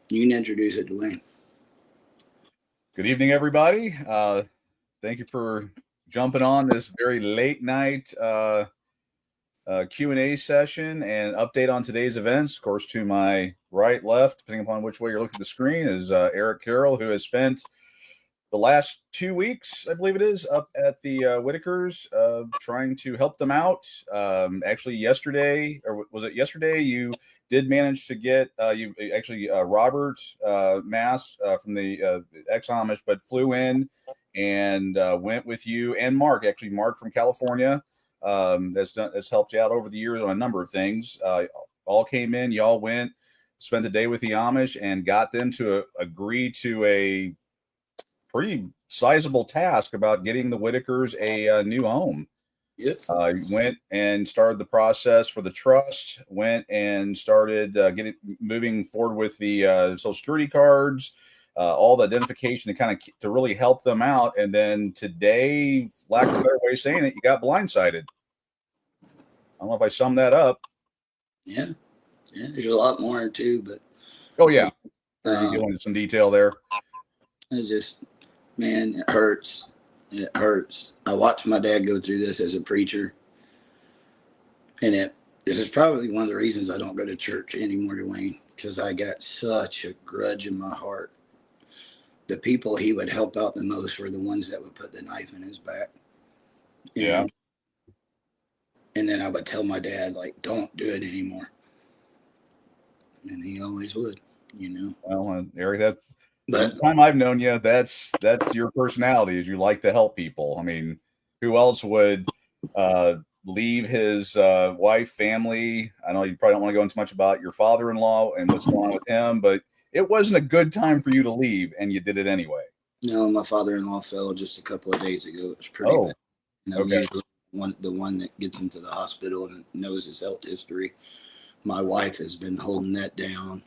You can introduce it, Dwayne. Good evening, everybody. Thank you for jumping on this very late night Q&A session and update on today's events. Of course, to my right, left, depending upon which way you're looking at the screen, is Eric Carroll, who has spent the last 2 weeks, I believe it is, up at the Whitakers, trying to help them out. Actually, yesterday, or was it yesterday, you did manage to get Robert Mass from the ex-Amish, but flew in and went with you and Mark. Actually, Mark from California, that's helped you out over the years on a number of things. All came in, y'all went, spent the day with the Amish, and got them to agree to a pretty sizable task about getting the Whitakers a new home. Yep. Went and started the process for the trust. Went and started moving forward with the Social Security cards, all the identification to really help them out. And then today, lack of a better way of saying it, you got blindsided. I don't know if I summed that up. Yeah. There's a lot more too, but oh yeah, you go into some detail there. It's just, man, it hurts. It hurts. I watched my dad go through this as a preacher, and this is probably one of the reasons I don't go to church anymore, Dwayne, because I got such a grudge in my heart. The people he would help out the most were the ones that would put the knife in his back. Yeah. And then I would tell my dad, like, don't do it anymore. And he always would, Well, Eric, that's the time I've known you, that's your personality, is you like to help people. I mean, who else would leave his wife, family? I know you probably don't want to go into much about your father-in-law and what's going on with him, but it wasn't a good time for you to leave, and you did it anyway. No, my father-in-law fell just a couple of days ago. It was pretty bad. And I'm usually the one that gets into the hospital and knows his health history. My wife has been holding that down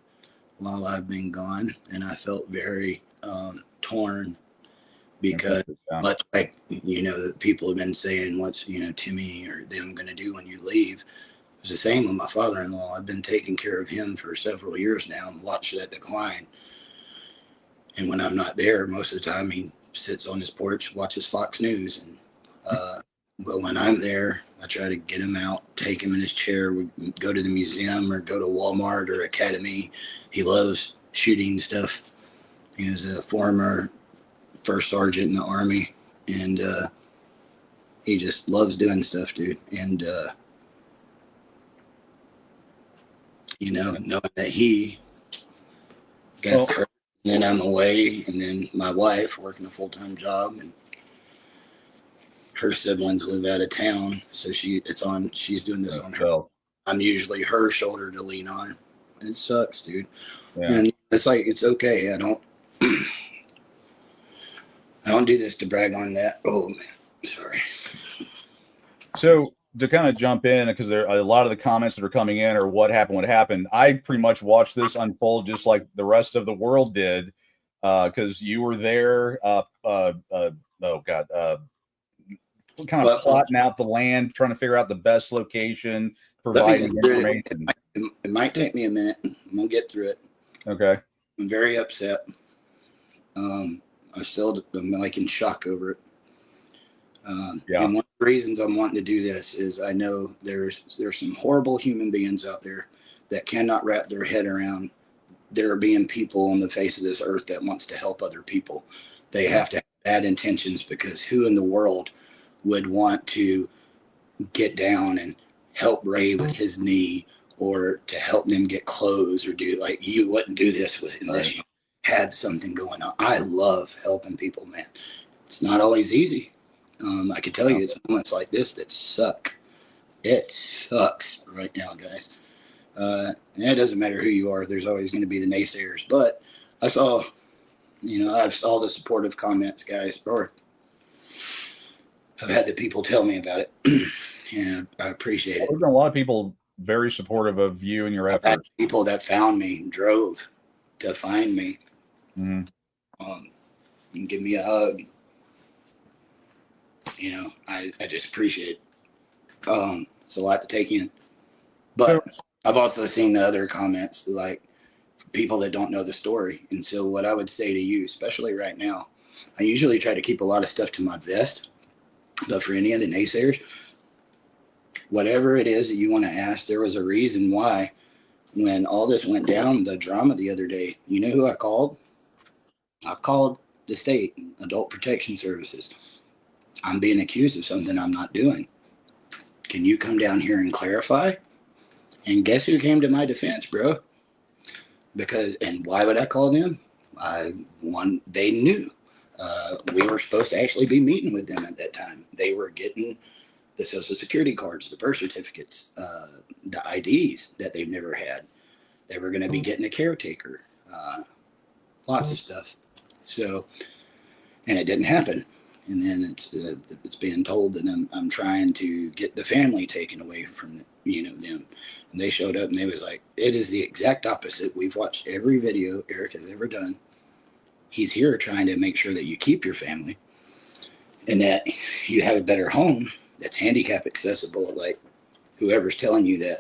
while I've been gone, and I felt very torn because much like, the people have been saying, what's, Timmy or them going to do when you leave? It was the same with my father-in-law. I've been taking care of him for several years now and watched that decline. And when I'm not there, most of the time he sits on his porch, watches Fox News. And but when I'm there, I try to get him out, take him in his chair, we go to the museum or go to Walmart or Academy. He loves shooting stuff. He was a former first sergeant in the Army, and he just loves doing stuff, dude. And knowing that he got hurt, and then I'm away, and then my wife working a full-time job, and her siblings live out of town, so she's doing this on her. I'm usually her shoulder to lean on. It sucks, dude. Yeah. And it's like, it's okay. I don't do this to brag on that. Oh, man. Sorry. So to kind of jump in, because there are a lot of the comments that are coming in are what happened. I pretty much watched this unfold just like the rest of the world did, because you were there. Kind of plotting out the land, trying to figure out the best location, providing information. It might take me a minute. I'm gonna get through it. Okay. I'm very upset. I'm like in shock over it. And one of the reasons I'm wanting to do this is I know there's some horrible human beings out there that cannot wrap their head around there being people on the face of this earth that wants to help other people. They have to have bad intentions, because who in the world would want to get down and help Ray with his knee, or to help them get clothes, or do, like, you wouldn't do this unless you had something going on. I love helping people, man. It's not always easy. I can tell you it's moments like this that suck. It sucks right now, guys. And it doesn't matter who you are. There's always going to be the naysayers. But I saw the supportive comments, guys, or I've had the people tell me about it. And I appreciate it. There's been a lot of people very supportive of you and your efforts. I've had people that found me, drove to find me, and give me a hug. I just appreciate it. It's a lot to take in. But I've also seen the other comments, like, people that don't know the story. And so what I would say to you, especially right now, I usually try to keep a lot of stuff to my vest, but for any of the naysayers, whatever it is that you want to ask, there was a reason why when all this went down, the drama the other day, you know who I called? I called the state, Adult Protection Services. I'm being accused of something I'm not doing. Can you come down here and clarify? And guess who came to my defense, bro? Because, and why would I call them? They knew. We were supposed to actually be meeting with them at that time. They were getting the social security cards, the birth certificates, the IDs that they've never had. They were going to be getting a caretaker, lots of stuff. So, and it didn't happen. And then it's being told that I'm trying to get the family taken away from them. And they showed up and they was like, it is the exact opposite. We've watched every video Eric has ever done. He's here trying to make sure that you keep your family and that you have a better home that's handicap accessible. Like whoever's telling you that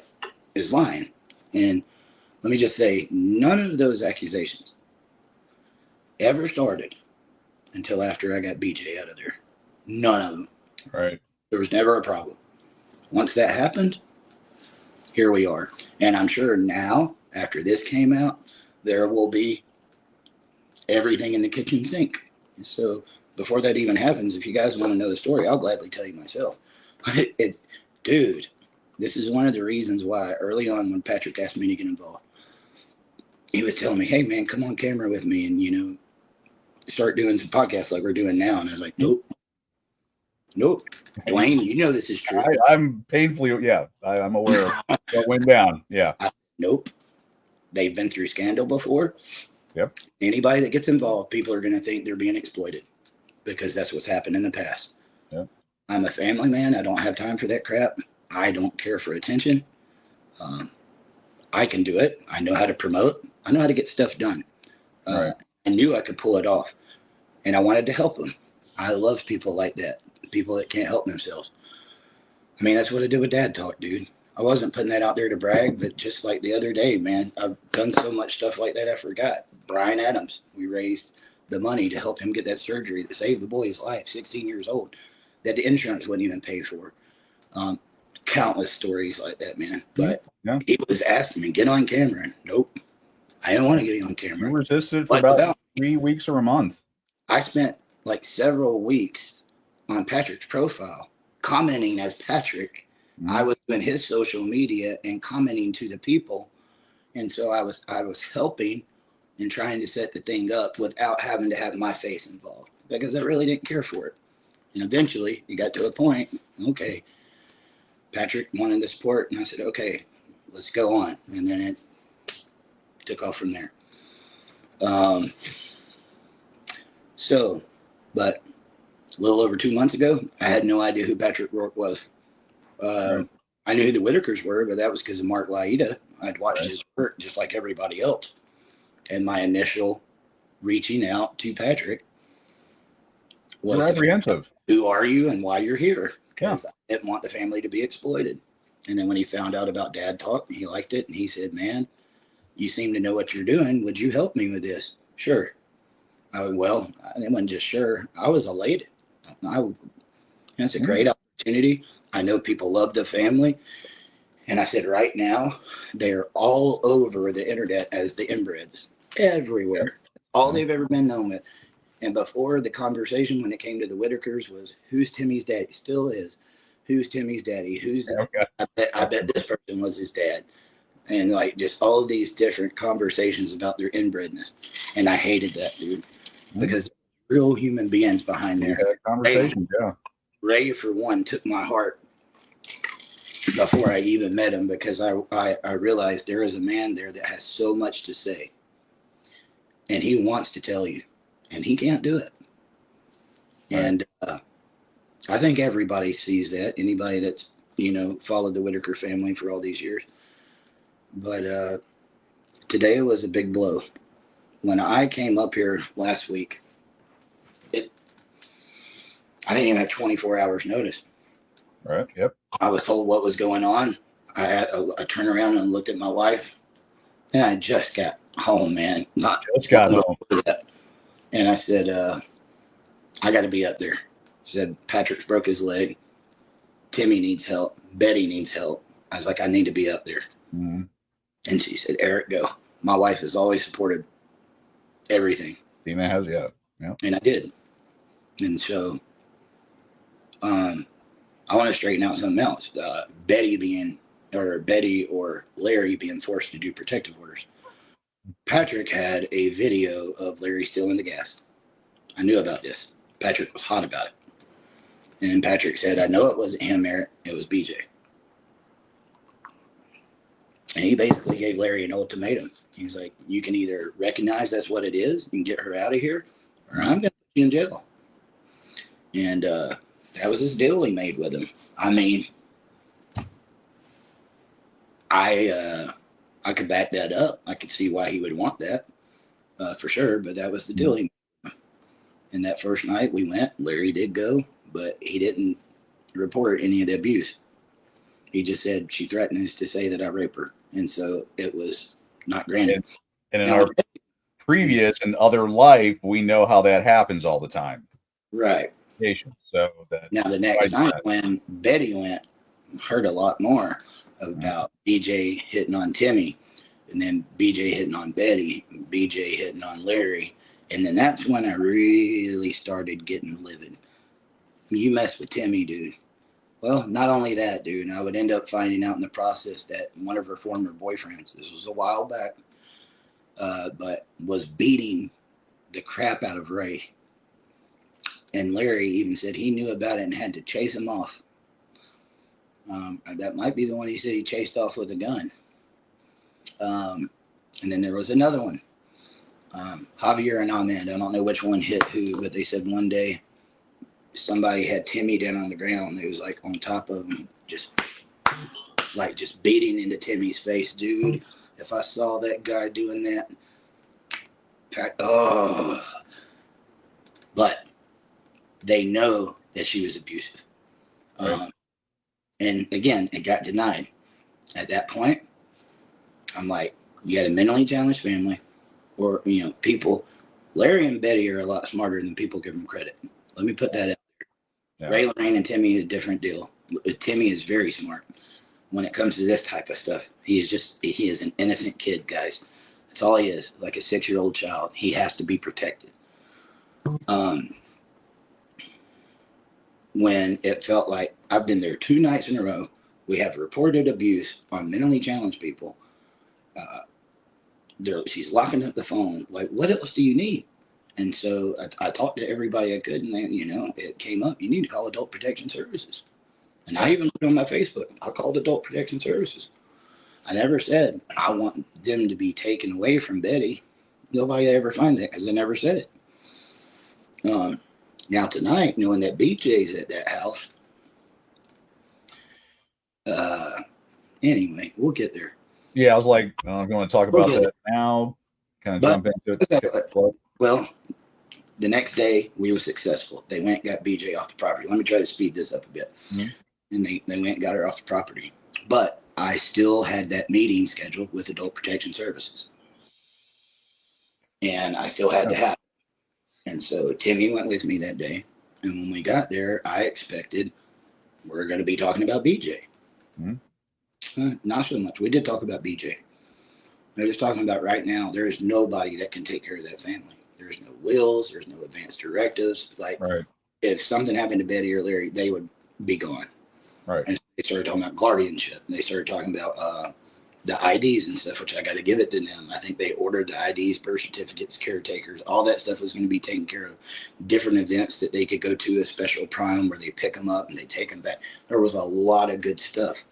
is lying. And let me just say, none of those accusations ever started until after I got BJ out of there. None of them. Right. There was never a problem. Once that happened, here we are. And I'm sure now, after this came out, there will be everything in the kitchen sink. So before that even happens, if you guys want to know the story, I'll gladly tell you myself. Dude, this is one of the reasons why early on when Patrick asked me to get involved, he was telling me, hey, man, come on camera with me and, start doing some podcasts like we're doing now. And I was like, nope. Dwayne, you know this is true. I'm painfully, I'm aware of what went down. Yeah. Nope. They've been through scandal before. Yep. Anybody that gets involved, people are going to think they're being exploited because that's what's happened in the past. Yep. I'm a family man. I don't have time for that crap. I don't care for attention. I can do it. I know how to promote. I know how to get stuff done. Right. I knew I could pull it off, and I wanted to help them. I love people like that, people that can't help themselves. I mean, that's what I did with Dad Talk, dude. I wasn't putting that out there to brag, but just like the other day, man, I've done so much stuff like that I forgot. Brian Adams, we raised the money to help him get that surgery that saved the boy's life, 16 years old, that the insurance wouldn't even pay for. Countless stories like that, man. But he was asking me, get on camera. Nope. I didn't want to get on camera. You resisted for about 3 weeks or a month. I spent like several weeks on Patrick's profile commenting as Patrick. Mm-hmm. I was doing his social media and commenting to the people. And so I was helping and trying to set the thing up without having to have my face involved because I really didn't care for it. And eventually it got to a point, okay, Patrick wanted the support. And I said, okay, let's go on. And then it took off from there. But a little over 2 months ago, I had no idea who Patrick Rourke was. I knew who the Whitakers were, but that was because of Mark Laida. I'd watched his work just like everybody else. And my initial reaching out to Patrick was apprehensive. Who are you and why you're here? Because I didn't want the family to be exploited. And then when he found out about Dad Talk, he liked it. And he said, man, you seem to know what you're doing. Would you help me with this? Sure. I wasn't just sure. I was elated. That's a great opportunity. I know people love the family. And I said, right now, they're all over the internet as the inbreds. Everywhere. All they've ever been known with. And before the conversation, when it came to the Whitakers, was who's Timmy's daddy? Still is. Who's Timmy's daddy? I bet this person was his dad. And like just all of these different conversations about their inbredness. And I hated that, dude. Because real human beings behind there. Conversation, Ray, for one, took my heart before I even met him because I realized there is a man there that has so much to say. And he wants to tell you. And he can't do it. Right. And I think everybody sees that. Anybody that's, followed the Whitaker family for all these years. But today was a big blow. When I came up here last week, I didn't even have 24 hours notice. Right. Yep. I was told what was going on. I turned around and looked at my wife, and I just got home, man. Not Just got home. that. And I said, I got to be up there. She said, Patrick's broke his leg. Timmy needs help. Betty needs help. I was like, I need to be up there. Mm-hmm. And she said, Eric, go. My wife has always supported everything. Tina has, yeah. And I did. And so I want to straighten out something else. Betty or Larry being forced to do protective orders. Patrick had a video of Larry stealing the gas. I knew about this. Patrick was hot about it. And Patrick said, I know it wasn't him, Eric. It was BJ. And he basically gave Larry an ultimatum. He's like, you can either recognize that's what it is and get her out of here, or I'm going to put you in jail. And that was his deal he made with him. I mean, I could back that up. I could see why he would want that for sure, but that was the deal he made. And that first night we went, Larry did go, but he didn't report any of the abuse. He just said she threatened us to say that I raped her. And so it was not granted. And in our previous and other life, we know how that happens all the time. Right. So that now the next night when Betty went, heard a lot more about BJ hitting on Timmy, and then BJ hitting on Betty, and BJ hitting on Larry. And then that's when I really started getting livid. You mess with Timmy, dude. Well, not only that, dude, I would end up finding out in the process that one of her former boyfriends, this was a while back, but was beating the crap out of Ray. And Larry even said he knew about it and had to chase him off. That might be the one he said he chased off with a gun. And then there was another one. Javier and Ahmed, I don't know which one hit who, but they said one day somebody had Timmy down on the ground. And they was like on top of him, just beating into Timmy's face. Dude, if I saw that guy doing that, but they know that she was abusive. Right. And again, it got denied. At that point, I'm like, you got a mentally challenged family, or, people. Larry and Betty are a lot smarter than people give them credit. Let me put that out there. Yeah. Ray, Lorraine, and Timmy is a different deal. Timmy is very smart when it comes to this type of stuff. He is an innocent kid, guys. That's all he is, like a 6-year-old child. He has to be protected. When it felt like I've been there 2 nights in a row, we have reported abuse on mentally challenged people. She's locking up the phone. Like, what else do you need? And so I talked to everybody I could, and then, it came up. You need to call Adult Protection Services. And I even put on my Facebook, I called Adult Protection Services. I never said I want them to be taken away from Betty. Nobody ever find that because I never said it. Now tonight, knowing that BJ's at that house, anyway, we'll get there. Yeah, I was like, I'm going to talk about that now. Kind of jump into it. Well, the next day we were successful. They went and got BJ off the property. Let me try to speed this up a bit. Mm-hmm. And they went and got her off the property. But I still had that meeting scheduled with Adult Protection Services. And I still had to have it. And so Timmy went with me that day. And when we got there, I expected we're going to be talking about BJ. Mm-hmm. Not so much. We did talk about BJ. They're just talking about right now, there is nobody that can take care of that family. There's no wills. There's no advance directives. Like, if something happened to Betty or Larry, they would be gone. Right. And they started talking about guardianship. They started talking about the IDs and stuff, which I got to give it to them. I think they ordered the IDs, birth certificates, caretakers. All that stuff was going to be taken care of. Different events that they could go to, a special prime where they pick them up and they take them back. There was a lot of good stuff.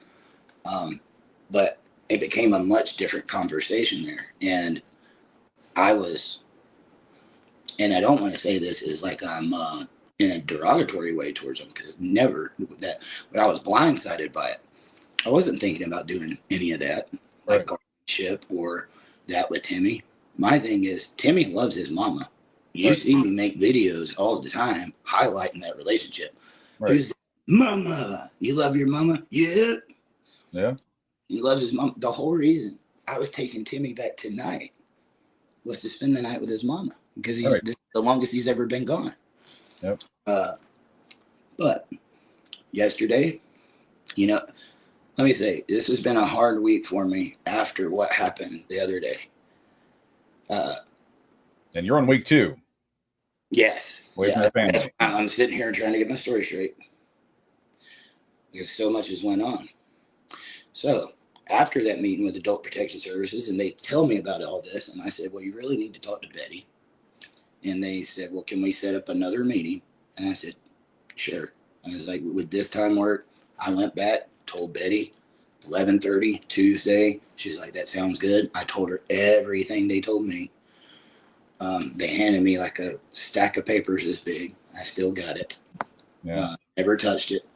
But it became a much different conversation there. And I don't want to say this is like I'm in a derogatory way towards them, because never that, but I was blindsided by it. I wasn't thinking about doing any of that, like guardianship or that with Timmy. My thing is, Timmy loves his mama. You see me make videos all the time highlighting that relationship. Who's mama? You love your mama? Yeah. Yeah. He loves his mom. The whole reason I was taking Timmy back tonight was to spend the night with his mama because Right. this is the longest he's ever been gone. Yep. But yesterday, you know, let me say, this has been a hard week for me after what happened the other day. And you're on week 2. Yes. Away from your family. I'm sitting here trying to get my story straight because so much has went on. So after that meeting with Adult Protection Services, and they tell me about all this, and I said, well, you really need to talk to Betty. And they said, well, can we set up another meeting? And I said, sure. I was like, would this time work? I went back, told Betty, 11:30 Tuesday. She's like, that sounds good. I told her everything they told me. They handed me like a stack of papers this big. I still got it. Yeah. Never touched it.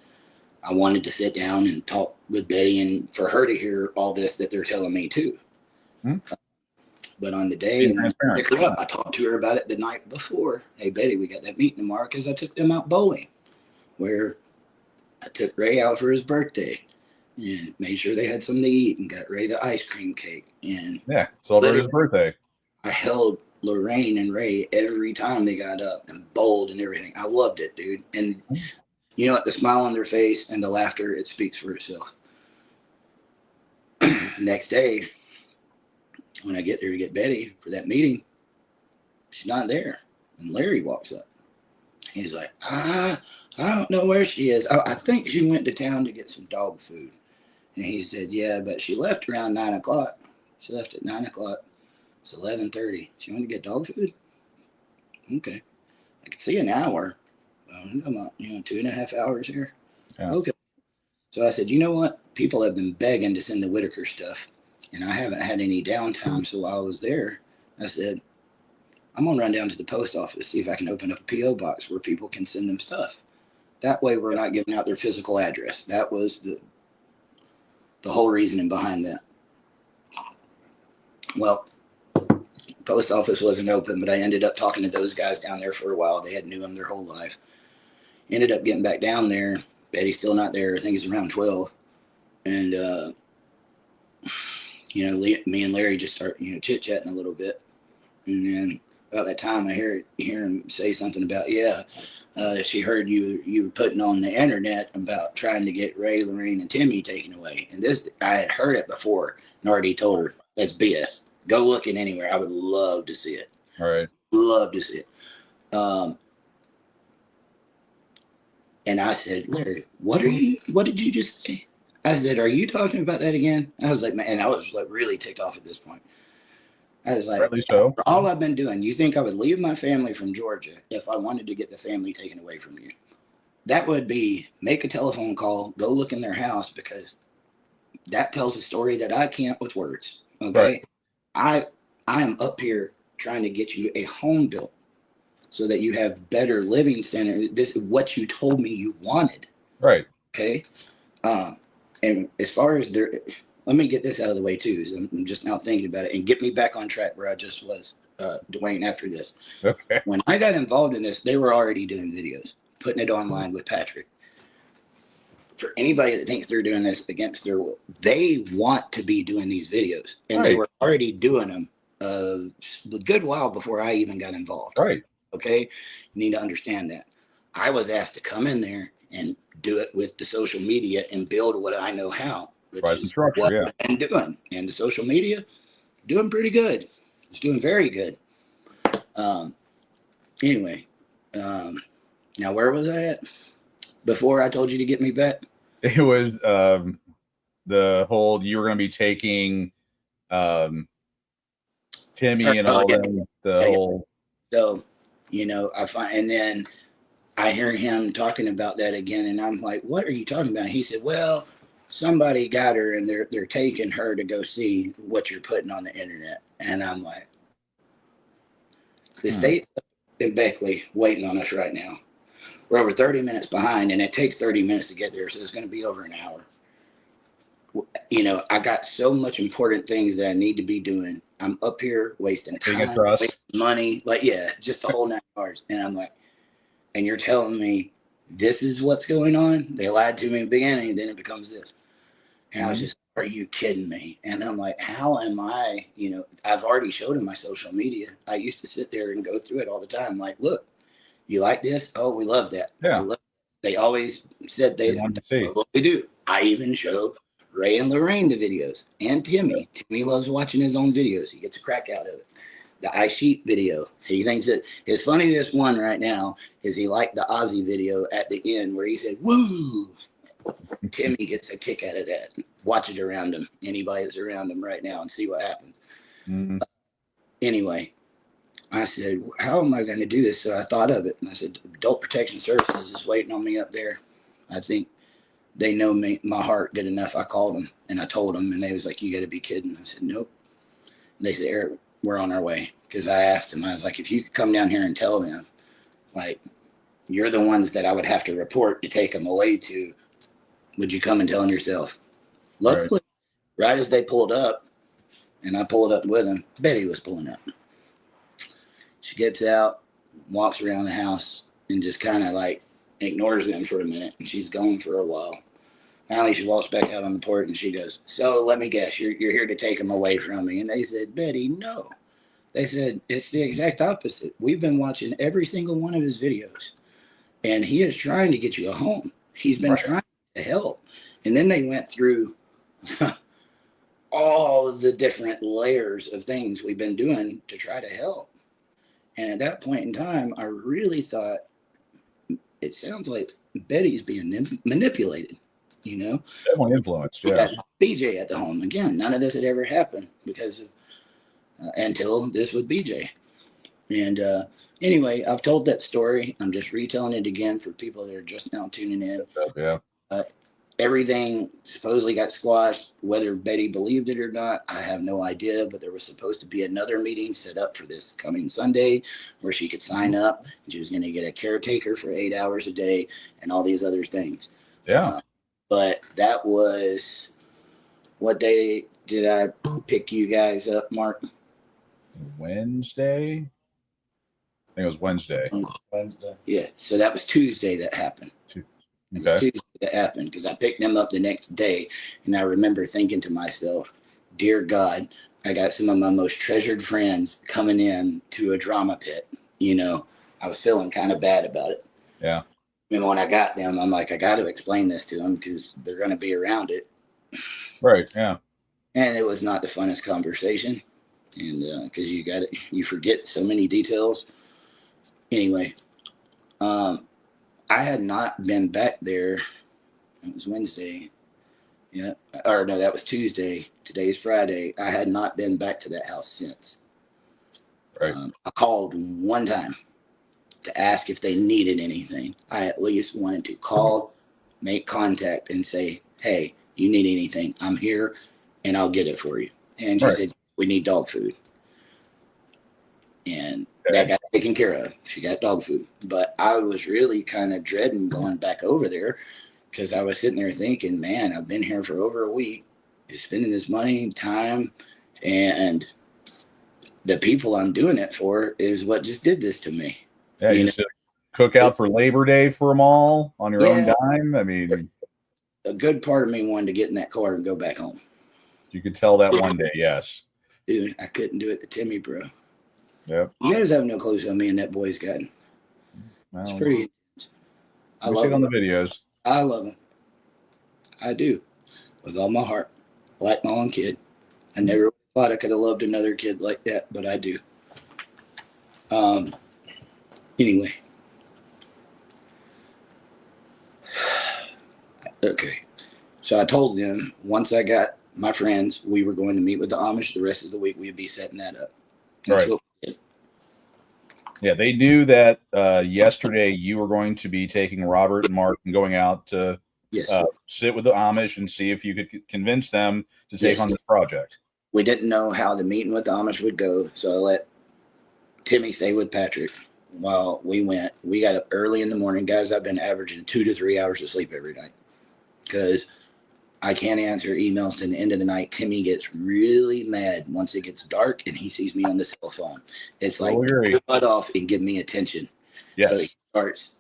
I wanted to sit down and talk with Betty and for her to hear all this that they're telling me too. But on the day when I pick her up, I talked to her about it the night before. Hey, Betty, we got that meeting tomorrow because I took them out bowling, where I took Ray out for his birthday and made sure they had something to eat and got Ray the ice cream cake. And yeah, celebrated his birthday. I held Lorraine and Ray every time they got up and bowled and everything. I loved it, dude. And you know what? The smile on their face and the laughter, it speaks for itself. Next day, when I get there to get Betty for that meeting, she's not there. And Larry walks up. He's like, I don't know where she is. I think she went to town to get some dog food. And he said, yeah, but she left around 9 o'clock. She left at 9 o'clock. It's 11:30. She went to get dog food? Okay. I could see an hour. I'm about, 2.5 hours here. Yeah. Okay. So I said, you know what? People have been begging to send the Whitaker stuff, and I haven't had any downtime. So while I was there, I said, I'm going to run down to the post office, see if I can open up a P.O. box where people can send them stuff. That way we're not giving out their physical address. That was the whole reasoning behind that. Well, post office wasn't open, but I ended up talking to those guys down there for a while. They had knew them their whole life. Ended up getting back down there. Betty's still not there. I think it's around 12. And, me and Larry just start, chit-chatting a little bit. And then about that time, I hear him say something about, she heard you were putting on the internet about trying to get Ray, Lorraine, and Timmy taken away. And this, I had heard it before and already told her, that's BS. Go looking anywhere. I would love to see it. All right. Love to see it. And I said, Larry, what did you just say? I said, are you talking about that again? I was like, man, and I was like really ticked off at this point. I was like, so. all I've been doing, you think I would leave my family from Georgia if I wanted to get the family taken away from you? That would be make a telephone call, go look in their house, because that tells a story that I can't with words. Okay. Right. I am up here trying to get you a home built so that you have better living standards. This is what you told me you wanted. Right. Okay. And as far as let me get this out of the way too. I'm just now thinking about it and get me back on track where I just was, Dwayne, after this. Okay. When I got involved in this, they were already doing videos, putting it online with Patrick. For anybody that thinks they're doing this against their will, they want to be doing these videos, and they were already doing them a good while before I even got involved. Right. Okay. You need to understand that. I was asked to come in there and do it with the social media and build what I know how, which is what I'm doing. And the social media, doing pretty good. It's doing very good. Anyway, now where was I at before I told you to get me back? It was the whole, you were going to be taking Timmy and all them, whole. So, I find, and then I hear him talking about that again, and I'm like, what are you talking about? He said, well, somebody got her and they're taking her to go see what you're putting on the internet. And I'm like, the state in Beckley waiting on us right now. We're over 30 minutes behind, and it takes 30 minutes to get there, so it's going to be over an hour. I got so much important things that I need to be doing. I'm up here wasting time, wasting money, just the whole 9 hours. And I'm like, and you're telling me this is what's going on? They lied to me in the beginning, and then it becomes this. And I was just, are you kidding me? And I'm like, how am I, I've already showed him my social media. I used to sit there and go through it all the time. Like, look, you like this? Oh, we love that. Yeah. They always said They wanted to see. What they do. I even show Ray and Lorraine the videos, and Timmy. Timmy loves watching his own videos. He gets a crack out of it. The ice sheet video. He thinks that his funniest one right now is he liked the Ozzy video at the end where he said, woo. Timmy gets a kick out of that. Watch it around him. Anybody that's around him right now and see what happens. Mm-hmm. Anyway, I said, how am I going to do this? So I thought of it. And I said, Adult Protection Services is waiting on me up there. I think they know me, my heart good enough. I called them and I told them, and they was like, you got to be kidding. I said, nope. And they said, Eric, we're on our way. Because I asked him, I was like, if you could come down here and tell them, like, you're the ones that I would have to report to take them away to, would you come and tell them yourself? Luckily, right as they pulled up, and I pulled up with them, Betty was pulling up. She gets out, walks around the house, and just kind of like ignores them for a minute. And she's gone for a while. Finally, she walks back out on the porch and she goes, so let me guess, you're here to take them away from me. And they said, Betty, no. They said, it's the exact opposite. We've been watching every single one of his videos, and he is trying to get you a home. He's been trying to help. And then they went through all of the different layers of things we've been doing to try to help. And at that point in time, I really thought, it sounds like Betty's being manipulated, Definitely influenced, yeah. BJ at the home. Again, none of this had ever happened because of, until this with BJ. And anyway, I've told that story. I'm just retelling it again for people that are just now tuning in. Yeah. Everything supposedly got squashed. Whether Betty believed it or not, I have no idea. But there was supposed to be another meeting set up for this coming Sunday where she could sign up. And she was going to get a caretaker for 8 hours a day and all these other things. Yeah. But that was, what day did I pick you guys up, Mark? Wednesday. I think it was Wednesday. Yeah. So that was Tuesday that happened. Okay. Tuesday that happened because I picked them up the next day, and I remember thinking to myself, dear God, I got some of my most treasured friends coming in to a drama pit. I was feeling kind of bad about it. Yeah. And when I got them, I'm like, I got to explain this to them because they're going to be around it. Right. Yeah. And it was not the funnest conversation. And because you forget so many details. Anyway, I had not been back there. It was Wednesday. Yeah. Or no, that was Tuesday. Today's Friday. I had not been back to that house since. Right. I called one time to ask if they needed anything. I at least wanted to call, make contact, and say, hey, you need anything, I'm here, and I'll get it for you. And she said, we need dog food. And that got taken care of. She got dog food. But I was really kind of dreading going back over there because I was sitting there thinking, man, I've been here for over a week, spending this money, time, and the people I'm doing it for is what just did this to me. Yeah, you just cook out for Labor Day for them all on your own dime. I mean, a good part of me wanted to get in that car and go back home. You could tell that one day, yes. Dude, I couldn't do it to Timmy, bro. Yep. You guys have no clue how me and that boy's gotten. Well, it's pretty intense. I love it on the videos. I love him. I do. With all my heart. Like my own kid. I never thought I could have loved another kid like that, but I do. Anyway. Okay. So I told them once I got my friends, we were going to meet with the Amish. The rest of the week, we'd be setting that up. That's right. Yeah, they knew that yesterday you were going to be taking Robert and Mark and going out to sit with the Amish and see if you could convince them to take on this project. We didn't know how the meeting with the Amish would go, so I let Timmy stay with Patrick while we went. We got up early in the morning. Guys, I've been averaging 2 to 3 hours of sleep every night because I can't answer emails to the end of the night. Timmy gets really mad once it gets dark and he sees me on the cell phone. It's like, cut off and give me attention. Yes. So he starts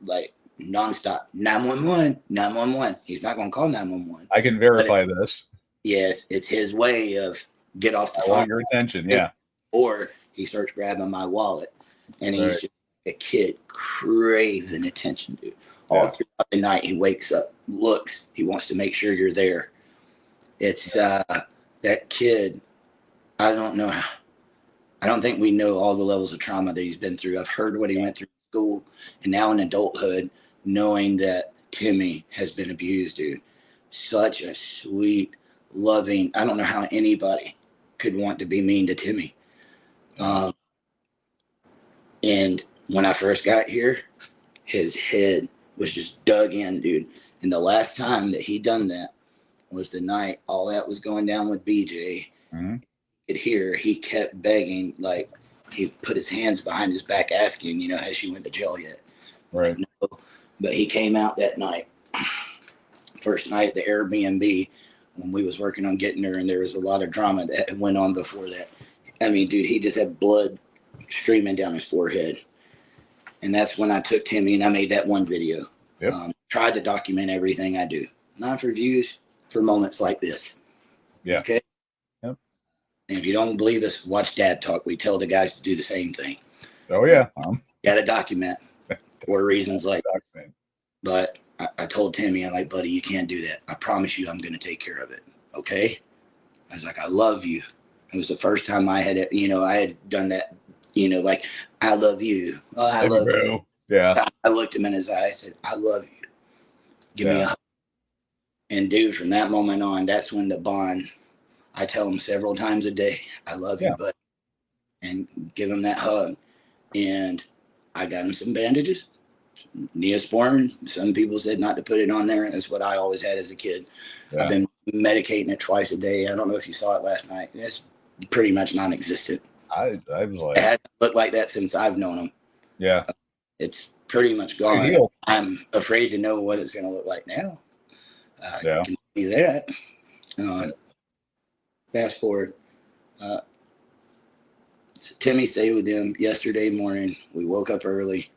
like nonstop. 911, 911. He's not going to call 911. I can verify this. Yes, it's his way of get off the I phone. want your attention. Yeah. Or he starts grabbing my wallet, and he's just a kid craving attention, dude. All throughout the night, he wakes up, looks, he wants to make sure you're there. It's that kid. I don't know. I don't think we know all the levels of trauma that he's been through. I've heard what he went through in school, and now in adulthood, knowing that Timmy has been abused, dude. Such a sweet, loving. I don't know how anybody could want to be mean to Timmy. And when I first got here, his head was just dug in, dude. And the last time that he done that was the night all that was going down with BJ. Mm-hmm. You could hear he kept begging, like he put his hands behind his back asking, has she went to jail yet? Right. Like, no. But he came out that night, first night at the Airbnb when we was working on getting her, and there was a lot of drama that went on before that. I mean, dude, he just had blood streaming down his forehead. And that's when I took Timmy and I made that one video. Yep. Tried to document everything I do. Not for views, for moments like this. Yeah. Okay? Yep. And if you don't believe us, watch Dad Talk. We tell the guys to do the same thing. Oh, yeah. Got to document for reasons like that. But I told Timmy, I'm like, buddy, you can't do that. I promise you I'm going to take care of it. Okay? I was like, I love you. It was the first time I had, I had done that, like, I love you. Oh, I love you. Yeah. I looked him in his eye. I said, I love you. Give me a hug. And dude, from that moment on, that's when the bond, I tell him several times a day, I love you, buddy. And give him that hug. And I got him some bandages, Neosporin. Some people said not to put it on there. That's what I always had as a kid. I've been medicating it twice a day. I don't know if you saw it last night. It's pretty much non-existent. I was like, it hasn't looked like that since I've known him. Yeah. It's pretty much gone. I'm afraid to know what it's going to look like now. I can see that. Fast forward. Timmy stayed with them yesterday morning. We woke up early.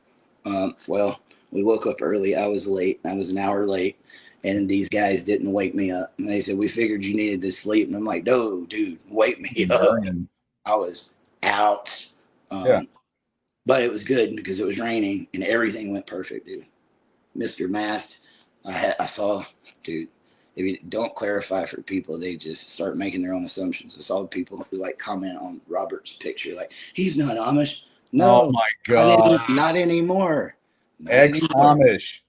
We woke up early. I was late. I was an hour late. And these guys didn't wake me up. And they said, we figured you needed to sleep. And I'm like, no, dude, wake me up. I was out. But it was good because it was raining and everything went perfect, dude. Mr. Mast, I saw, dude, if you don't clarify for people, they just start making their own assumptions. I saw people who like comment on Robert's picture, like, he's not Amish. No, oh my God. Not anymore. Ex-Amish.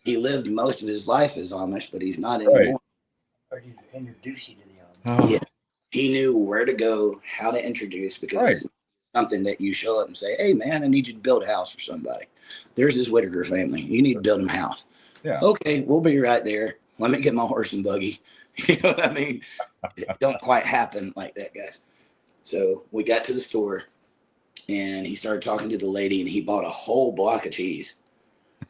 He lived most of his life as Amish, but he's not anymore. Or did he introduce you to the Amish? Oh. Yeah. He knew where to go, how to introduce, because it's something that you show up and say, hey, man, I need you to build a house for somebody. There's this Whitaker family. You need to build them a house. Yeah. Okay, we'll be right there. Let me get my horse and buggy. You know what I mean? It don't quite happen like that, guys. So we got to the store, and he started talking to the lady, and he bought a whole block of cheese.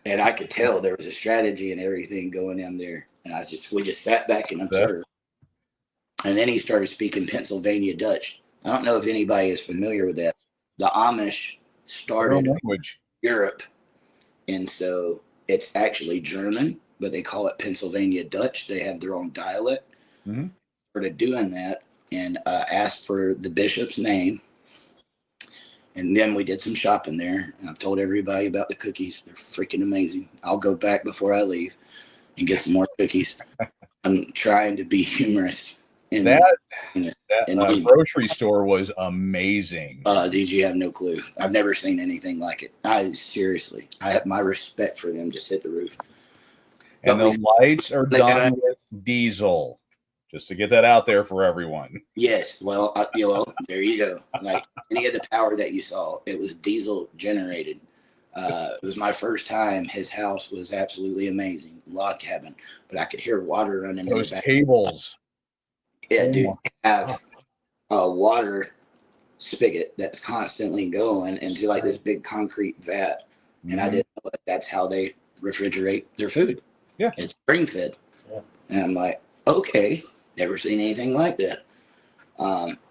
And I could tell there was a strategy and everything going in there. And we just sat back and observed. And then he started speaking Pennsylvania Dutch. I don't know if anybody is familiar with that. The Amish started in Europe. And so it's actually German, but they call it Pennsylvania Dutch. They have their own dialect. Mm-hmm. Started doing that and asked for the bishop's name. And then we did some shopping there. And I've told everybody about the cookies. They're freaking amazing. I'll go back before I leave and get some more cookies. I'm trying to be humorous. And that grocery store was amazing. Did you have no clue? I've never seen anything like it. Seriously, I have my respect for them just hit the roof. And the lights are done with diesel. Just to get that out there for everyone. Yes. Well, there you go. Like any of the power that you saw, it was diesel generated. It was my first time. His house was absolutely amazing. Log cabin. But I could hear water running. Those tables. Yeah, dude. Have a water spigot that's constantly going into like this big concrete vat. Mm-hmm. And I didn't know that's how they refrigerate their food. Yeah. It's spring fed. Yeah. And I'm like, okay. Never seen anything like that.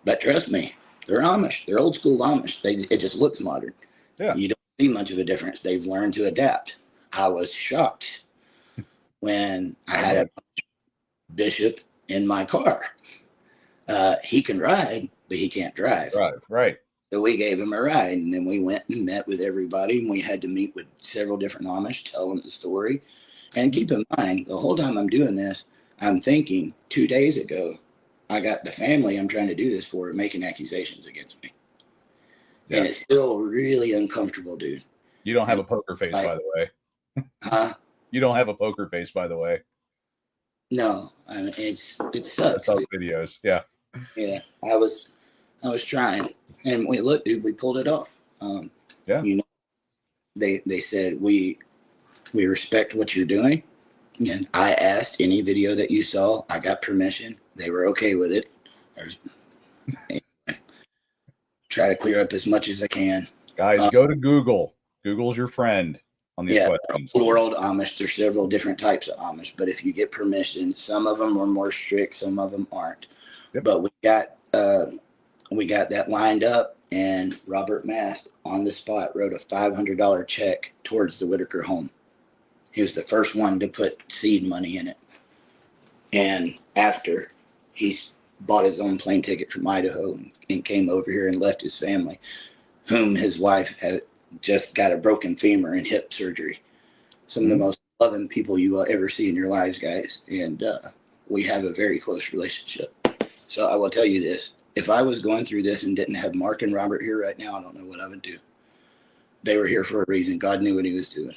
But trust me, they're Amish. They're old school Amish. It just looks modern. Yeah. You don't see much of a difference. They've learned to adapt. I was shocked when I had a bishop in my car. He can ride, but he can't drive. Right. So we gave him a ride, and then we went and met with everybody, and we had to meet with several different Amish, tell them the story. And keep in mind, the whole time I'm doing this, I'm thinking 2 days ago, I got the family I'm trying to do this for making accusations against me. Yeah. And it's still really uncomfortable, dude. You don't have a poker face, by the way. Huh? You don't have a poker face, by the way. No, I mean, it sucks. That's all videos. Yeah. Yeah. I was trying, and look, dude, we pulled it off. Yeah. You know, they said we respect what you're doing. And I asked any video that you saw, I got permission. They were okay with it. Try to clear up as much as I can. Guys, go to Google. Google's your friend on these questions. Old world Amish, there's several different types of Amish, but if you get permission, some of them are more strict, some of them aren't. Yep. But we got that lined up, and Robert Mast on the spot wrote a $500 check towards the Whitaker home. He was the first one to put seed money in it. And after, he bought his own plane ticket from Idaho and came over here and left his family, whom his wife had just got a broken femur and hip surgery. Some of the most loving people you will ever see in your lives, guys. And we have a very close relationship. So I will tell you this. If I was going through this and didn't have Mark and Robert here right now, I don't know what I would do. They were here for a reason. God knew what he was doing.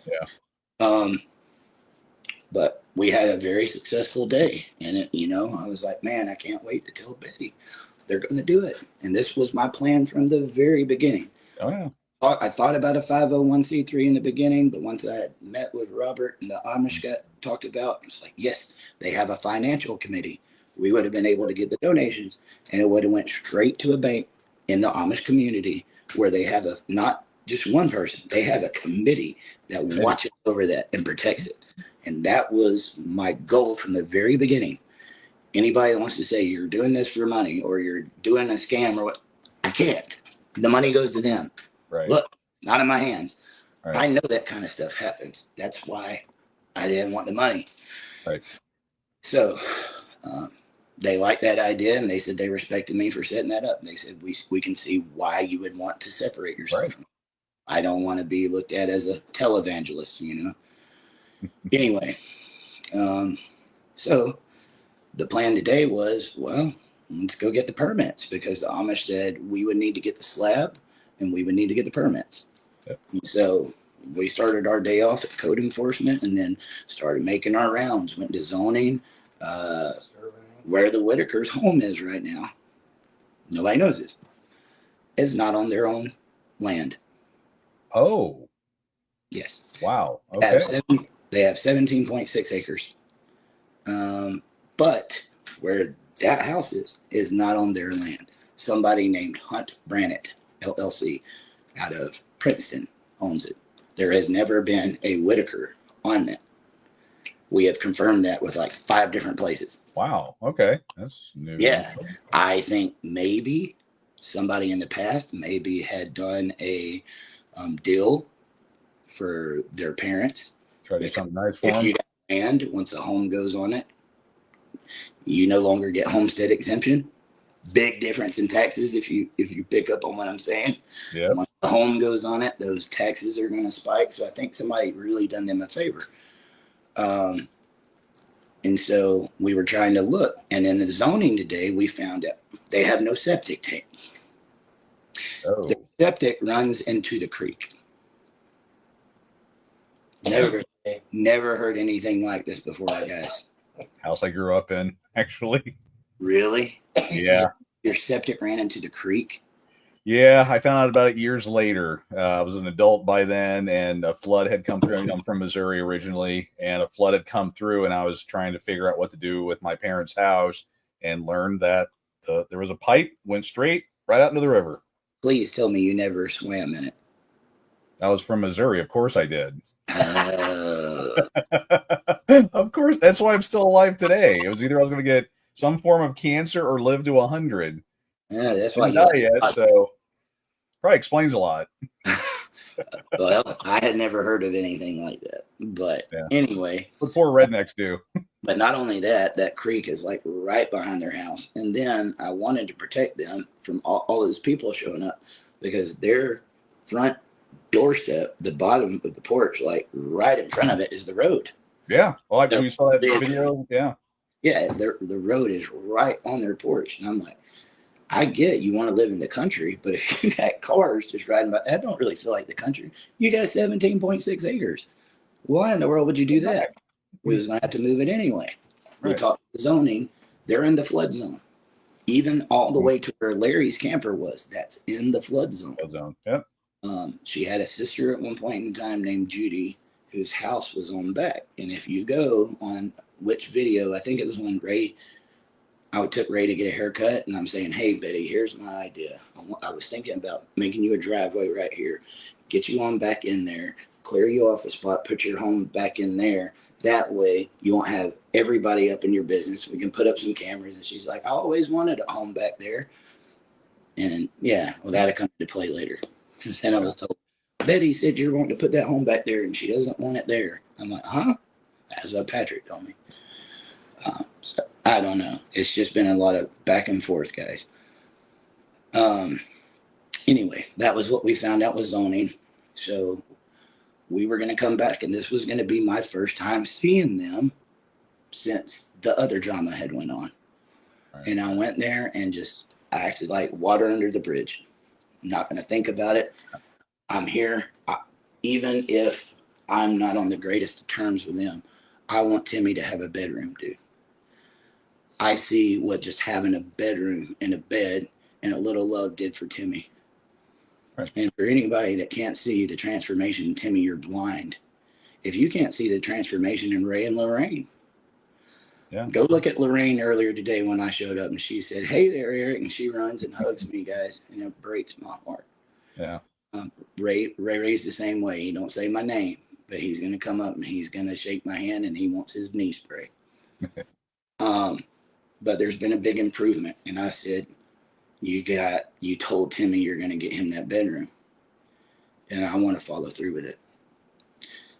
Yeah. But we had a very successful day, and I was like, man, I can't wait to tell Betty they're going to do it. And this was my plan from the very beginning. Oh, yeah. I thought about a 501c3 in the beginning, but once I had met with Robert and the Amish got talked about, it's like, yes, they have a financial committee. We would have been able to get the donations, and it would have went straight to a bank in the Amish community where they have not just one person, they have a committee that watches over that and protects it. And that was my goal from the very beginning. Anybody that wants to say you're doing this for money or you're doing a scam or what, I can't. The money goes to them. Right. Look, not in my hands. Right. I know that kind of stuff happens. That's why I didn't want the money. Right. So they liked that idea, and they said they respected me for setting that up. And they said, we can see why you would want to separate yourself. Right. I don't want to be looked at as a televangelist, Anyway, so the plan today was, well, let's go get the permits, because the Amish said we would need to get the slab and we would need to get the permits. Yep. So we started our day off at code enforcement and then started making our rounds, went to zoning, where the Whitaker's home is right now. Nobody knows this. It's not on their own land. Oh. Yes. Wow. Okay. They have 17.6 acres. But where that house is not on their land. Somebody named Hunt Brannett, LLC, out of Princeton owns it. There has never been a Whitaker on that. We have confirmed that with like 5 different places. Wow. Okay. That's new. Yeah. I think maybe somebody in the past maybe had done a deal for their parents. Try to do something nice for them. If you got land, once a home goes on it, you no longer get homestead exemption. Big difference in taxes if you pick up on what I'm saying. Yeah. Once the home goes on it, those taxes are going to spike. So I think somebody really done them a favor. And so we were trying to look, and in the zoning today, we found out they have no septic tank. Oh. The septic runs into the creek. Never heard anything like this before, guys. House I grew up in, actually. Really? Yeah. Your septic ran into the creek? Yeah, I found out about it years later. I was an adult by then, and a flood had come through. I'm from Missouri originally, and a flood had come through, and I was trying to figure out what to do with my parents' house, and learned that there was a pipe, went straight right out into the river. Please tell me you never swam in it. I was from Missouri. Of course I did. Of course. That's why I'm still alive today. It was either I was going to get some form of cancer or live to 100. Yeah, that's why not yet. So probably explains a lot. Well, I had never heard of anything like that. But anyway. What poor rednecks do. But not only that, that creek is like right behind their house. And then I wanted to protect them from all those people showing up because their front doorstep, the bottom of the porch, like right in front of it is the road. Yeah. Well, we saw that video. Yeah. Yeah. The road is right on their porch. And I'm like, I get you want to live in the country, but if you got cars just riding by, that don't really feel like the country. You got 17.6 acres. Why in the world would you do that? We was going to have to move it anyway. We talked zoning. They're in the flood zone. Even all the way to where Larry's camper was, that's in the flood zone. Yep. She had a sister at one point in time named Judy, whose house was on the back. And if you go on which video, I think it was when I took Ray to get a haircut, and I'm saying, hey, Betty, here's my idea. I was thinking about making you a driveway right here, get you on back in there, clear you off a spot, put your home back in there. That way you won't have everybody up in your business. We can put up some cameras. And she's like, I always wanted a home back there. And yeah, well, that'll come into play later. Because then I was told, Betty said you're wanting to put that home back there and she doesn't want it there. I'm like, huh? That's what Patrick told me. So I don't know. It's just been a lot of back and forth, guys. Anyway, that was what we found out was zoning. So we were going to come back, and this was going to be my first time seeing them since the other drama had went on. Right. And I went there and I acted like water under the bridge. I'm not going to think about it. I'm here. Even if I'm not on the greatest of terms with them, I want Timmy to have a bedroom, dude. I see what just having a bedroom and a bed and a little love did for Timmy. Right. And for anybody that can't see the transformation, Timmy, you're blind. If you can't see the transformation in Ray and Lorraine, go look at Lorraine earlier today when I showed up and she said, hey there, Eric. And she runs and hugs me, guys. And it breaks my heart. Yeah. Ray's the same way. He don't say my name, but he's going to come up and he's going to shake my hand and he wants his knee spray. But there's been a big improvement. And I said, you told Timmy you're going to get him that bedroom. And I want to follow through with it.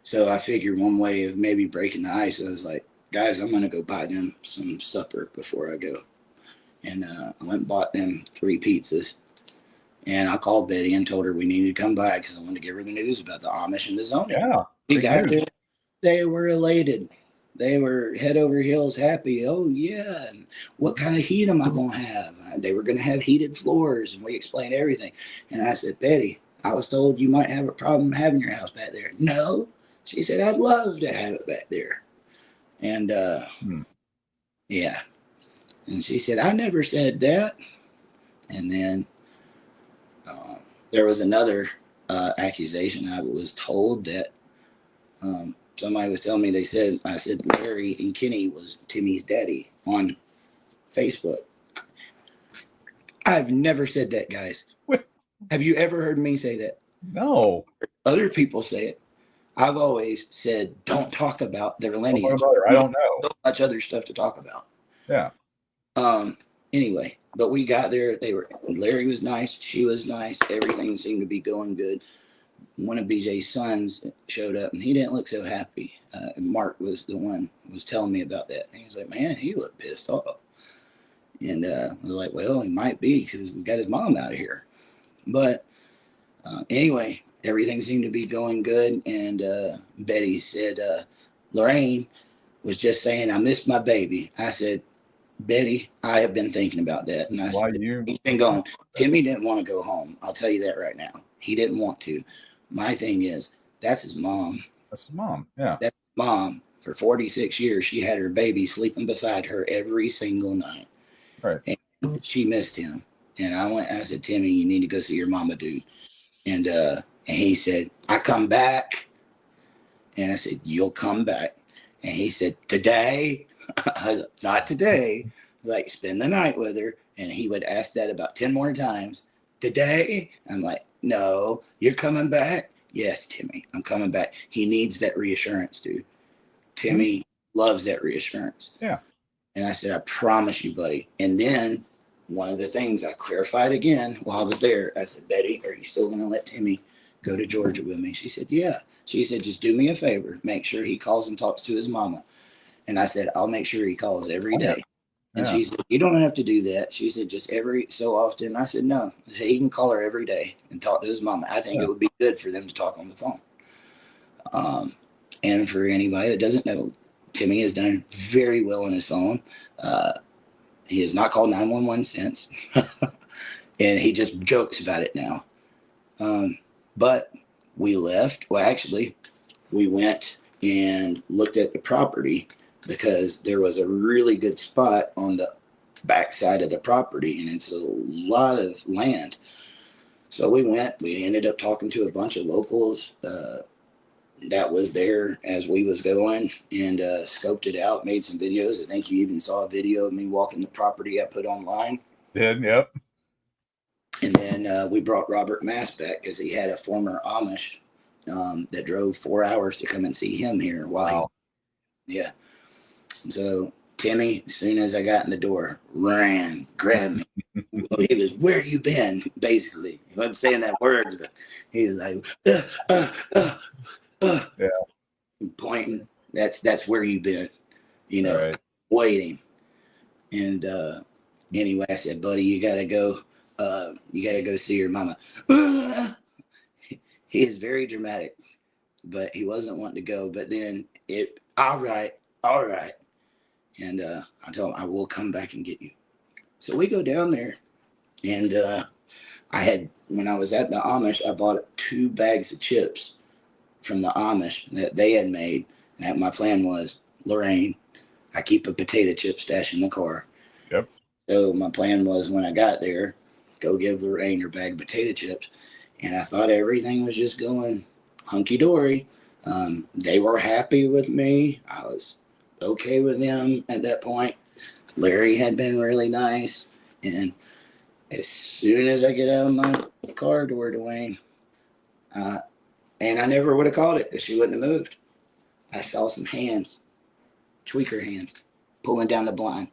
So I figured one way of maybe breaking the ice, I was like, guys, I'm going to go buy them some supper before I go. And I went and bought them 3 pizzas. And I called Betty and told her we needed to come by because I wanted to give her the news about the Amish and the zoning. Yeah. We got there. They were elated. They were head over heels happy. Oh, yeah. And what kind of heat am I going to have? They were going to have heated floors. And we explained everything. And I said, Betty, I was told you might have a problem having your house back there. No. She said, I'd love to have it back there. And, yeah. And she said, I never said that. And then there was another accusation. I was told that somebody was telling me, I said Larry and Kenny was Timmy's daddy on Facebook. I've never said that, guys. What? Have you ever heard me say that? No. Other people say it. I've always said, don't talk about their lineage. I don't know. So much other stuff to talk about. Yeah. Anyway, but we got there. Larry was nice. She was nice. Everything seemed to be going good. One of BJ's sons showed up and he didn't look so happy. Mark was the one who was telling me about that. And he was like, man, he looked pissed off. And I was like, well, he might be because we got his mom out of here. But anyway, everything seemed to be going good. And Betty said, Lorraine was just saying, I miss my baby. I said, Betty, I have been thinking about that. And I said, he's been going. Timmy didn't want to go home. I'll tell you that right now. He didn't want to. My thing is, that's his mom. That's his mom. Yeah. That's his mom. For 46 years, she had her baby sleeping beside her every single night. Right. And she missed him. And I said, Timmy, you need to go see your mama, dude. And he said, I come back. And I said, you'll come back. And he said, today? Not today. Like, spend the night with her. And he would ask that about 10 more times. Today? I'm like, no, you're coming back? Yes, Timmy, I'm coming back. He needs that reassurance, dude. Timmy loves that reassurance. Yeah. And I said, I promise you, buddy. And then one of the things I clarified again while I was there, I said, Betty, are you still going to let Timmy go to Georgia with me? She said, yeah. She said, just do me a favor. Make sure he calls and talks to his mama. And I said, I'll make sure he calls every day. And she said, you don't have to do that. She said, just every so often. I said, no. I said, he can call her every day and talk to his mama. I think it would be good for them to talk on the phone. And for anybody that doesn't know, Timmy has done very well on his phone. He has not called 911 since. And he just jokes about it now. But we left. Well, actually, we went and looked at the property because there was a really good spot on the back side of the property, and it's a lot of land. So we went. We ended up talking to a bunch of locals that was there as we was going, and scoped it out, made some videos. I think you even saw a video of me walking the property I put online. Did, yep. And then we brought Robert Mass back because he had a former Amish that drove 4 hours to come and see him here. Yeah. So Timmy, as soon as I got in the door, ran, grabbed me. He was, where you been? Basically, he wasn't saying that words, but he was like, yeah, pointing. That's where you been, right. Waiting. And anyway, I said, buddy, you gotta go. You gotta go see your mama. He is very dramatic, but he wasn't wanting to go. But then all right. And I told him, I will come back and get you. So we go down there, and when I was at the Amish, I bought 2 bags of chips from the Amish that they had made. And my plan was, Lorraine, I keep a potato chip stash in the car. Yep. So my plan was, when I got there, go give Lorraine her bag of potato chips. And I thought everything was just going hunky-dory. They were happy with me. I was okay with them at that point. Larry had been really nice. And as soon as I get out of my car door, Dwayne, and I never would have called it if she wouldn't have moved, I saw some hands, tweaker hands, pulling down the blind.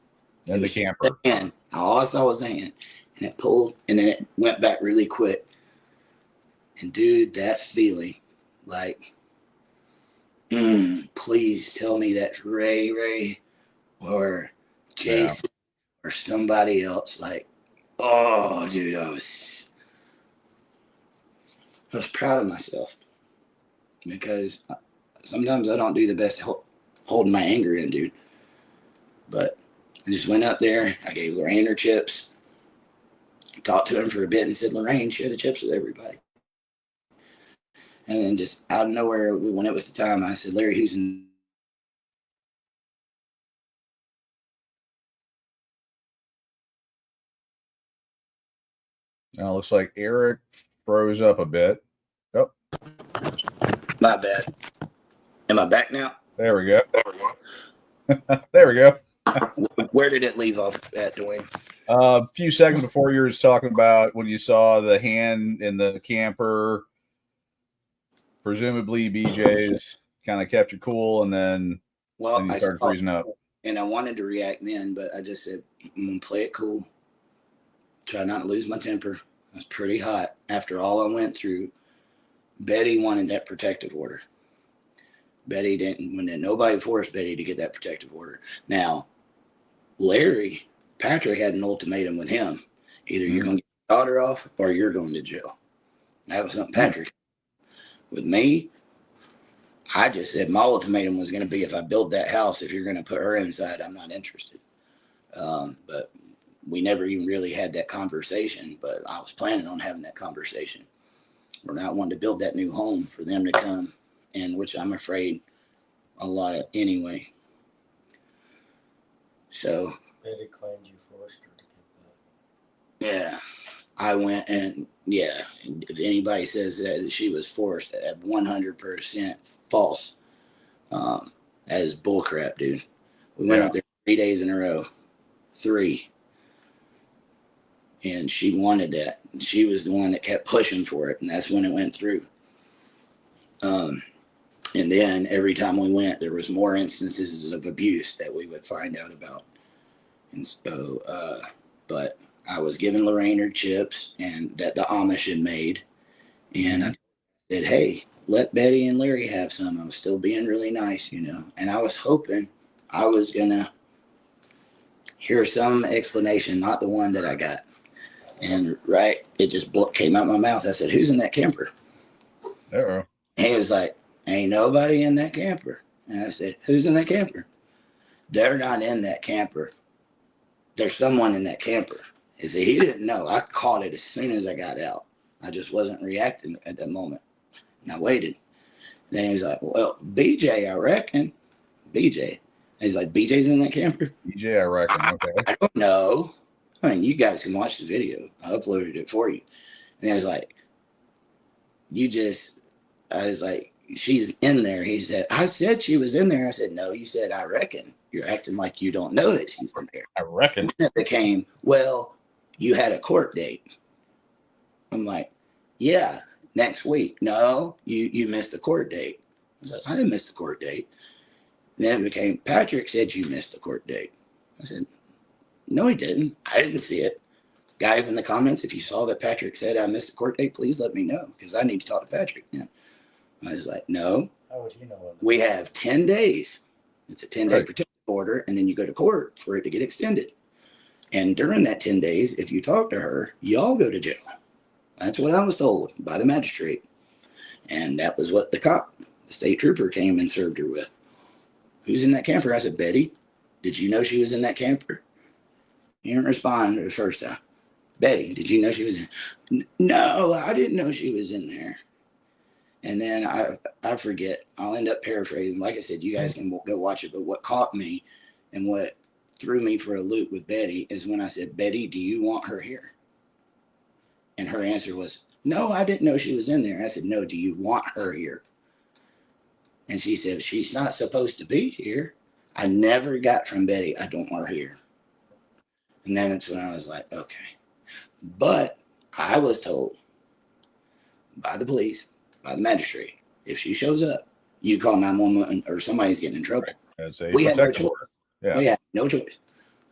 And the camper. And all I saw was a hand. And it pulled, and then it went back really quick. And dude, that feeling, like, please tell me that's Ray or Jason or somebody else. Like, oh, dude, I was proud of myself, because sometimes I don't do the best holding my anger in, dude. But I just went up there. I gave Lorraine her chips, talked to him for a bit, and said, Lorraine, share the chips with everybody. And then just out of nowhere, when it was the time, I said, Larry, who's in? Now, looks like Eric froze up a bit. Oh. My bad. Am I back now? There we go. There we go. Where did it leave off at, Dwayne? A few seconds before you were talking about when you saw the hand in the camper, presumably BJ's kind of kept you cool, and then you started freezing up. And I wanted to react then, but I just said, I'm going to play it cool. Try not to lose my temper. I was pretty hot after all I went through. Betty wanted that protective order. Betty didn't. Nobody forced Betty to get that protective order. Now, Patrick had an ultimatum with him. Either you're going to get your daughter off or you're going to jail. That was something Patrick. With me, I just said my ultimatum was going to be, if I build that house, if you're going to put her inside, I'm not interested. But we never even really had that conversation, but I was planning on having that conversation. We're not wanting to build that new home for them to come in, which I'm afraid a lot of anyway. So Betty claimed you forced her to get that. Yeah, I went, and if anybody says that she was forced, at 100% false. That is bullcrap, dude. We went up there 3 days in a row. 3. And she wanted that. And she was the one that kept pushing for it, and that's when it went through. And then every time we went, there was more instances of abuse that we would find out about. And so, but I was giving Lorraine her chips and that the Amish had made. And I said, hey, let Betty and Larry have some. I was still being really nice, you know. And I was hoping I was going to hear some explanation, not the one that I got. And right, it just came out my mouth. I said, who's in that camper? Uh-oh. And he was like, ain't nobody in that camper. And I said, who's in that camper? They're not in that camper. There's someone in that camper. He said, he didn't know. I caught it as soon as I got out. I just wasn't reacting at that moment. And I waited. Then he was like, well, BJ, I reckon. BJ. And he's like, BJ's in that camper? BJ, I reckon. Okay. I don't know. I mean, you guys can watch the video. I uploaded it for you. And I was like, I was like, she's in there. He said, I said she was in there. I said, no, you said, I reckon. You're acting like you don't know that she's in there. I reckon. And then it became, well, you had a court date. I'm like, yeah, next week. No, you missed the court date. I was like, I didn't miss the court date. Then it became, Patrick said you missed the court date. I said, no, he didn't. I didn't see it. Guys in the comments, if you saw that Patrick said I missed the court date, please let me know because I need to talk to Patrick. Yeah. I was like, no. How would you know? We have 10 days. It's a 10-day protective order, and then you go to court for it to get extended. And during that 10 days, if you talk to her, y'all go to jail. That's what I was told by the magistrate. And that was what the state trooper came and served her with. Who's in that camper? I said, Betty, did you know she was in that camper? He didn't respond the first time. Betty, did you know she was in? No, I didn't know she was in there. And then I forget. I'll end up paraphrasing. Like I said, you guys can go watch it. But what caught me and what threw me for a loop with Betty is when I said, Betty, do you want her here? And her answer was, no, I didn't know she was in there. I said, no, do you want her here? And she said, she's not supposed to be here. I never got from Betty, I don't want her here. And then it's when I was like, okay. But I was told by the police, by the magistrate, if she shows up, you call 911 or somebody's getting in trouble. We had no choice. order. Yeah. We had no choice.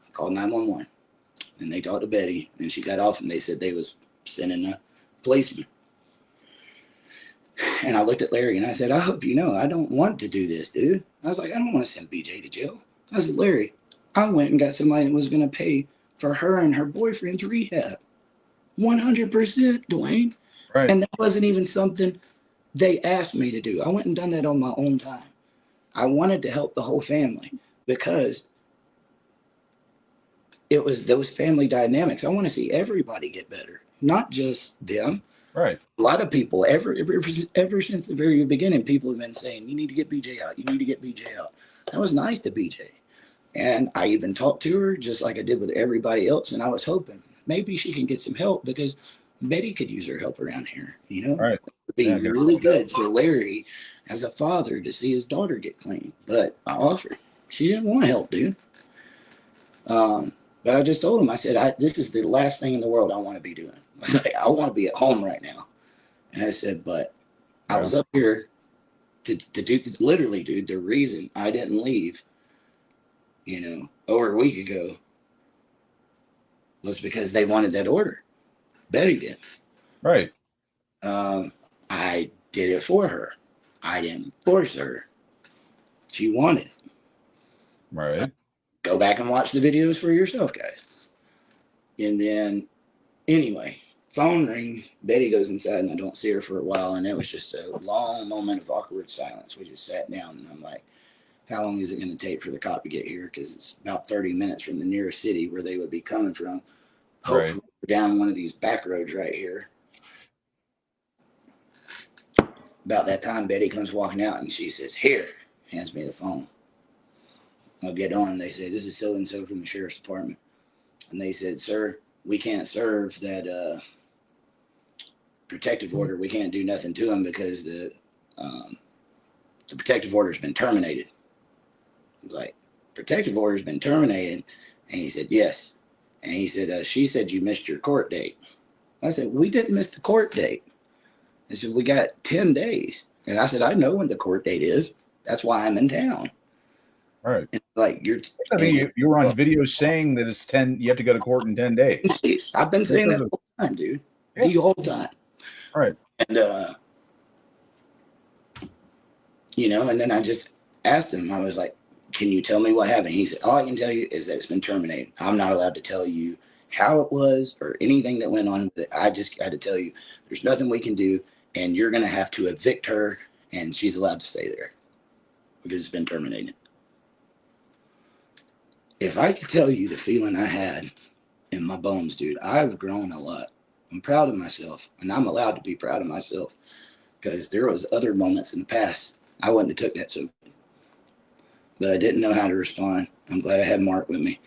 I called 911 and they talked to Betty and she got off and they said they was sending a policeman. And I looked at Larry and I said, I hope you know, I don't want to do this, dude. I was like, I don't want to send BJ to jail. I said, Larry, I went and got somebody that was going to pay for her and her boyfriend's rehab. 100%, Dwayne. Right. And that wasn't even something they asked me to do. I went and done that on my own time. I wanted to help the whole family because it was those family dynamics. I want to see everybody get better, not just them. Right. A lot of people, ever since the very beginning, people have been saying, you need to get BJ out. You need to get BJ out. That was nice to BJ. And I even talked to her just like I did with everybody else. And I was hoping maybe she can get some help because Betty could use her help around here. You know, right. It would be really good for Larry as a father to see his daughter get clean. But I offered. She didn't want to help, dude. But I just told him, I said, this is the last thing in the world I want to be doing. I want to be at home right now. And I said, but I was up here to do, literally, dude, the reason I didn't leave, you know, over a week ago was because they wanted that order. Betty did. Right. I did it for her. I didn't force her. She wanted it. Right. Go back and watch the videos for yourself, guys. And then, anyway, phone rings. Betty goes inside, and I don't see her for a while. And it was just a long moment of awkward silence. We just sat down, and I'm like, how long is it going to take for the cop to get here? Because it's about 30 minutes from the nearest city where they would be coming from. Hopefully, we're down one of these back roads right here. About that time, Betty comes walking out, and she says, here, hands me the phone. I'll get on. They say, this is so-and-so from the sheriff's department. And they said, sir, we can't serve that protective order. We can't do nothing to him because the protective order has been terminated. I was like, protective order has been terminated? And he said, yes. And he said, she said you missed your court date. I said, we didn't miss the court date. He said, we got 10 days. And I said, I know when the court date is. That's why I'm in town. Right. And like I mean, you were on video saying that it's 10. You have to go to court in 10 days. I've been saying that the whole time, dude. The whole time. Right. And And then I just asked him, I was like, can you tell me what happened? He said, all I can tell you is that it's been terminated. I'm not allowed to tell you how it was or anything that went on with it. I just had to tell you there's nothing we can do, and you're going to have to evict her, and she's allowed to stay there because it's been terminated. If I could tell you the feeling I had in my bones, dude, I've grown a lot. I'm proud of myself, and I'm allowed to be proud of myself because there was other moments in the past I wouldn't have took that so good. But I didn't know how to respond. I'm glad I had Mark with me.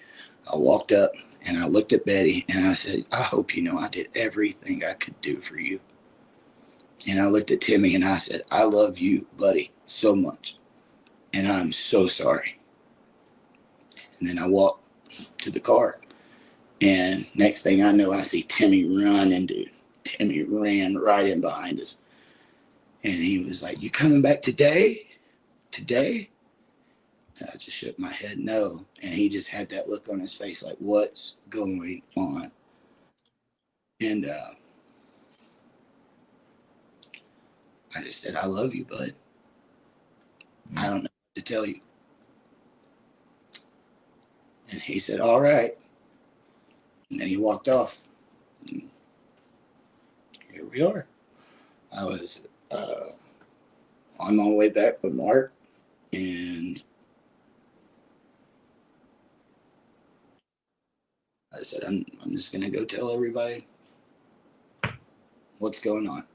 I walked up and I looked at Betty and I said, I hope you know I did everything I could do for you. And I looked at Timmy and I said, I love you, buddy, so much. And I'm so sorry. And then I walked to the car. And next thing I know, I see Timmy running, dude. Timmy ran right in behind us. And he was like, you coming back today? Today? And I just shook my head no. And he just had that look on his face like, what's going on? And I just said, I love you, bud. I don't know what to tell you. And he said, all right. And then he walked off. And here we are. I was on my way back with Mark, and I said, I'm just going to go tell everybody what's going on.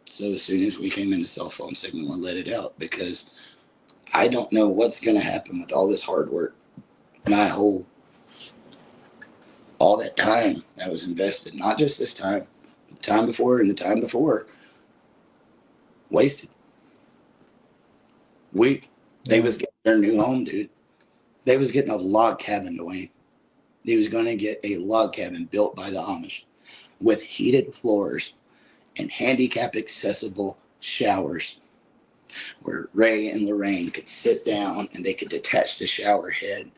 So as soon as we came in, the cell phone signal and let it out, because I don't know what's going to happen with all this hard work. All that time that was invested, not just this time, the time before and the time before, wasted. They was getting their new home, dude. They was getting a log cabin, Dwayne. They was going to get a log cabin built by the Amish with heated floors and handicap accessible showers where Ray and Lorraine could sit down and they could detach the shower head,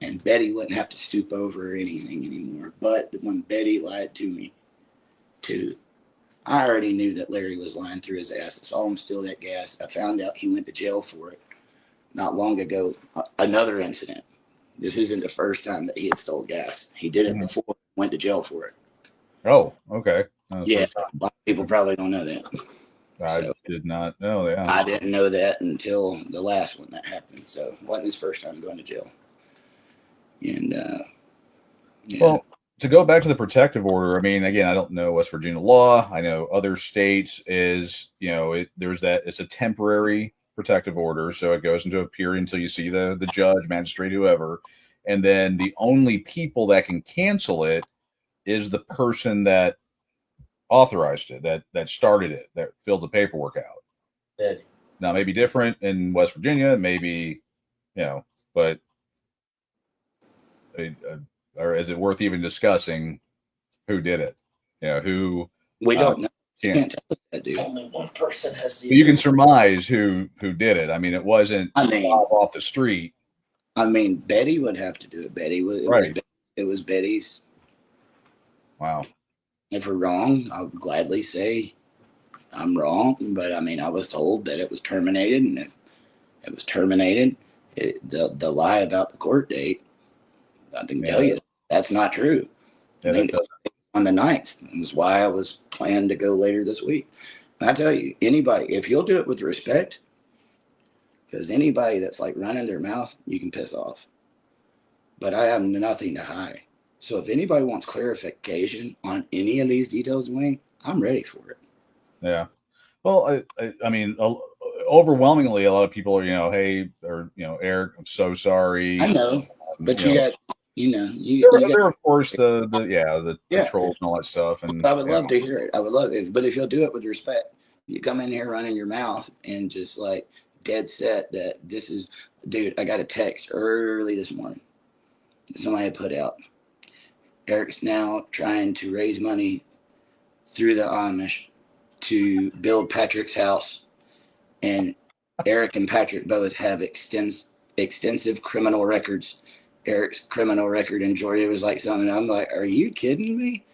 and Betty wouldn't have to stoop over or anything anymore. But when Betty lied to me, too, I already knew that Larry was lying through his ass. I saw him steal that gas. I found out he went to jail for it not long ago. Another incident. This isn't the first time that he had stole gas. He did it before, went to jail for it. Oh, okay. Yeah, a lot of people probably don't know that. I did not know that. I didn't know that until the last one that happened. So it wasn't his first time going to jail. And yeah. Well, to go back to the protective order, I mean, again, I don't know West Virginia law. I know other states is, it's a temporary protective order. So it goes into a period until you see the judge, magistrate, whoever. And then the only people that can cancel it is the person that authorized it, that started it, that filled the paperwork out. Betty. Now, maybe different in West Virginia, maybe, but or is it worth even discussing who did it? Who we don't know. Can't tell us that, dude. Only one person has the. You can surmise who did it. I mean, it wasn't off the street. I mean, Betty would have to do it. It was Betty's. Wow. If we're wrong, I would gladly say I'm wrong. But I mean, I was told that it was terminated, and it was terminated. The lie about the court date, I can tell you that's not true. Yeah, I think on the 9th. And that's why I was planning to go later this week. And I tell you, anybody, if you'll do it with respect, because anybody that's like running their mouth, you can piss off. But I have nothing to hide. So if anybody wants clarification on any of these details, Dwayne, I'm ready for it. Yeah. Well, I mean, overwhelmingly, a lot of people are, hey, or, Eric, I'm so sorry. I know, but you got, there of course the trolls and all that stuff. And I would love to hear it. I would love it. But if you'll do it with respect, you come in here running your mouth and just like dead set that this is, dude, I got a text early this morning. Somebody had put out, Eric's now trying to raise money through the Amish to build Patrick's house. And Eric and Patrick both have extensive criminal records. Eric's criminal record in Georgia was like something. I'm like, are you kidding me?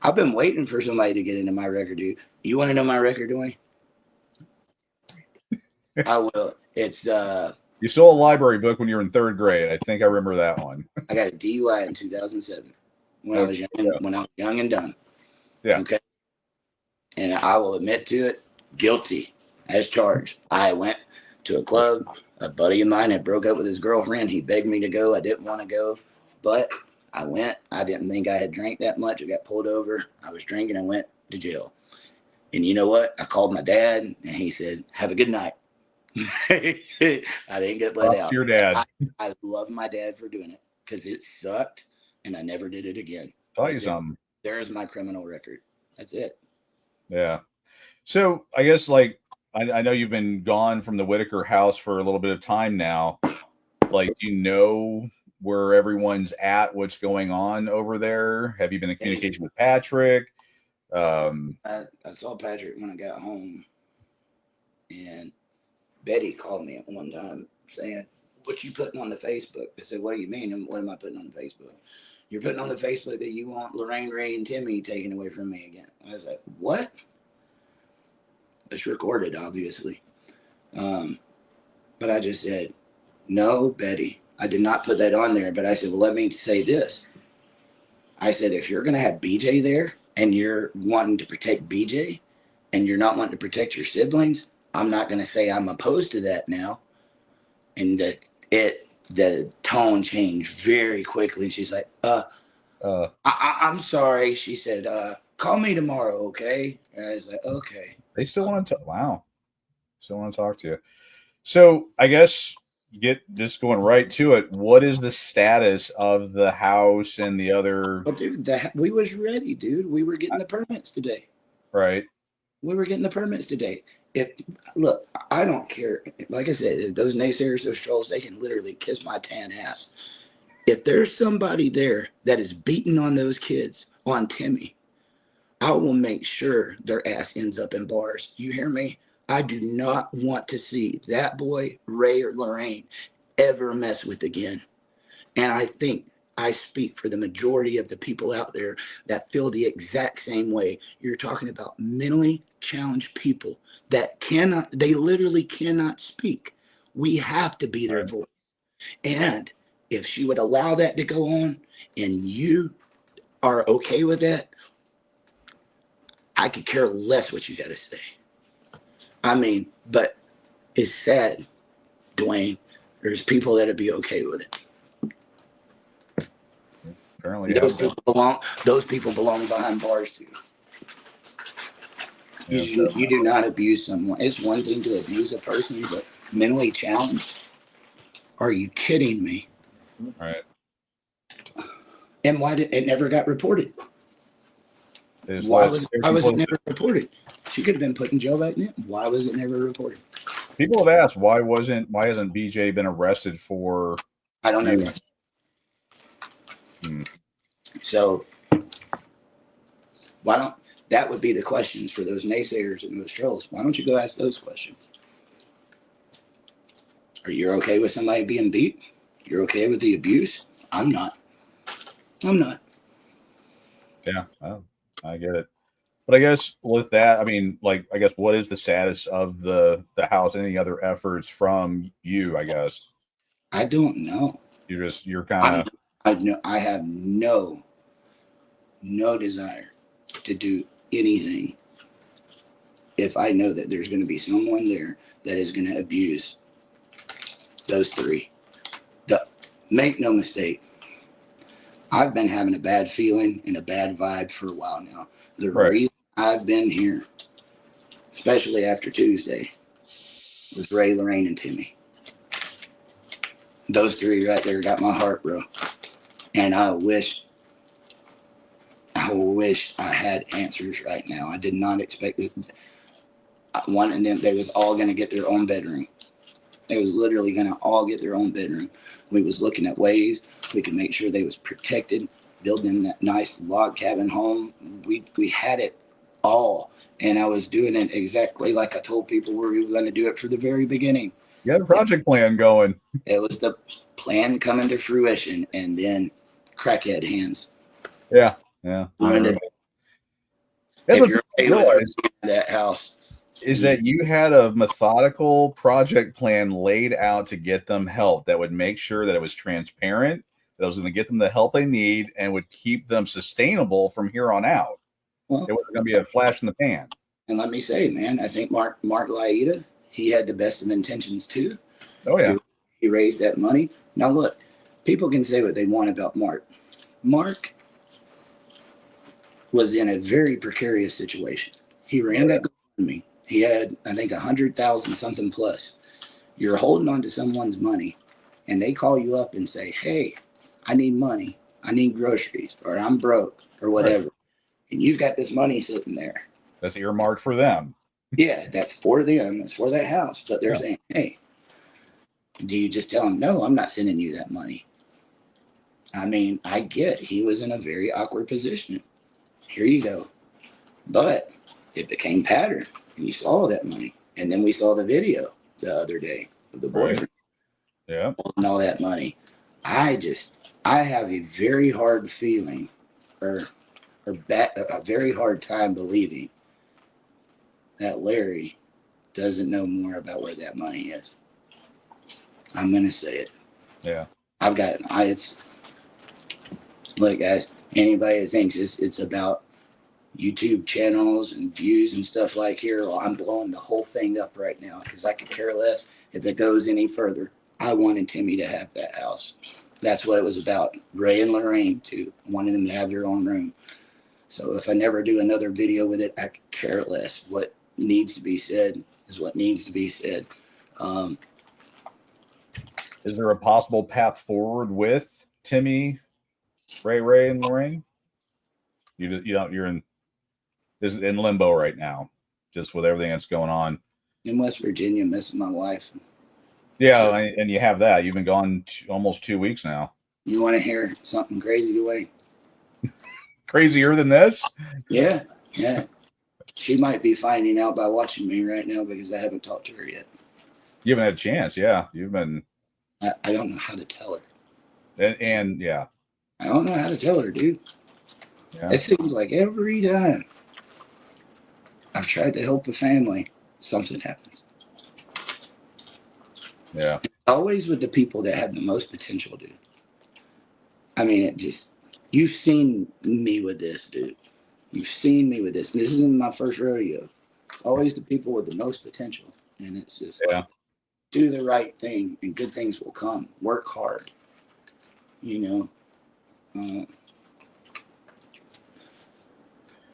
I've been waiting for somebody to get into my record, dude. You want to know my record, Dwayne? I will. It's You stole a library book when you were in third grade. I think I remember that one. I got a DUI in 2007 when I was young. Yeah. When I was young and dumb. Yeah. Okay. And I will admit to it, guilty as charged. I went to a club. A buddy of mine had broke up with his girlfriend. He begged me to go. I didn't want to go, but I went. I didn't think I had drank that much. I got pulled over. I was drinking. I went to jail. And you know what? I called my dad, and he said, "Have a good night." I didn't get let out. Your dad. I love my dad for doing it because it sucked, and I never did it again. Tell you something. There's my criminal record. That's it. Yeah. So I guess like I know you've been gone from the Whitaker house for a little bit of time now. Like, you know where everyone's at, what's going on over there? Have you been in communication with Patrick? I saw Patrick when I got home, and Betty called me at one time saying, "What you putting on the Facebook?" I said, "What do you mean? And what am I putting on the Facebook?" "You're putting on the Facebook that you want Lorraine, Ray, and Timmy taken away from me again." I was like, "What?" It's recorded, obviously. But I just said, "No, Betty, I did not put that on there." But I said, "Well, let me say this." I said, "If you're going to have BJ there and you're wanting to protect BJ and you're not wanting to protect your siblings, I'm not going to say I'm opposed to that now." And the tone changed very quickly. She's like, I'm sorry." She said, "Call me tomorrow, okay?" And I was like, "Okay." They still want to still want to talk to you. So I guess just going right to it. What is the status of the house and the other? Well, dude, we was ready, dude. We were getting the permits today. Right. We were getting the permits today. Look, I don't care. Like I said, those naysayers, those trolls, they can literally kiss my tan ass. If there's somebody there that is beating on those kids, on Timmy, I will make sure their ass ends up in bars. You hear me? I do not want to see that boy, Ray or Lorraine, ever mess with again. And I think I speak for the majority of the people out there that feel the exact same way. You're talking about mentally challenged people that they literally cannot speak. We have to be their voice. And if she would allow that to go on and you are okay with that, I could care less what you got to say. I mean, but it's sad, Dwayne. There's people that'd be okay with it. Apparently, those people belong behind bars too. Yeah. You do not abuse someone. It's one thing to abuse a person, but mentally challenged? Are you kidding me? All right. And why did it never got reported? Why was it never reported? She could have been put in jail back then. Why was it never reported? People have asked why hasn't BJ been arrested for? I don't know. So that would be the questions for those naysayers and those trolls. Why don't you go ask those questions? Are you okay with somebody being beat? You're okay with the abuse? I'm not. Yeah, I get it. But I guess with that, I mean, like, I guess what is the status of the house? Any other efforts from you? I guess I don't know. You're kind of. I have no desire to do anything if I know that there's going to be someone there that is going to abuse those three. Make no mistake, I've been having a bad feeling and a bad vibe for a while now. The reason I've been here, especially after Tuesday, was Ray, Lorraine, and Timmy. Those three right there got my heart, bro. And I wish I had answers right now. I did not expect this. One of them, they was all going to get their own bedroom. They was literally going to all get their own bedroom. We was looking at ways we could make sure they was protected, building that nice log cabin home. We had it all. And I was doing it exactly like I told people we were going to do it for the very beginning. You had a project plan going. It was the plan coming to fruition, and then crackhead hands. Yeah. If you're okay with that house, is that you had a methodical project plan laid out to get them help that would make sure that it was transparent, that was going to get them the help they need, and would keep them sustainable from here on out. Well, It wasn't going to be a flash in the pan. and let me say, man, I think Mark Laida, he had the best of intentions too. Oh, yeah. He raised that money. Now look, people can say what they want about Mark. Mark was in a very precarious situation. He ran that GoFundMe. He had, I think, 100,000 something plus. You're holding on to someone's money, and they call you up and say, "Hey, I need money. I need groceries, or I'm broke, or whatever." Right. And you've got this money sitting there. That's earmarked for them. Yeah, that's for them. It's for that house. But they're saying, "Hey, do you just tell them, no, I'm not sending you that money?" I mean, I get he was in a very awkward position. Here you go. But it became pattern. And you saw that money. And then we saw the video the other day of the boyfriend. Yeah. And all that money. I have a very hard feeling a very hard time believing that Larry doesn't know more about where that money is. I'm going to say it. Yeah. Look, guys, anybody that thinks it's about YouTube channels and views and stuff like here, well, I'm blowing the whole thing up right now because I could care less if it goes any further. I wanted Timmy to have that house. That's what it was about. Ray and Lorraine, too. I wanted them to have their own room. So if I never do another video with it, I could care less. What needs to be said is what needs to be said. Is there a possible path forward with Timmy, Ray, and Lorraine? You're in limbo right now, just with everything that's going on. In West Virginia, missing my wife. Yeah, and you have that. You've been gone almost 2 weeks now. You want to hear something crazy, Dwayne? Crazier than this? Yeah. She might be finding out by watching me right now because I haven't talked to her yet. You haven't had a chance, yeah. You've been. I don't know how to tell her. And yeah. I don't know how to tell her, dude. Yeah. It seems like every time I've tried to help a family, something happens. Yeah. Always with the people that have the most potential, dude. I mean, you've seen me with this, dude. You've seen me with this. This isn't my first rodeo. It's always the people with the most potential. And it's just like, do the right thing and good things will come. Work hard.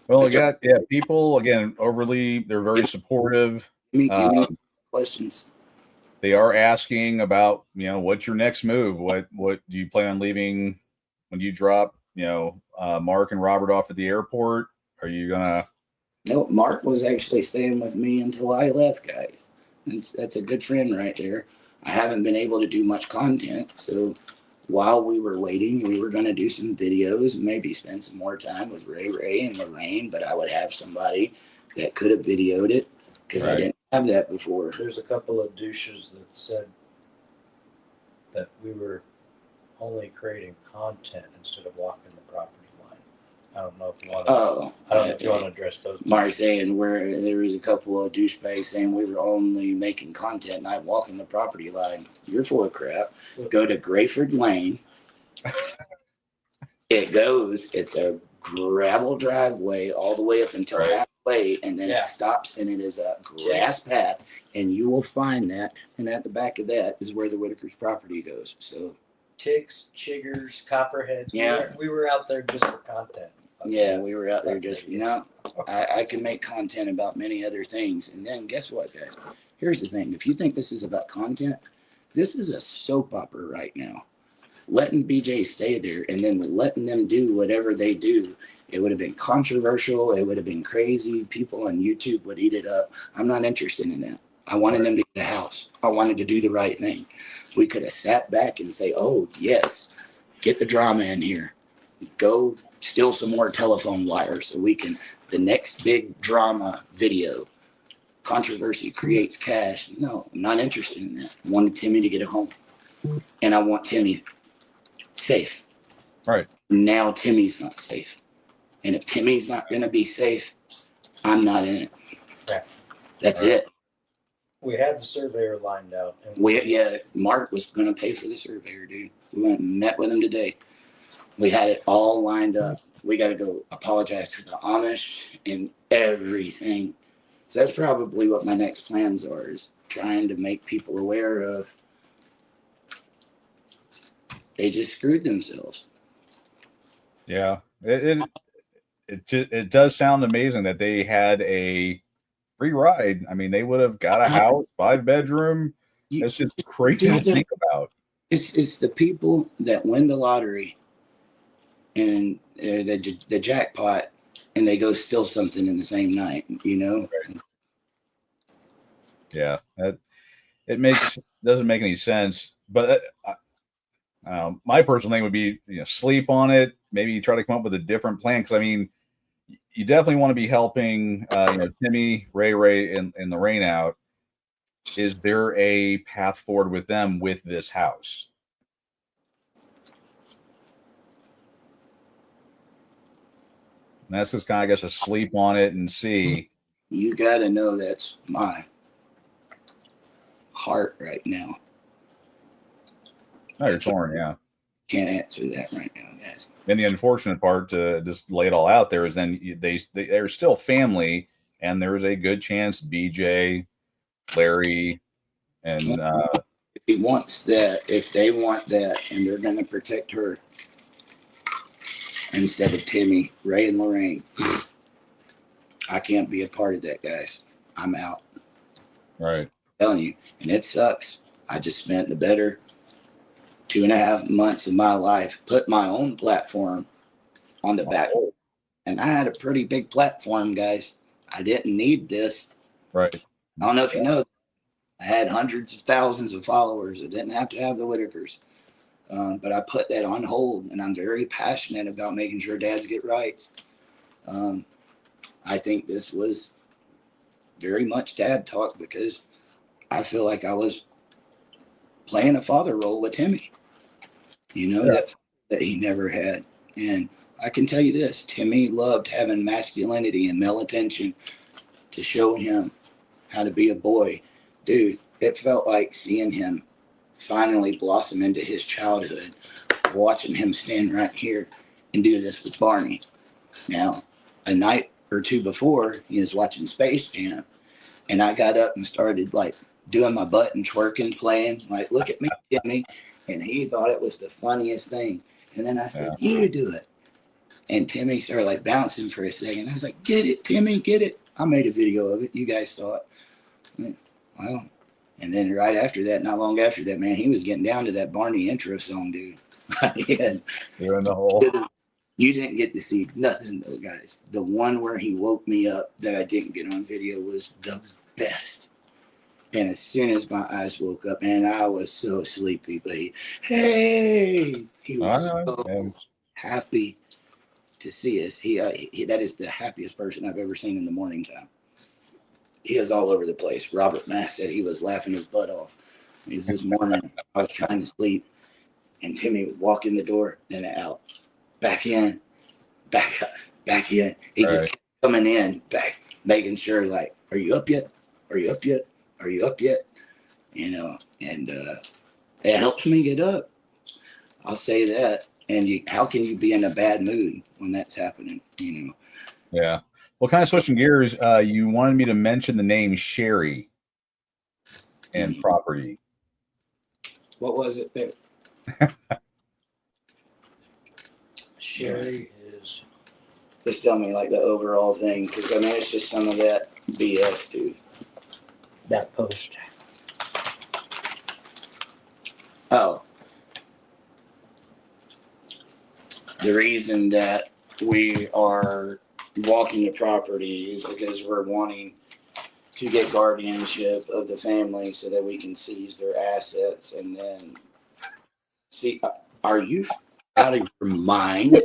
Well, people, again, they're very supportive. Give me questions. They are asking about, what's your next move? What do you plan on leaving when you drop, Mark and Robert off at the airport? Are you gonna? No, Mark was actually staying with me until I left, guys. That's a good friend right there. I haven't been able to do much content, so while we were waiting, we were going to do some videos, maybe spend some more time with Ray and Lorraine, but I would have somebody that could have videoed it because I didn't have that before. There's a couple of douches that said that we were only creating content instead of walking the property line. I don't know if you want to. I don't know if you want to address those. Mark saying there was a couple of douchebags saying we were only making content, not walking the property line. You're full of crap. Go to Grayford Lane. It's a gravel driveway all the way up until halfway, and then it stops, and it is a grass path, and you will find that. And at the back of that is where the Whitaker's property goes. So ticks, chiggers, copperheads. Yeah, we were out there just for content. Yeah, we were out there just, I can make content about many other things. And then guess what, guys? Here's the thing. If you think this is about content, this is a soap opera right now. Letting BJ stay there and then letting them do whatever they do, it would have been controversial. It would have been crazy. People on YouTube would eat it up. I'm not interested in that. I wanted them to get a house. I wanted to do the right thing. We could have sat back and say, oh, yes, get the drama in here. Go steal some more telephone wires so we can, the next big drama video, controversy creates cash. No, I'm not interested in that. I wanted Timmy to get a home. And I want Timmy safe. Right. Now Timmy's not safe. And if Timmy's not going to be safe, I'm not in it. Yeah. That's Right. it. We had the surveyor lined out. And Mark was going to pay for the surveyor, dude. We went and met with him today. We had it all lined up. We got to go apologize to the Amish and everything. So that's probably what my next plans are, is trying to make people aware of they just screwed themselves. Yeah, it does sound amazing that they had a free ride. I mean, they would have got a house, 5-bedroom. That's just crazy to think about. It's the people that win the lottery and the jackpot, and they go steal something in the same night. You know. Yeah, doesn't make any sense. But my personal thing would be, sleep on it. Maybe try to come up with a different plan. Because I mean, you definitely want to be helping, Timmy, Ray, and the rain out. Is there a path forward with them with this house? And that's just kind of, I guess, to sleep on it and see. You got to know that's my heart right now. No, you're torn, yeah. Can't answer that right now, guys. And the unfortunate part, to just lay it all out there, is then they're still family, and there's a good chance BJ, Larry, and if he wants that, if they want that, and they're going to protect her instead of Timmy, Ray, and Lorraine, I can't be a part of that, guys. I'm out. Right. I'm telling you, and it sucks. I just spent the better 2.5 months of my life, put my own platform on the back. And I had a pretty big platform, guys. I didn't need this. Right. I don't know if you know, I had hundreds of thousands of followers. I didn't have to have the Whitakers. But I put that on hold, and I'm very passionate about making sure dads get rights. I think this was very much dad talk, because I feel like I was playing a father role with Timmy, that he never had. And I can tell you this, Timmy loved having masculinity and male attention to show him how to be a boy. Dude, it felt like seeing him finally blossom into his childhood, watching him stand right here and do this with Barney. Now, a night or two before, he was watching Space Jam, and I got up and started like doing my butt and twerking, playing, like, look at me, Timmy. And he thought it was the funniest thing. And then I said, you do it. And Timmy started like bouncing for a second. I was like, get it, Timmy, get it. I made a video of it. You guys saw it. Well, and then right after that, not long after that, man, he was getting down to that Barney intro song, dude. You're in the hole. You didn't get to see nothing, though, guys. The one where he woke me up that I didn't get on video was the best. And as soon as my eyes woke up, man, I was so sleepy, but he was so happy to see us. He that is the happiest person I've ever seen in the morning time. He is all over the place. Robert Mass said he was laughing his butt off. It was this morning, I was trying to sleep, and Timmy would walk in the door, then out, back in, back in. He just kept coming in, back, making sure, like, are you up yet? Are you up yet? Are you up yet? And it helps me get up. I'll say that. And how can you be in a bad mood when that's happening? Yeah. Well, kind of switching gears, you wanted me to mention the name Sherry and property. What was it there? Sherry is. Just tell me like the overall thing, because I mean it's just some of that BS too. That post. Oh. The reason that we are walking the property is because we're wanting to get guardianship of the family so that we can seize their assets. And then see, are you out of your mind?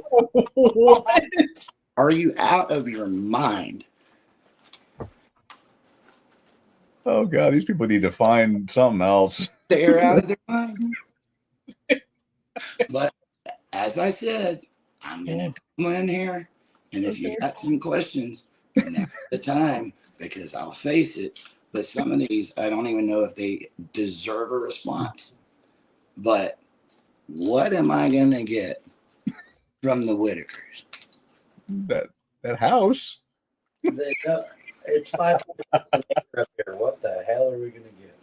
What? Are you out of your mind? Oh God, these people need to find something else. They're out of their mind. But as I said, I'm gonna come in here, and if you got some questions, now's the time, because I'll face it. But some of these, I don't even know if they deserve a response. But what am I going to get from the Whitakers? That house. It's 500 up here. What the hell are we gonna get?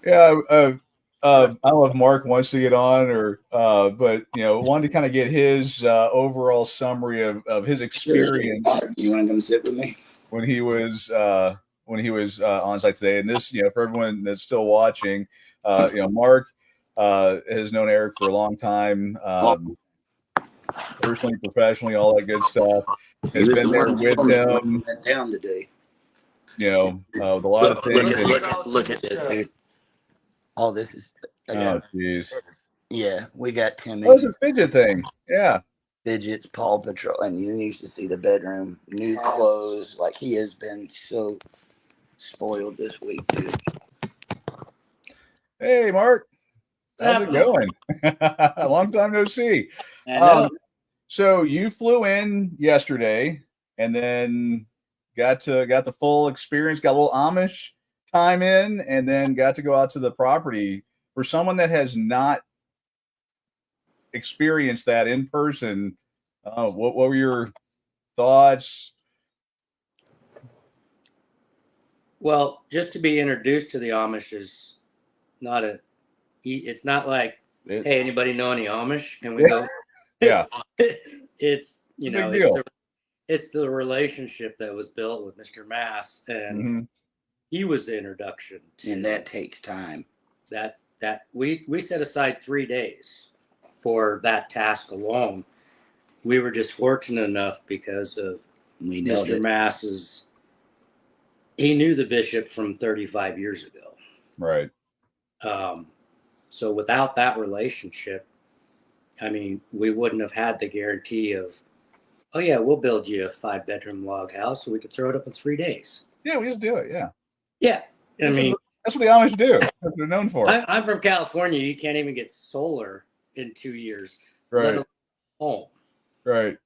Yeah, I don't know if Mark wants to get on or, but wanted to kind of get his overall summary of his experience. You want to come sit with me? When he was on site today, and this, for everyone that's still watching, Mark has known Eric for a long time, personally, professionally, all that good stuff. Has been there with him. Went down today. With a lot of things. Look at this, dude. All this is. Oh, jeez. Yeah, we got Timmy. Oh, it's a fidget thing. Yeah. Fidgets, Paw Patrol, and you used to see the bedroom, new clothes. Like, he has been so spoiled this week, dude. Hey, Mark. How's it going? A long time no see. So you flew in yesterday and then got the full experience, got a little Amish time in, and then got to go out to the property. For someone that has not experienced that in person, what were your thoughts? Well, just to be introduced to the Amish is not it's not like, hey, anybody know any Amish? Can we go? Yeah. It's it's the relationship that was built with Mr. Mass, and he was the introduction. And that takes time. That we set aside 3 days for that task alone. We were just fortunate enough because of Mr. Mass's. He knew the bishop from 35 years ago. Right. So without that relationship, I mean, we wouldn't have had the guarantee of, oh yeah, we'll build you a 5-bedroom log house so we could throw it up in 3 days. Yeah, we just do it. Yeah. Yeah. I mean, that's what the Amish do. That's what they're known for. I'm from California. You can't even get solar in 2 years. Right. Let alone home. Right.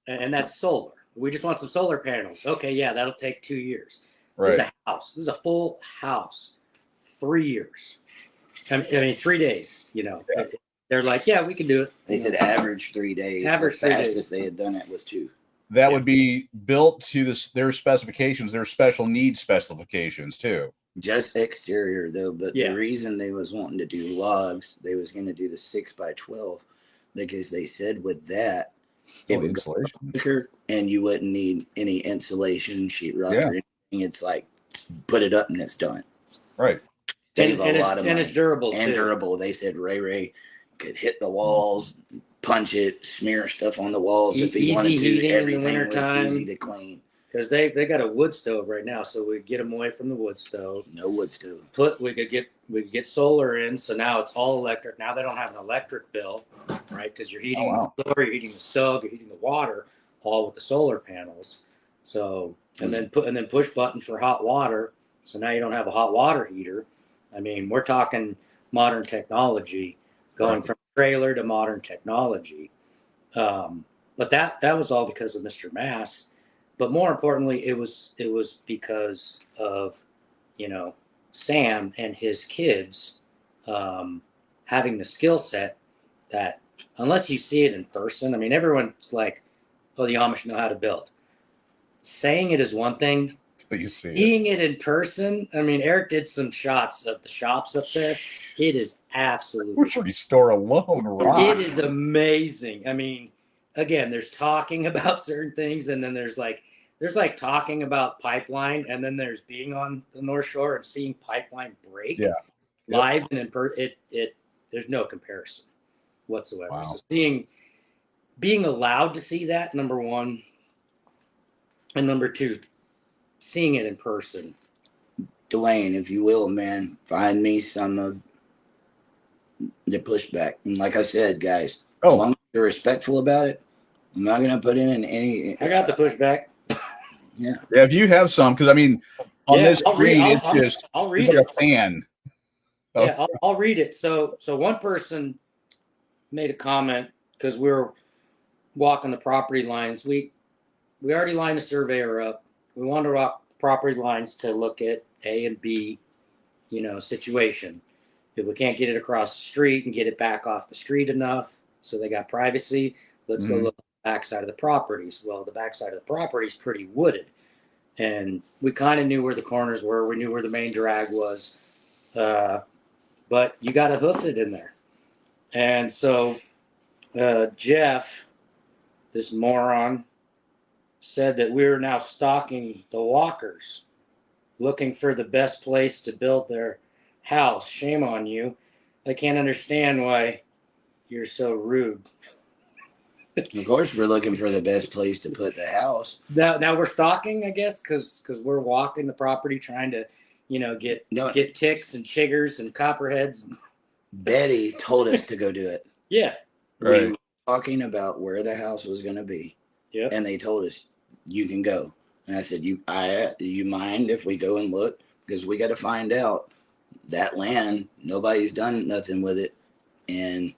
And that's solar. We just want some solar panels. Okay, yeah, that'll take 2 years. Right. This is a house. This is a full house. 3 years. I mean, 3 days. Yeah. They're like, yeah, we can do it. They said average 3 days. Average the fastest they had done it was 2. That would be built to their specifications, their special needs specifications too. Just exterior though, but the reason they was wanting to do logs, they was going to do the 6x12 because they said with that it would go quicker and you wouldn't need any insulation, sheetrock or anything. It's like put it up and it's done. Right. Save a lot of money. And it's durable and too. Durable. They said Ray could hit the walls, punch it, smear stuff on the walls if he wanted to. Easy Everything in the wintertime. was easy to clean. Because they got a wood stove right now, so we get them away from the wood stove. No wood stove. We could get solar in, so now it's all electric. Now they don't have an electric bill, right? Because you're heating the floor, you're heating the stove, you're heating the water, all with the solar panels. So and then push button for hot water. So now you don't have a hot water heater. I mean, we're talking modern technology, going from trailer to modern technology. But that was all because of Mr. Mass. But more importantly, it was because of, Sam and his kids having the skill set that unless you see it in person, I mean, everyone's like, oh, the Amish know how to build. Saying it is one thing. But you see seeing it in person, I mean, Eric did some shots of the shops up there. It is absolutely. Grocery store alone, right? It is amazing. I mean, again, there's talking about certain things, and then there's like talking about pipeline, and then there's being on the North Shore and seeing pipeline break live and in there's no comparison whatsoever. Wow. So being allowed to see that, number one, and number two, seeing it in person. Dwayne, if you will, man, find me some of the pushback. And like I said, guys, as long as you're respectful about it, I'm not going to put in any. I got the pushback. Yeah. Yeah, if you have some, because I mean, on this screen, I'll read it's it. like a fan. Oh. Yeah, I'll read it. So one person made a comment because we were walking the property lines. We already lined the surveyor up. We wanted to property lines to look at A and B, situation. If we can't get it across the street and get it back off the street enough, so they got privacy, let's go look at the backside of the properties. Well, the backside of the property is pretty wooded, and we kind of knew where the corners were. We knew where the main drag was, but you got to hoof it in there. And so Jeff, this moron, said that we were now stalking the Walkers, looking for the best place to build their house. Shame on you. I can't understand why you're so rude. Of course, we're looking for the best place to put the house. Now we're stalking, I guess, because we're walking the property trying to, get ticks and chiggers and copperheads. Betty told us to go do it. Yeah. Right. We were talking about where the house was going to be. Yeah. And they told us, you can go. And I said, do you mind if we go and look? Because we got to find out that land, nobody's done nothing with it in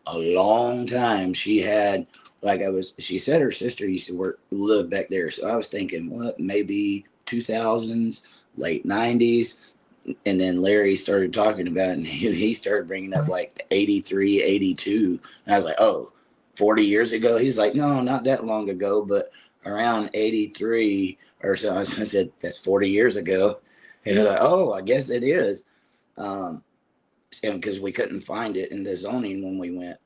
a long time. She said her sister used to live back there. So I was thinking, what, maybe 2000s, late 90s. And then Larry started talking about it, and he started bringing up like 83, 82. And I was like, oh, 40 years ago? He's like, no, not that long ago, but around 83 or so. I said, that's 40 years ago. And they're like, oh, I guess it is. And because we couldn't find it in the zoning when we went.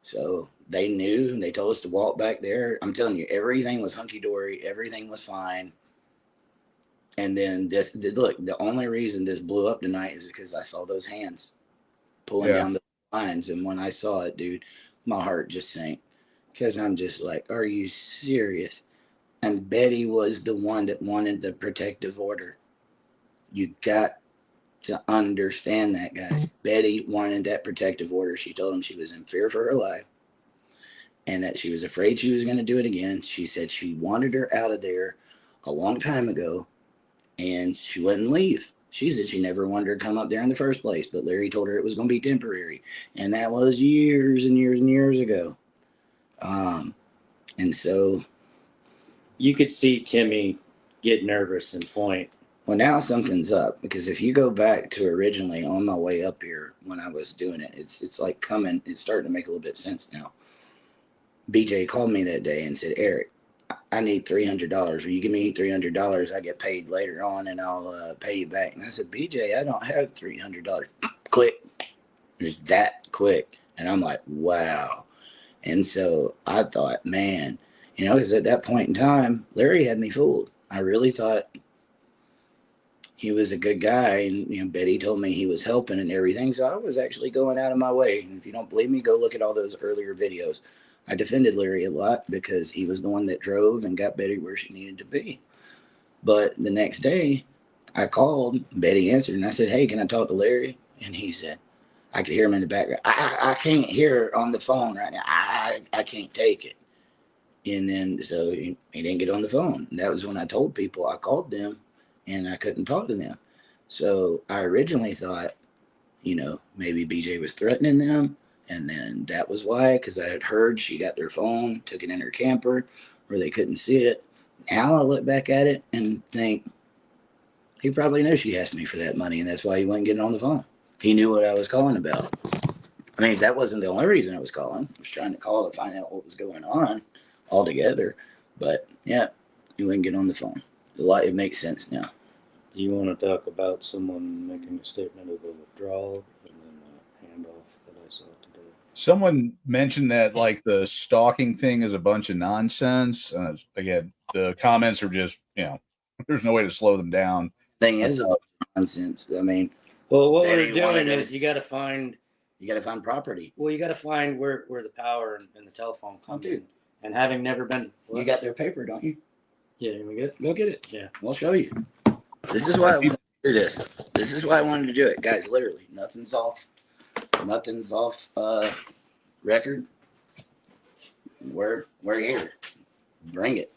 So they knew, and they told us to walk back there. I'm telling you, everything was hunky-dory. Everything was fine. And then the only reason this blew up tonight is because I saw those hands pulling down the lines. And when I saw it, dude, my heart just sank. Because I'm just like, are you serious? And Betty was the one that wanted the protective order. You got to understand that, guys. Betty wanted that protective order. She told him she was in fear for her life and that she was afraid she was going to do it again. She said she wanted her out of there a long time ago, and she wouldn't leave. She said she never wanted her to come up there in the first place, but Larry told her it was going to be temporary, and that was years and years and years ago. And so You could see Timmy get nervous and point. Well, now something's up, because if you go back to originally on my way up here when I was doing it, it's like it's starting to make a little bit of sense now. BJ called me that day and said, Eric, I need $300. Will you give me $300? I get paid later on and I'll pay you back. And I said, BJ, I don't have $300. Click. It's that quick. And I'm like, wow. And so I thought, man, because at that point in time, Larry had me fooled. I really thought he was a good guy, and Betty told me he was helping and everything, so I was actually going out of my way. And if you don't believe me, go look at all those earlier videos. I defended Larry a lot because he was the one that drove and got Betty where she needed to be. But the next day, I called, Betty answered, and I said, hey, can I talk to Larry? And he said, I could hear him in the background, I can't hear on the phone right now. I can't take it. And then so he didn't get on the phone. And that was when I told people I called them and I couldn't talk to them. So I originally thought, maybe BJ was threatening them. And then that was why, because I had heard she got their phone, took it in her camper where they couldn't see it. Now I look back at it and think he probably knew she asked me for that money, and that's why he wasn't getting on the phone. He knew what I was calling about. I mean, that wasn't the only reason I was calling. I was trying to call to find out what was going on altogether. But yeah, he wouldn't get on the phone. It makes sense now. Do you want to talk about someone making a statement of a withdrawal and then a handoff that I saw today? Someone mentioned that like the stalking thing is a bunch of nonsense. Again, the comments are just, there's no way to slow them down. Thing is a bunch of nonsense. I mean, well, what we're doing is you got to find property. Well, you got to find where the power and the telephone come in. And having never been, you got their paper, don't you? Yeah, we good. Go get it. Yeah, we'll show you. This is why I wanted to do this. This is why I wanted to do it, guys. Literally, nothing's off. Nothing's off record. We're here. Bring it.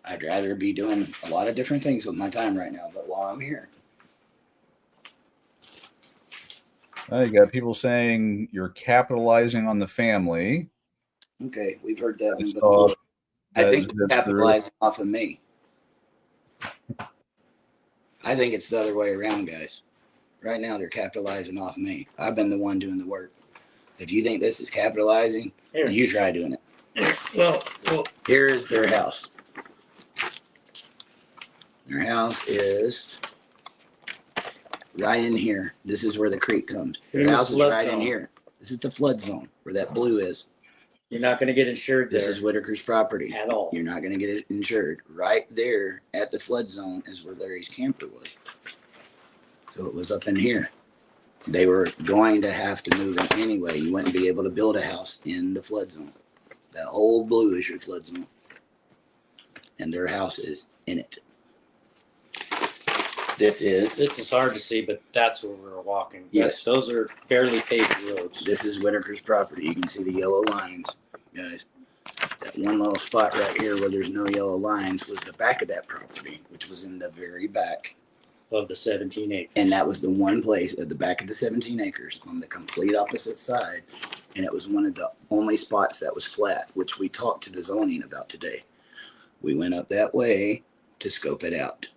I'd rather be doing a lot of different things with my time right now, but while I'm here. You got people saying you're capitalizing on the family. Okay, we've heard that one before. I think they're capitalizing off of me. I think it's the other way around, guys. Right now, they're capitalizing off me. I've been the one doing the work. If you think this is capitalizing, you try doing it. Well, Here is their house. Their house is right in here. This is where the creek comes. Their house is right in here. This is the flood zone where that blue is. you're not going to get insured there This is Whitaker's property. at all. You're not going to get it insured. Right there at the flood zone is where Larry's camper was. So it was up in here. They were going to have to move it anyway. You wouldn't be able to build a house in the flood zone. That old blue is your flood zone. And their house is in it. This is hard to see, but that's where we're walking. Yes. Those are barely paved roads. This is Whitaker's property. You can see the yellow lines, guys. That one little spot right here where there's no yellow lines was the back of that property, which was in the very back. Of the 17 acres. And that was the one place at the back of the 17 acres on the complete opposite side. And it was one of the only spots that was flat, which we talked to the zoning about today. We went up that way to scope it out.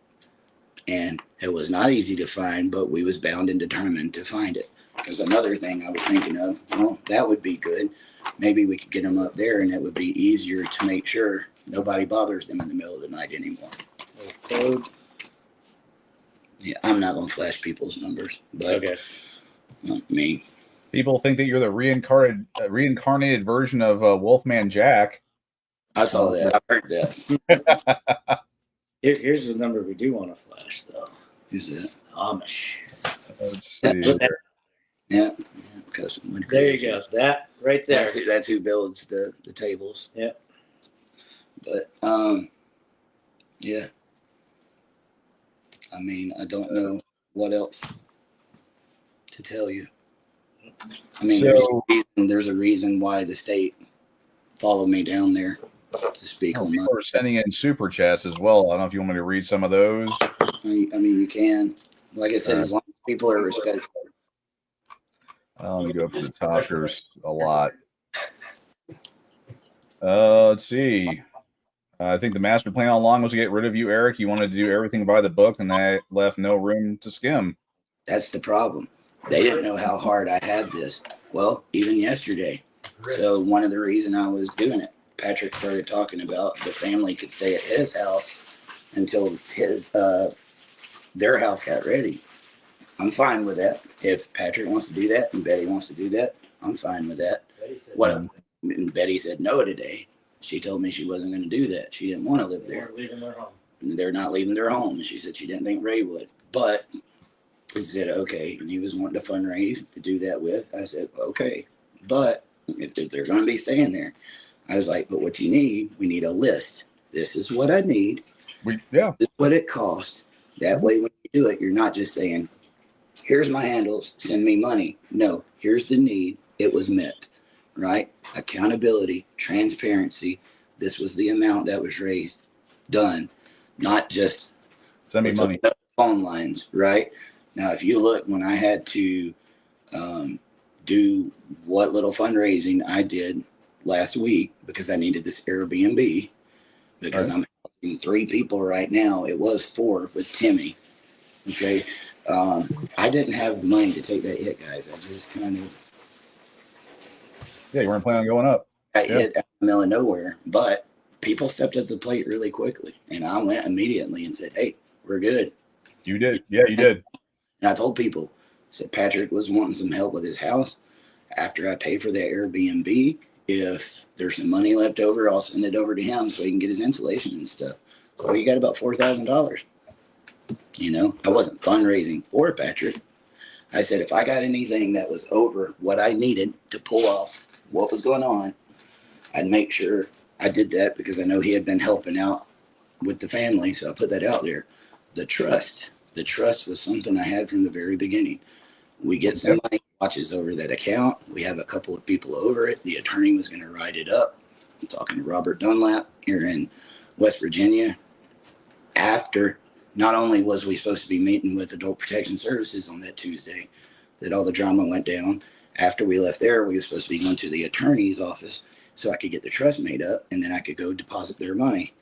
And it was not easy to find, but we was bound and determined to find it. Because another thing I was thinking of, well, that would be good. Maybe we could get them up there and it would be easier to make sure nobody bothers them in the middle of the night anymore. Code. Yeah, I'm not going to flash people's numbers. But, Okay. I mean, People think that you're the reincarnated version of Wolfman Jack. I saw that. I heard that. Here's the number we do want to flash, though. Who's that? Amish. Let's see. Yeah. Because There you go. That right there. That's who builds the tables. Yeah. But yeah. I mean, I don't know what else to tell you. I mean, there's a reason why the state followed me down there to speak on people are sending in super chats as well. I don't know if you want me to read some of those. I mean, you can. Like I said, as long as people are respectful. Let me go up to the top. There's a lot. Let's see. I think the master plan all along was to get rid of you, Eric. You wanted to do everything by the book, and that left no room to skim. That's the problem. They didn't know how hard I had this. Well, even yesterday. So one of the reasons I was doing it, Patrick started talking about the family could stay at his house until their house got ready. I'm fine with that. If Patrick wants to do that and Betty wants to do that, I'm fine with that. And Betty said no today. She told me she wasn't going to do that. She didn't want to live there. Leaving their home. They're not leaving their home. And she said she didn't think Ray would. But he said, okay. And he was wanting to fundraise to do that with. I said, okay. But if they're going to be staying there, I was like, but what you need, we need a list. This is what I need. This is what it costs. That way when you do it, you're not just saying, here's my handles, send me money. No, here's the need. It was met. Right? Accountability, transparency. This was the amount that was raised. Done. Not just send me money. Phone lines, right? Now, if you look, when I had to do what little fundraising I did last week because I needed this Airbnb because I'm helping 3 people right now. It was 4 with Timmy. Okay. I didn't have the money to take that hit, guys. I just kind of. Yeah, you weren't planning on going up. I hit out in the middle of nowhere, but people stepped up to the plate really quickly. And I went immediately and said, hey, we're good. You did. Yeah, you did. And I told people, said Patrick was wanting some help with his house. After I pay for that Airbnb, if there's some money left over, I'll send it over to him so he can get his insulation and stuff. So he got about $4,000. You know, I wasn't fundraising for Patrick. I said, if I got anything that was over what I needed to pull off what was going on, I'd make sure I did that because I know he had been helping out with the family. So I put that out there. The trust was something I had from the very beginning. We get somebody who watches over that account. We have a couple of people over it. The attorney was going to write it up. I'm talking to Robert Dunlap here in West Virginia. After, not only was we supposed to be meeting with Adult Protection Services on that Tuesday, that all the drama went down. After we left there, we were supposed to be going to the attorney's office so I could get the trust made up and then I could go deposit their money.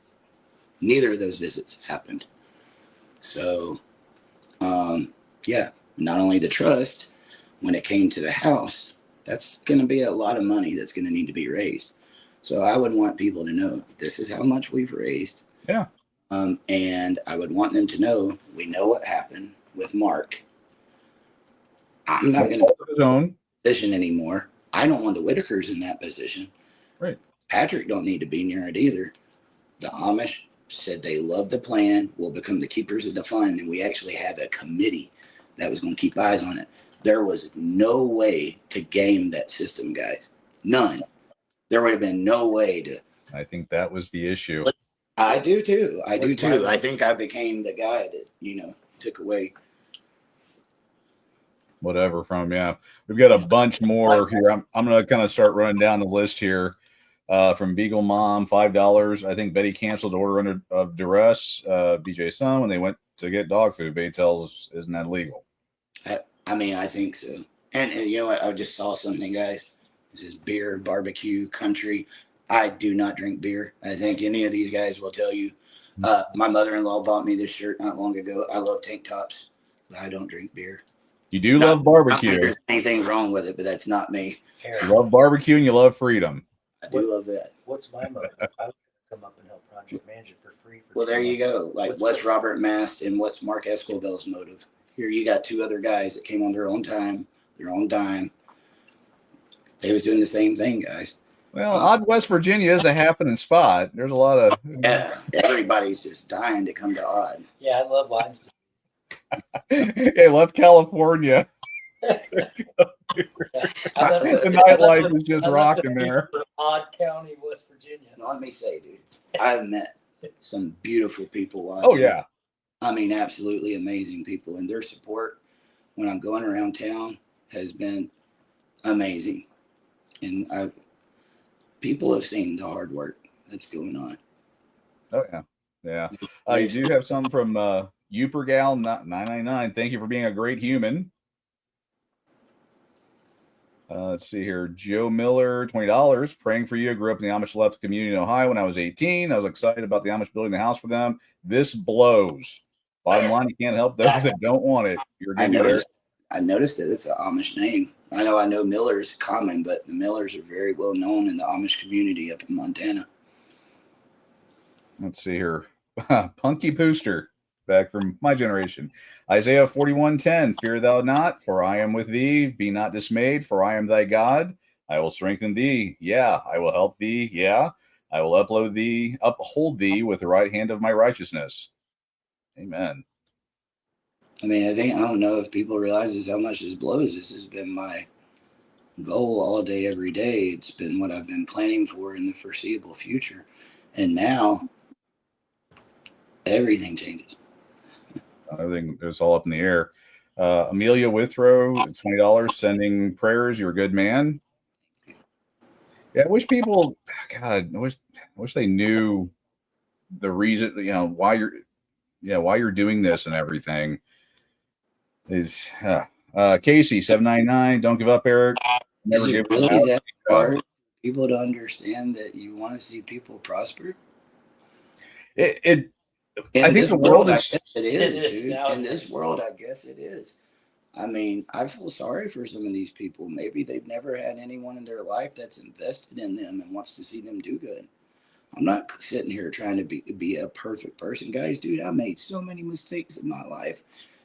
Neither of those visits happened. So, yeah, not only the trust, when it came to the house, that's going to be a lot of money that's going to need to be raised. So I would want people to know this is how much we've raised. Yeah. And I would want them to know we know what happened with Mark. I'm not going to his own position anymore. I don't want the Whitakers in that position. Right. Patrick don't need to be near it either. The Amish said they love the plan, will become the keepers of the fund, and we actually have a committee that was going to keep eyes on it. There was no way to game that system, guys. None. There would have been no way to. I think that was the issue. I do too. I do too. I think I became the guy that, took away whatever from. Yeah. We've got a bunch more here. I'm going to kind of start running down the list here. From Beagle Mom, $5. I think Betty canceled order under of duress. BJ's son, when they went to get dog food, Betty tells, isn't that illegal? I mean, I think so. And you know what? I just saw something, guys. This is beer, barbecue, country. I do not drink beer. I think any of these guys will tell you. My mother-in-law bought me this shirt not long ago. I love tank tops, but I don't drink beer. You do love barbecue. There's anything wrong with it, but that's not me. You love barbecue and you love freedom. I do love that. What's my motive? I would come up and help project manage it for free. Well, there you go. Like, what's Robert Mast and what's Mark Escobel's motive? Here you got two other guys that came on their own time, their own dime. They was doing the same thing, guys. Well, Odd West Virginia is a happening spot. There's a lot of... Yeah, everybody's just dying to come to Odd. Yeah, I love Lyme disease. Hey, left California. The nightlife is just rocking there. Odd County, West Virginia. Now, let me say, dude, I've met some beautiful people. Oh, yeah. I mean, absolutely amazing people. And their support when I'm going around town has been amazing. And people have seen the hard work that's going on. Oh, yeah. Yeah. You do have some from Upergal 999. Thank you for being a great human. Let's see here. Joe Miller, $20. Praying for you. I grew up in the Amish left community in Ohio when I was 18. I was excited about the Amish building the house for them. This blows. Bottom line, you can't help those that don't want it. I noticed that it's an Amish name. I know Miller's common, but the Millers are very well known in the Amish community up in Montana. Let's see here. Punky Pooster, back from my generation. Isaiah 41:10. Fear thou not, for I am with thee. Be not dismayed, for I am thy God. I will strengthen thee. Yeah, I will help thee. Yeah, I will uphold thee with the right hand of my righteousness. Amen. I mean, I don't know if people realize how much this blows. This has been my goal all day, every day. It's been what I've been planning for in the foreseeable future. And now everything changes. Everything is all up in the air. Amelia Withrow, $20, sending prayers. You're a good man. Yeah, I wish people, God, I wish they knew the reason, why you're doing this and everything. Is Casey 799. Don't give up, Eric. Never give really that hard for people to understand that you want to see people prosper. I think the world is. It is, dude. In this world, I guess it is. I mean, I feel sorry for some of these people. Maybe they've never had anyone in their life that's invested in them and wants to see them do good. I'm not sitting here trying to be a perfect person, guys. Dude, I made so many mistakes in my life.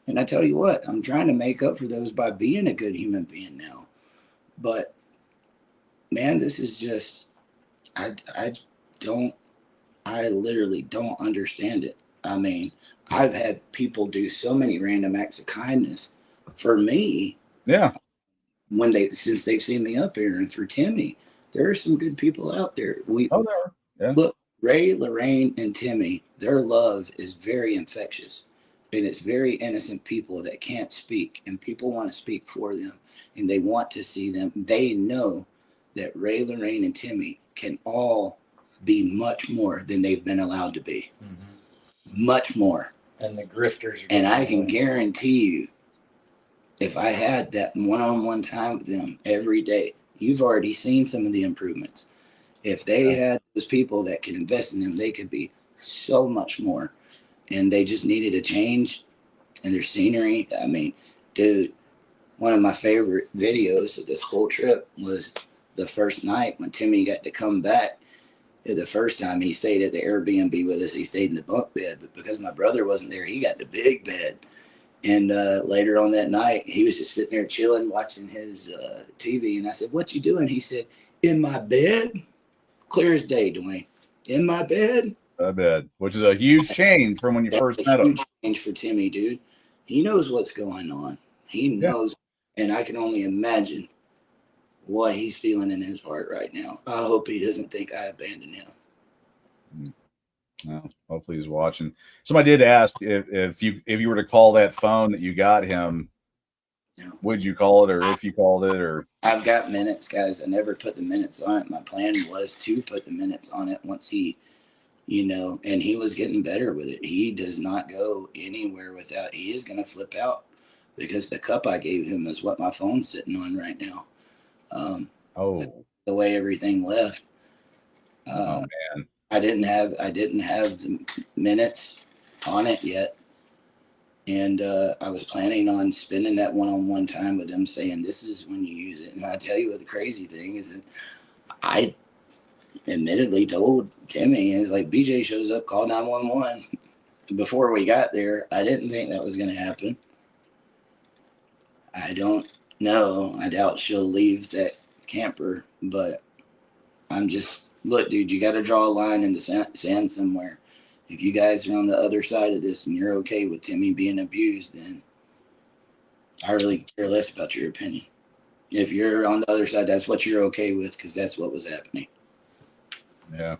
And I tell you what, I'm trying to make up for those by being a good human being now. But, man, this is just, I literally don't understand it. I mean, I've had people do so many random acts of kindness for me. Yeah. Since they've seen me up here, and for Timmy, there are some good people out there. There are. Yeah. Look, Ray, Lorraine, and Timmy, their love is very infectious. And it's very innocent people that can't speak, and people want to speak for them, and they want to see them. They know that Ray, Lorraine, and Timmy can all be much more than they've been allowed to be. Mm-hmm. Much more. And the grifters. And I can guarantee you, if I had that one-on-one time with them every day, you've already seen some of the improvements. If they had those people that could invest in them, they could be so much more. and they just needed a change in their scenery. I mean, dude, one of my favorite videos of this whole trip was the first night when Timmy got to come back. The first time he stayed at the Airbnb with us, he stayed in the bunk bed, but because my brother wasn't there, he got the big bed. And later on that night, he was just sitting there chilling, watching his TV. And I said, "What you doing?" He said, "In my bed." Clear as day, Dwayne. In my bed. I bet, which is a huge change from when you first met him. Huge change for Timmy, dude. He knows what's going on. He knows, and I can only imagine what he's feeling in his heart right now. I hope he doesn't think I abandoned him. Well, hopefully he's watching. Somebody did ask if you were to call that phone that you got him, would you call it, or if you called it, or? I've got minutes, guys. I never put the minutes on it. My plan was to put the minutes on it once he, and he was getting better with it. He does not go anywhere without. He is going to flip out because the cup I gave him is what my phone's sitting on right now. The way everything left. Oh man. I didn't have the minutes on it yet. And I was planning on spending that one-on-one time with him, saying, "This is when you use it." And I tell you what the crazy thing is that I admittedly told Timmy, it's like, BJ shows up, call 911. Before we got there, I didn't think that was going to happen. I don't know. I doubt she'll leave that camper, but I'm just, look, dude, you got to draw a line in the sand somewhere. If you guys are on the other side of this and you're okay with Timmy being abused, then I really care less about your opinion. If you're on the other side, that's what you're okay with, because that's what was happening. Yeah.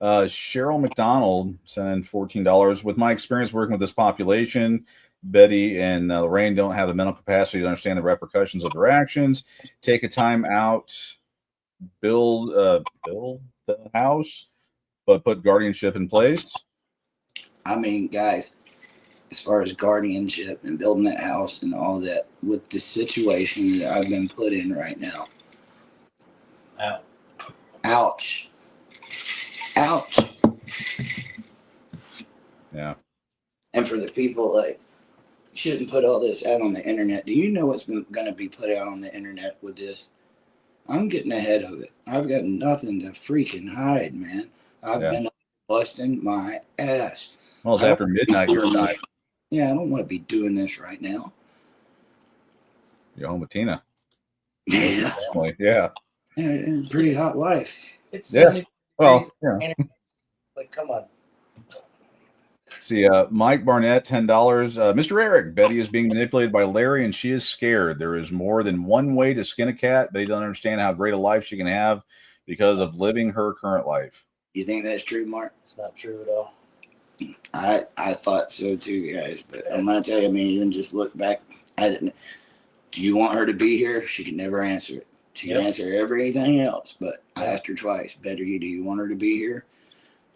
Cheryl McDonald sent $14. With my experience working with this population, Betty and Lorraine don't have the mental capacity to understand the repercussions of their actions. Take a time out, build the house, but put guardianship in place. I mean, guys, as far as guardianship and building that house and all that, with the situation that I've been put in right now. Ouch. Yeah. And for the people, like, you shouldn't put all this out on the internet. Do you know what's going to be put out on the internet with this? I'm getting ahead of it. I've got nothing to freaking hide, man. I've been busting my ass. Well, it's after midnight. Yeah, I don't want to be doing this right now. You're home with Tina. Yeah. Yeah. Pretty hot wife. It's well, yeah. Like, come on. See, Mike Barnett, $10. Mr. Eric, Betty is being manipulated by Larry and she is scared. There is more than one way to skin a cat. They don't understand how great a life she can have because of living her current life. You think that's true, Mark? It's not true at all. I thought so too, guys. But I'm going to tell you, I mean, even just look back. Do you want her to be here? She could never answer it. She can answer everything else. But I asked her twice, Betty, do you want her to be here?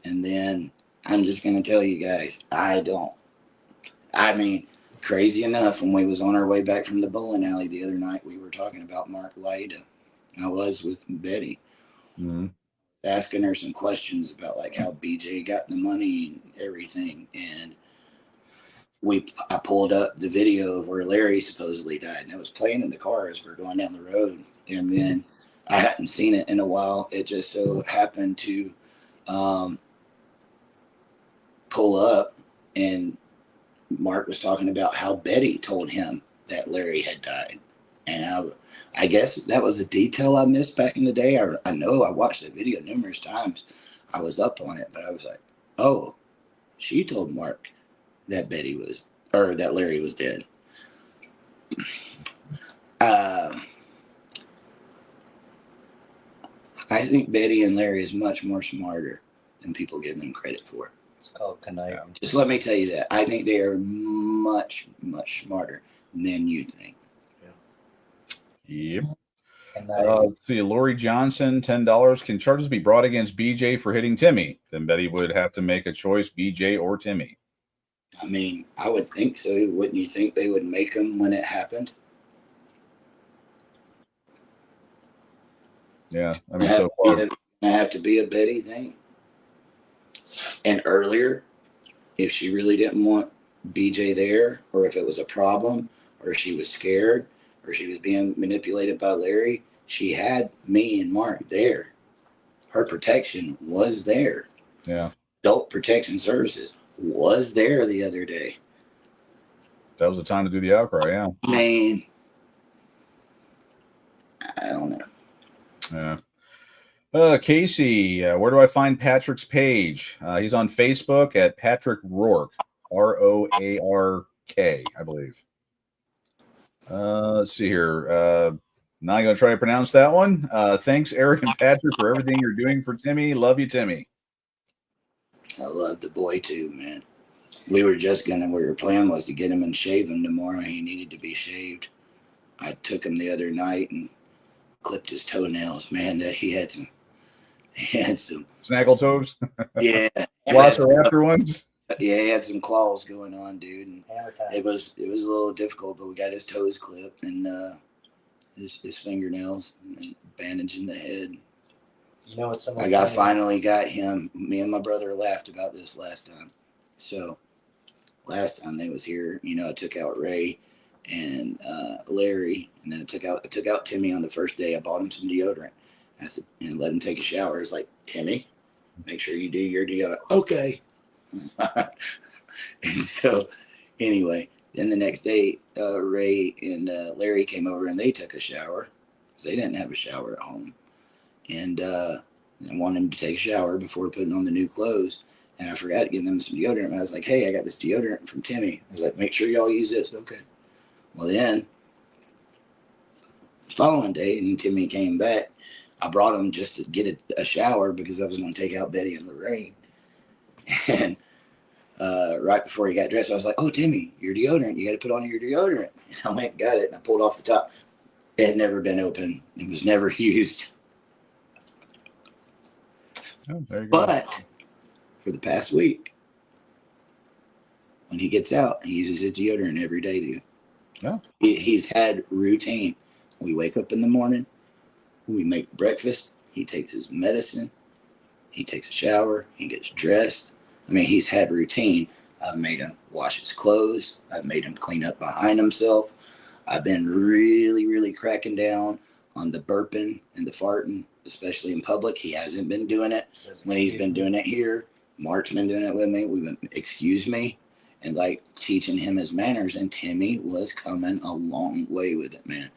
And then I'm just going to tell you guys, I don't. I mean, crazy enough, when we was on our way back from the bowling alley the other night, we were talking about Mark Laida. I was with Betty. Mm-hmm. Asking her some questions about like how BJ got the money and everything. And I pulled up the video of where Larry supposedly died. And it was playing in the car as we were going down the road. And then I hadn't seen it in a while. It just so happened to pull up, and Mark was talking about how Betty told him that Larry had died. And I guess that was a detail I missed back in the day. I know I watched the video numerous times. I was up on it, but I was like, oh, she told Mark that that Larry was dead. I think Betty and Larry is much more smarter than people give them credit for. It's called conniving. Just let me tell you that. I think they are much, much smarter than you think. Yep. Let's see. Lori Johnson, $10. Can charges be brought against BJ for hitting Timmy? Then Betty would have to make a choice, BJ or Timmy. I mean, I would think so. Wouldn't you think they would make them when it happened? Yeah. I mean, so far. It have to be a Betty thing. And earlier, if she really didn't want BJ there, or if it was a problem, or she was scared, or she was being manipulated by Larry, she had me and Mark there. Her protection was there. Yeah. Adult Protection Services was there the other day. That was the time to do the outcry, yeah. Man, I don't know. Yeah. Casey, where do I find Patrick's page? He's on Facebook at Patrick Roark, ROARK, I believe. Let's see here. Not going to try to pronounce that one. Thanks, Eric and Patrick, for everything you're doing for Timmy. Love you, Timmy. I love the boy too, man. Our plan was to get him and shave him tomorrow. He needed to be shaved. I took him the other night and clipped his toenails. Man, that he had some Snaggle toes? Yeah. Velociraptor ones? Yeah, he had some claws going on, dude. And it was a little difficult, but we got his toes clipped and his fingernails and bandaging the head. You know what? Finally got him. Me and my brother laughed about this last time. So last time they was here, I took out Ray and Larry, and then I took out Timmy on the first day. I bought him some deodorant. I said, and let him take a shower. It's like, Timmy, make sure you do your deodorant. Okay. And so anyway, then the next day, Ray and Larry came over and they took a shower because they didn't have a shower at home. And I wanted them to take a shower before putting on the new clothes. And I forgot to give them some deodorant. And I was like, hey, I got this deodorant from Timmy. I was like, make sure y'all use this. Okay. Well, then the following day, and Timmy came back, I brought him just to get a shower because I was going to take out Betty and Lorraine. And right before he got dressed, I was like, oh, Timmy, your deodorant. You got to put on your deodorant. And I went and got it, and I pulled off the top. It had never been opened. It was never used. Oh, there you go. But for the past week, when he gets out, he uses his deodorant every day, dude. Yeah. He's had routine. We wake up in the morning, we make breakfast, he takes his medicine, he takes a shower, he gets dressed. I mean, he's had routine. I've made him wash his clothes. I've made him clean up behind himself. I've been really, really cracking down on the burping and the farting, especially in public. He hasn't been doing it when he's been doing it here. Mark's been doing it with me. We've been, excuse me, and like teaching him his manners. And Timmy was coming a long way with it, man.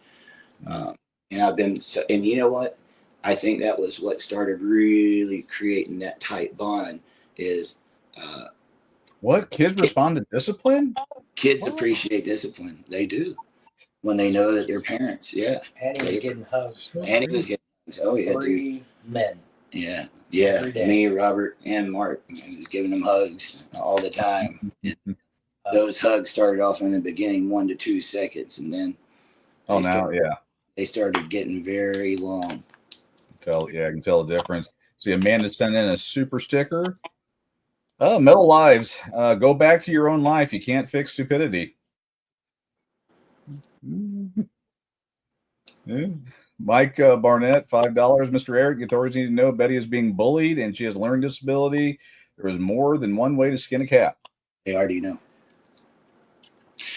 And I've been, and you know what? I think that was what started really creating that tight bond is, what? Kids respond to discipline? Kids appreciate discipline. They do. When they know that their parents, yeah. And he was getting hugs. And he was getting hugs. Oh, yeah, 3 men. Yeah. Yeah. Me, Robert, and Mark. I was giving them hugs all the time. Those hugs started off in the beginning 1 to 2 seconds. And then they started getting very long. I can tell the difference. See, Amanda sent in a super sticker. Oh, Metal Lives. Go back to your own life. You can't fix stupidity. Yeah. Mike Barnett, $5. Mr. Eric, the authorities need to know Betty is being bullied and she has a learning disability. There is more than one way to skin a cat. They already know.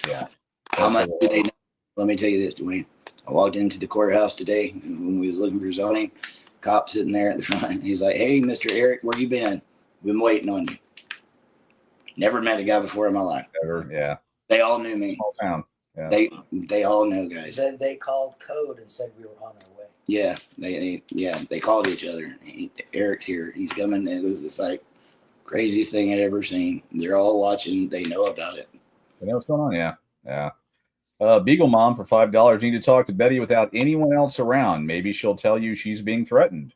Yeah. How much do they know? Let me tell you this, Dwayne. I walked into the courthouse today when we was looking for zoning. Cop sitting there at the front. He's like, hey, Mr. Eric, where you been? We've been waiting on you. Never met a guy before in my life. Ever, yeah. They all knew me. Small town. Yeah. They all know, guys. Then they called code and said we were on our way. Yeah, they called each other. Eric's here. He's coming. It was just like craziest thing I'd ever seen. They're all watching. They know about it. You know what's going on? Yeah. Beagle Mom for $5. Need to talk to Betty without anyone else around. Maybe she'll tell you she's being threatened.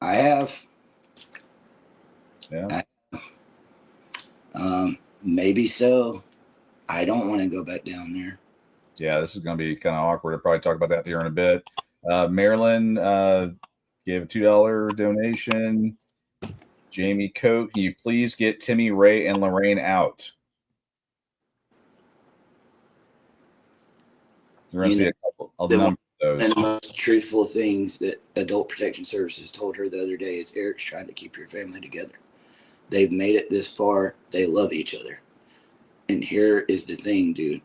I have. Yeah. Maybe so. I don't want to go back down there. Yeah, this is going to be kind of awkward. I'll probably talk about that here in a bit. Marilyn gave a $2 donation. Jamie Coate, can you please get Timmy, Ray, and Lorraine out? We're going to see a couple of numbers of those. And the most truthful things that Adult Protection Services told her the other day is Eric's trying to keep your family together. They've made it this far. They love each other. And here is the thing, dude.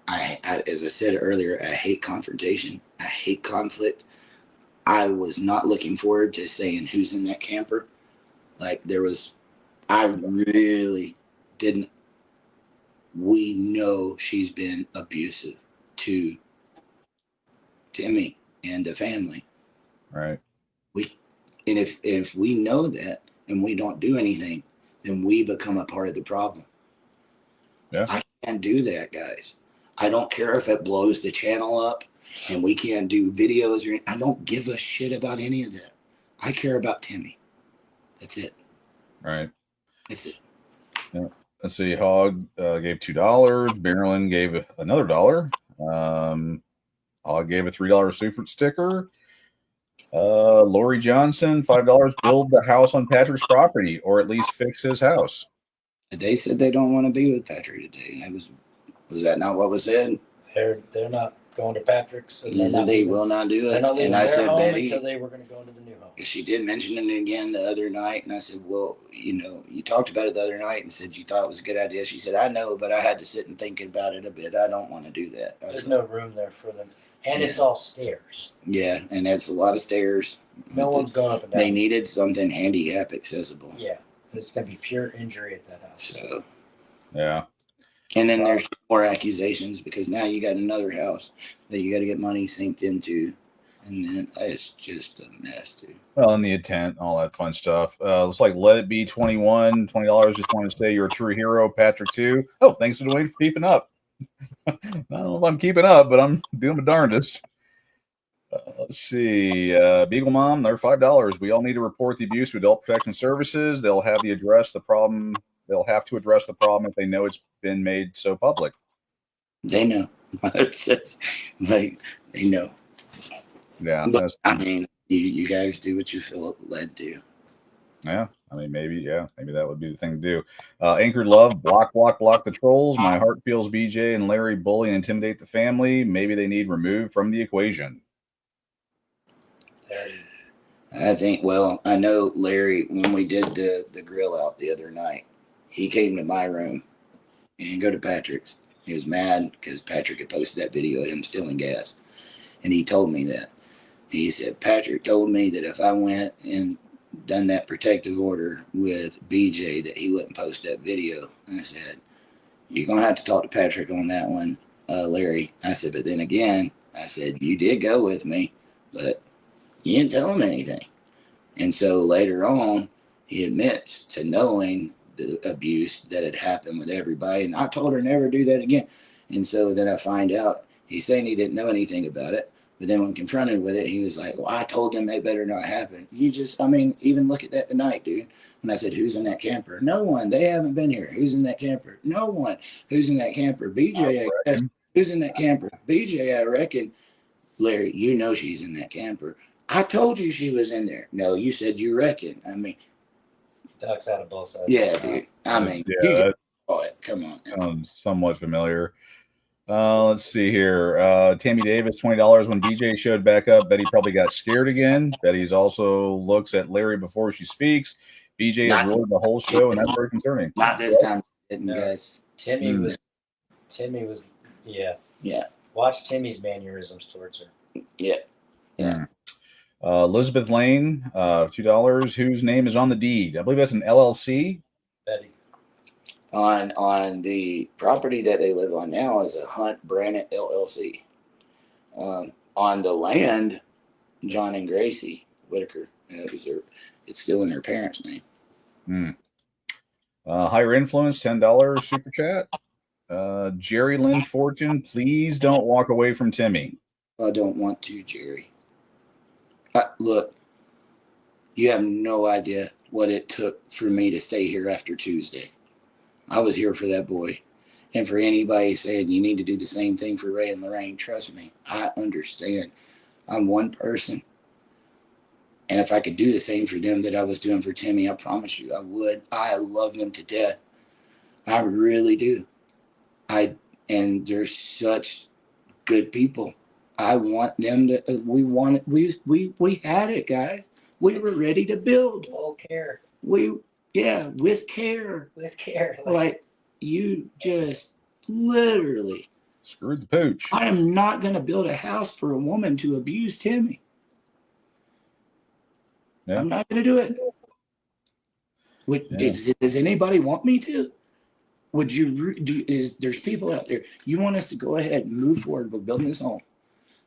As I said earlier, I hate confrontation. I hate conflict. I was not looking forward to saying who's in that camper. Like I really didn't. We know she's been abusive to Timmy and the family. Right. And if we know that and we don't do anything, then we become a part of the problem. Yeah. I can't do that, guys. I don't care if it blows the channel up and we can't do videos or I don't give a shit about any of that. I care about Timmy. That's it. Right. That's it. Yeah. Let's see. Hog gave $2. Marilyn gave another $1. Hog gave a $3 super sticker. Lori Johnson, $5. Build the house on Patrick's property, or at least fix his house. They said they don't want to be with Patrick today. Was that not what was said? They're not going to Patrick's. And they will not do it. And I said, Betty, until they were going to go into the new home. She did mention it again the other night, and I said, well, you talked about it the other night and said you thought it was a good idea. She said, I know, but I had to sit and think about it a bit. I don't want to do that. There's no room there for them. And it's all stairs. Yeah, and it's a lot of stairs. No one's going up and down. They needed something handicap accessible. Yeah, it's going to be pure injury at that house. So, yeah. And then there's more accusations because now you got another house that you got to get money synced into. And then it's just a mess, dude. Well, and the intent, all that fun stuff. Looks like Let It Be 21, $20. Just wanted to say you're a true hero, Patrick, too. Oh, thanks to Dwayne for keeping up. I don't know if I'm keeping up, but I'm doing my darndest. Let's see. Beagle Mom, they're $5. We all need to report the abuse to Adult Protection Services. They'll have to address the problem. They'll have to address the problem if they know it's been made so public. They know. They know. Yeah. But, I mean, you guys do what you feel led to. Yeah. I mean, maybe that would be the thing to do. Anchored Love, block the trolls. My heart feels BJ and Larry bully and intimidate the family. Maybe they need removed from the equation. I think, well, I know Larry, when we did the grill out the other night, he came to my room. He didn't go to Patrick's. He was mad because Patrick had posted that video of him stealing gas. And he told me that. He said, Patrick told me that if I went and done that protective order with BJ, that he wouldn't post that video. And I said, you're going to have to talk to Patrick on that one, Larry. I said, but then again, I said, you did go with me, but you didn't tell him anything. And so later on, he admits to knowing the abuse that had happened with everybody. And I told her never do that again. And so then I find out he's saying he didn't know anything about it. But then when confronted with it, he was like, well, I told them it better not happen. Even look at that tonight, dude. When I said, who's in that camper? No one. They haven't been here. Who's in that camper? No one. Who's in that camper? BJ, I guess. Who's in that camper? BJ, I reckon. Larry, you know she's in that camper. I told you she was in there. No, you said you reckon. I mean. Ducks out of both sides. Yeah, dude. I mean, yeah, come on. Sounds somewhat familiar. Let's see here. Tammy Davis, $20 when BJ showed back up. Betty probably got scared again. Betty's also looks at Larry before she speaks. BJ has ruined the whole show, and that's very concerning. Not this time, guys. Timmy was, yeah. Yeah. Watch Timmy's mannerisms towards her. Yeah. Elizabeth Lane, $2. Whose name is on the deed? I believe that's an LLC. Betty. On the property that they live on now is a Hunt Brannett LLC. On the land, John and Gracie Whitaker. It's still in their parents' name. Higher Influence, $10 super chat. Jerry Lynn Fortune, please don't walk away from Timmy. I don't want to, Jerry. Look, you have no idea what it took for me to stay here after Tuesday. I was here for that boy. And for anybody saying you need to do the same thing for Ray and Lorraine, trust me, I understand. I'm one person. And if I could do the same for them that I was doing for Timmy, I promise you I would. I love them to death. I really do. And they're such good people. I want them to, we had it, guys. We were ready to build. All care. With care. With care. Like you just literally Screwed the pooch. I am not going to build a house for a woman to abuse Timmy. Yeah. I'm not going to do it. Does anybody want me to? Would you there's people out there, you want us to go ahead and move forward with building this home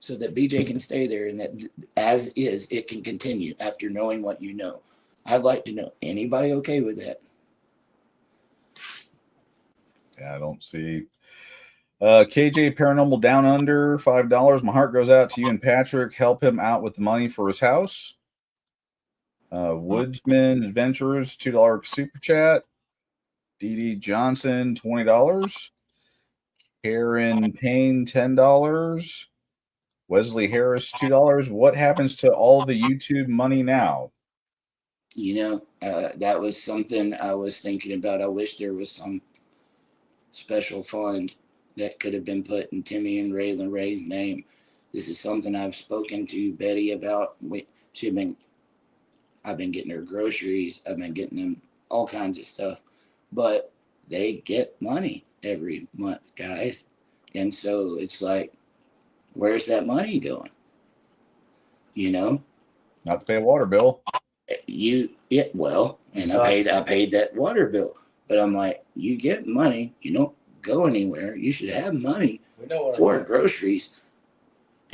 so that BJ can stay there and that as is, it can continue after knowing what you know. I'd like to know, anybody okay with that? Yeah, I don't see. KJ Paranormal Down Under, $5. My heart goes out to you and Patrick. Help him out with the money for his house. Woodsman Adventurers, $2 super chat. DD Johnson, $20. Karen Payne, $10. Wesley Harris, $2. What happens to all the YouTube money now? That was something I was thinking about. I wish there was some special fund that could have been put in Timmy and Raylan Ray's name. This is something I've spoken to Betty about. I've been getting her groceries. I've been getting them all kinds of stuff, but they get money every month, guys. And so it's like, where's that money going? Not to pay a water bill. I paid that water bill, but I'm like, you get money, you don't go anywhere. You should have money for groceries.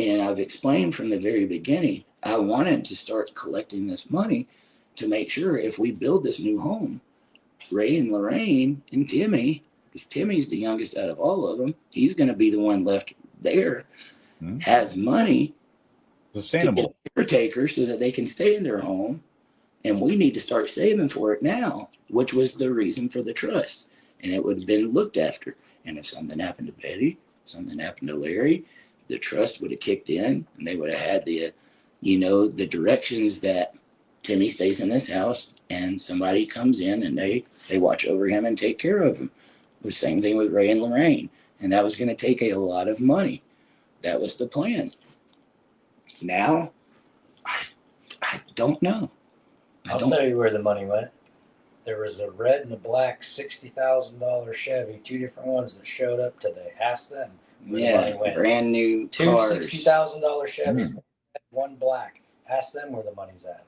And I've explained from the very beginning, I wanted to start collecting this money to make sure if we build this new home, Ray and Lorraine and Timmy, because Timmy's the youngest out of all of them, he's going to be the one left there, has money sustainable caretaker so that they can stay in their home. And we need to start saving for it now, which was the reason for the trust. And it would have been looked after. And if something happened to Betty, something happened to Larry, the trust would have kicked in and they would have had the directions that Timmy stays in this house and somebody comes in and they watch over him and take care of him. The same thing with Ray and Lorraine. And that was going to take a lot of money. That was the plan. Now, I don't know. I'll tell you where the money went. There was a red and a black $60,000 Chevy, two different ones that showed up today. Ask them. Yeah, brand new two cars. $60,000 Chevys, one black. Ask them where the money's at.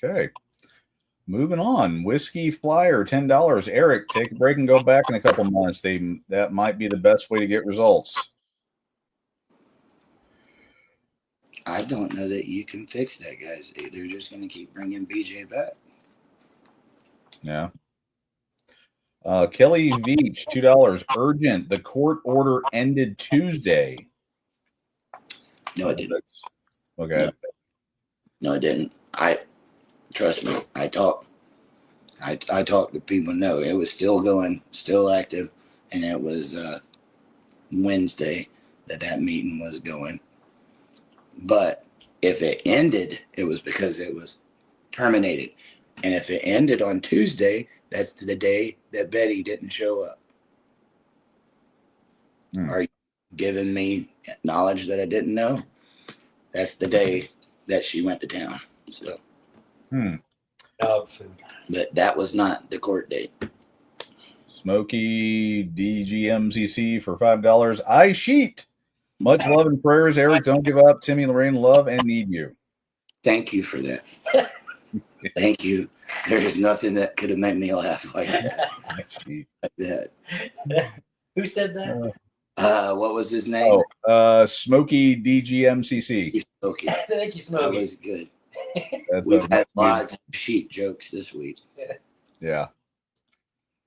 Okay. Moving on. Whiskey Flyer, $10. Eric, take a break and go back in a couple months. That might be the best way to get results. I don't know that you can fix that, guys. They're just going to keep bringing BJ back. Yeah. Kelly Veach, $2. Urgent. The court order ended Tuesday. No, it didn't. Okay. No, it didn't. Trust me. I talked to people. No, it was still going, still active, and it was Wednesday that meeting was going. But if it ended, it was because it was terminated. And if it ended on Tuesday, that's the day that Betty didn't show up. Are you giving me knowledge that I didn't know? That's the day that she went to town. So, Dog food. But that was not the court date. Smoky DGMCC for $5. I sheet. Much love and prayers, Eric. Don't give up. Timmy, Lorraine, love and need you. Thank you for that. Thank you. There is nothing that could have made me laugh like that. Like that. Who said that? What was his name? Smoky DGMCC. Smokey. Thank you, Smokey. That was good. We've had lots of sheep jokes this week. Yeah.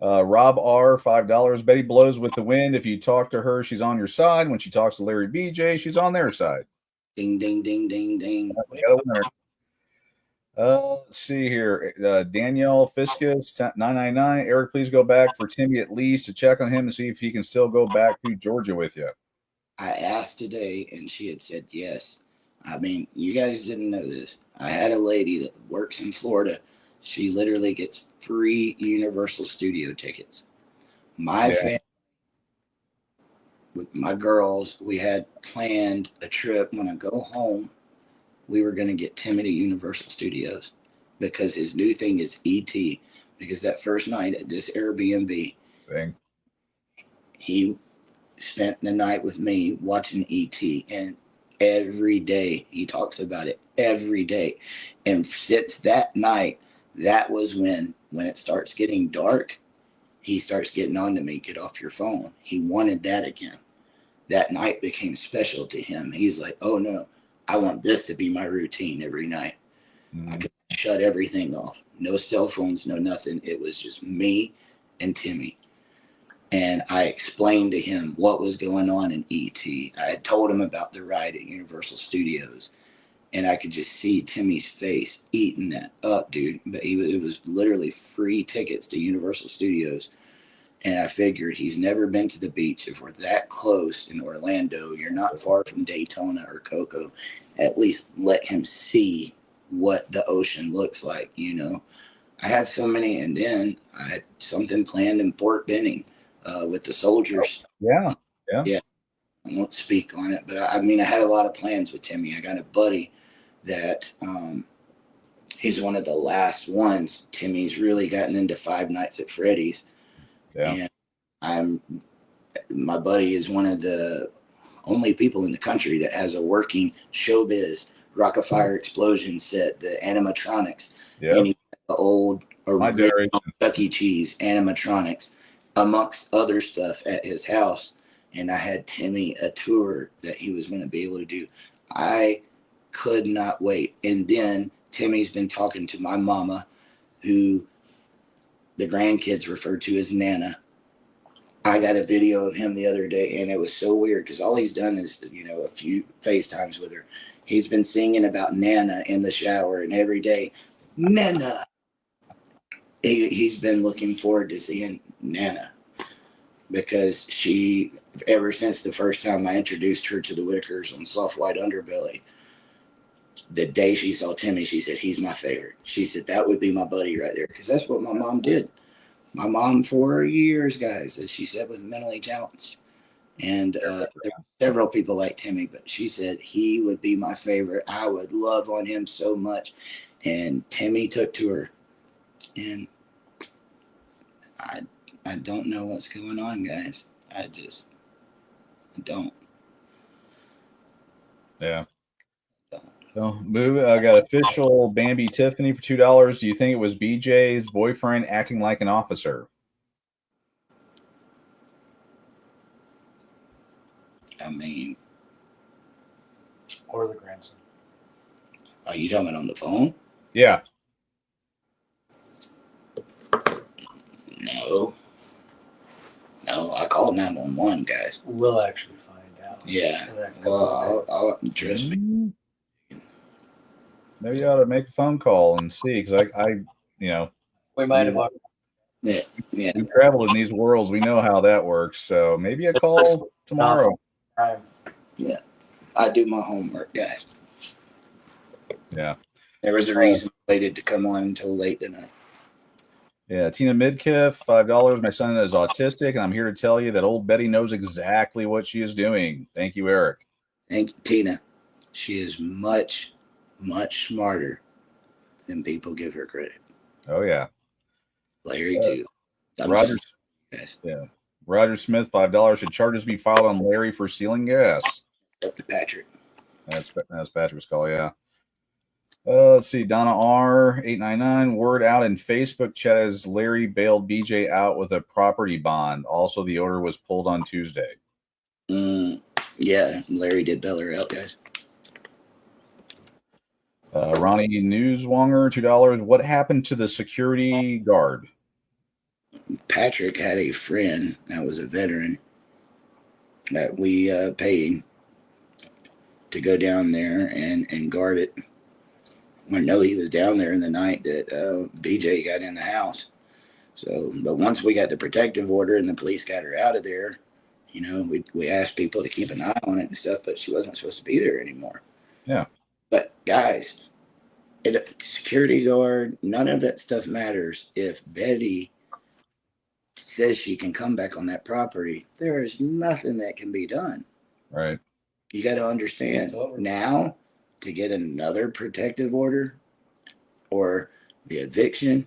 Rob R, $5. Betty blows with the wind. If you talk to her, she's on your side. When she talks to Larry BJ, she's on their side. Ding, ding, ding, ding, ding. Let's see here. Danielle Fiscus, $9.99. Eric, please go back for Timmy at least to check on him and see if he can still go back to Georgia with you. I asked today, and she had said yes. I mean, you guys didn't know this. I had a lady that works in Florida. She literally gets 3 Universal Studio tickets. My family with my girls, we had planned a trip. When I go home, we were going to get Timmy to Universal Studios because his new thing is ET. Because that first night at this Airbnb, Dang. he spent the night with me watching ET, and every day he talks about it every day. And since that night, that was when it starts getting dark, he starts getting on to me, get off your phone. He wanted that again. That night became special to him. He's like, oh no, I want this to be my routine every night. I could shut everything off. No cell phones, no nothing. It was just me and Timmy. And I explained to him what was going on in ET. I had told him about the ride at Universal Studios. And I could just see Timmy's face eating that up, dude. But it was literally free tickets to Universal Studios. And I figured he's never been to the beach. If we're that close in Orlando, you're not far from Daytona or Cocoa. At least let him see what the ocean looks like, you know. I had so many, and then I had something planned in Fort Benning with the soldiers. Yeah. I won't speak on it, but I mean, I had a lot of plans with Timmy. I got a buddy that he's one of the last ones. Timmy's really gotten into Five Nights at Freddy's. Yeah. And my buddy is one of the only people in the country that has a working showbiz Rock-afire Explosion set, the animatronics. Yeah. And the old original Chuck E. Cheese animatronics, amongst other stuff at his house. And I had Timmy a tour that he was going to be able to do. I could not wait. And then Timmy's been talking to my mama, who the grandkids refer to as Nana. I got a video of him the other day, and it was so weird because all he's done is, you know, a few FaceTimes with her. He's been singing about Nana in the shower, and every day, Nana. He's been looking forward to seeing Nana because she, ever since the first time I introduced her to the Whitakers on Soft White Underbelly, the day she saw Timmy, she said, he's my favorite. She said, that would be my buddy right there, because that's what my mom did. My mom, for years, guys, as she said, was mentally challenged. And there were several people like Timmy, but she said he would be my favorite. I would love on him so much. And Timmy took to her. And I don't know what's going on, guys. I just don't. Yeah. So I got official Bambi Tiffany for $2. Do you think it was BJ's boyfriend acting like an officer? I mean, or the grandson. Are you talking on the phone? Yeah. No, I called 911, guys. We'll actually find out. Yeah. Well, I'll trust me. Maybe you ought to make a phone call and see, because we might have. Yeah. We traveled in these worlds. We know how that works. So maybe a call tomorrow. Yeah. I do my homework, guys. Yeah. There was a reason I waited to come on until late tonight. Yeah, Tina Midkiff, $5. My son is autistic, and I'm here to tell you that old Betty knows exactly what she is doing. Thank you, Eric. Thank you, Tina. She is much, much smarter than people give her credit. Oh, yeah. Larry, too. Roger Smith, $5. Should charges be filed on Larry for stealing gas? Up to Patrick. That's Patrick's call, yeah. Let's see. Donna R, 899. Word out in Facebook chat as Larry bailed BJ out with a property bond. Also, the order was pulled on Tuesday. Yeah, Larry did bail her out, guys. Ronnie Newswonger, $2. What happened to the security guard? Patrick had a friend that was a veteran that we paid to go down there and guard it. I know he was down there in the night that BJ got in the house. So, but once we got the protective order and the police got her out of there, you know, we asked people to keep an eye on it and stuff, but she wasn't supposed to be there anymore. Yeah. But guys, security guard, none of that stuff matters if Betty says she can come back on that property, there is nothing that can be done. Right. You got to understand now, to get another protective order or the eviction.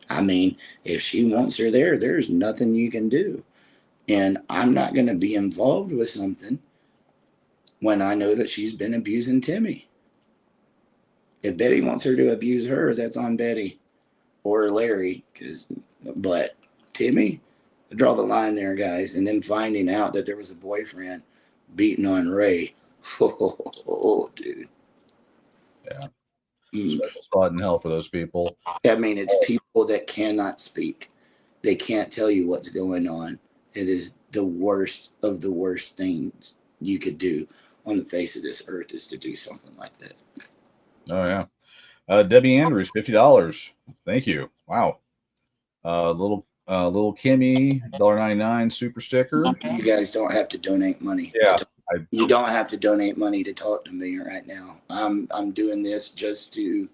I mean, if she wants her there, there's nothing you can do. And I'm not going to be involved with something when I know that she's been abusing Timmy. If Betty wants her to abuse her, that's on Betty or Larry. But Timmy, I draw the line there, guys. And then finding out that there was a boyfriend beating on Ray. Oh, dude. Yeah. Special spot in hell for those people. I mean, it's people that cannot speak. They can't tell you what's going on. It is the worst of the worst things you could do on the face of this earth is to do something like that. Oh, yeah. Debbie Andrews, $50. Thank you. Wow. Little Kimmy, $1.99 super sticker. You guys don't have to donate money. Yeah. You don't have to donate money to talk to me right now. I'm doing this just to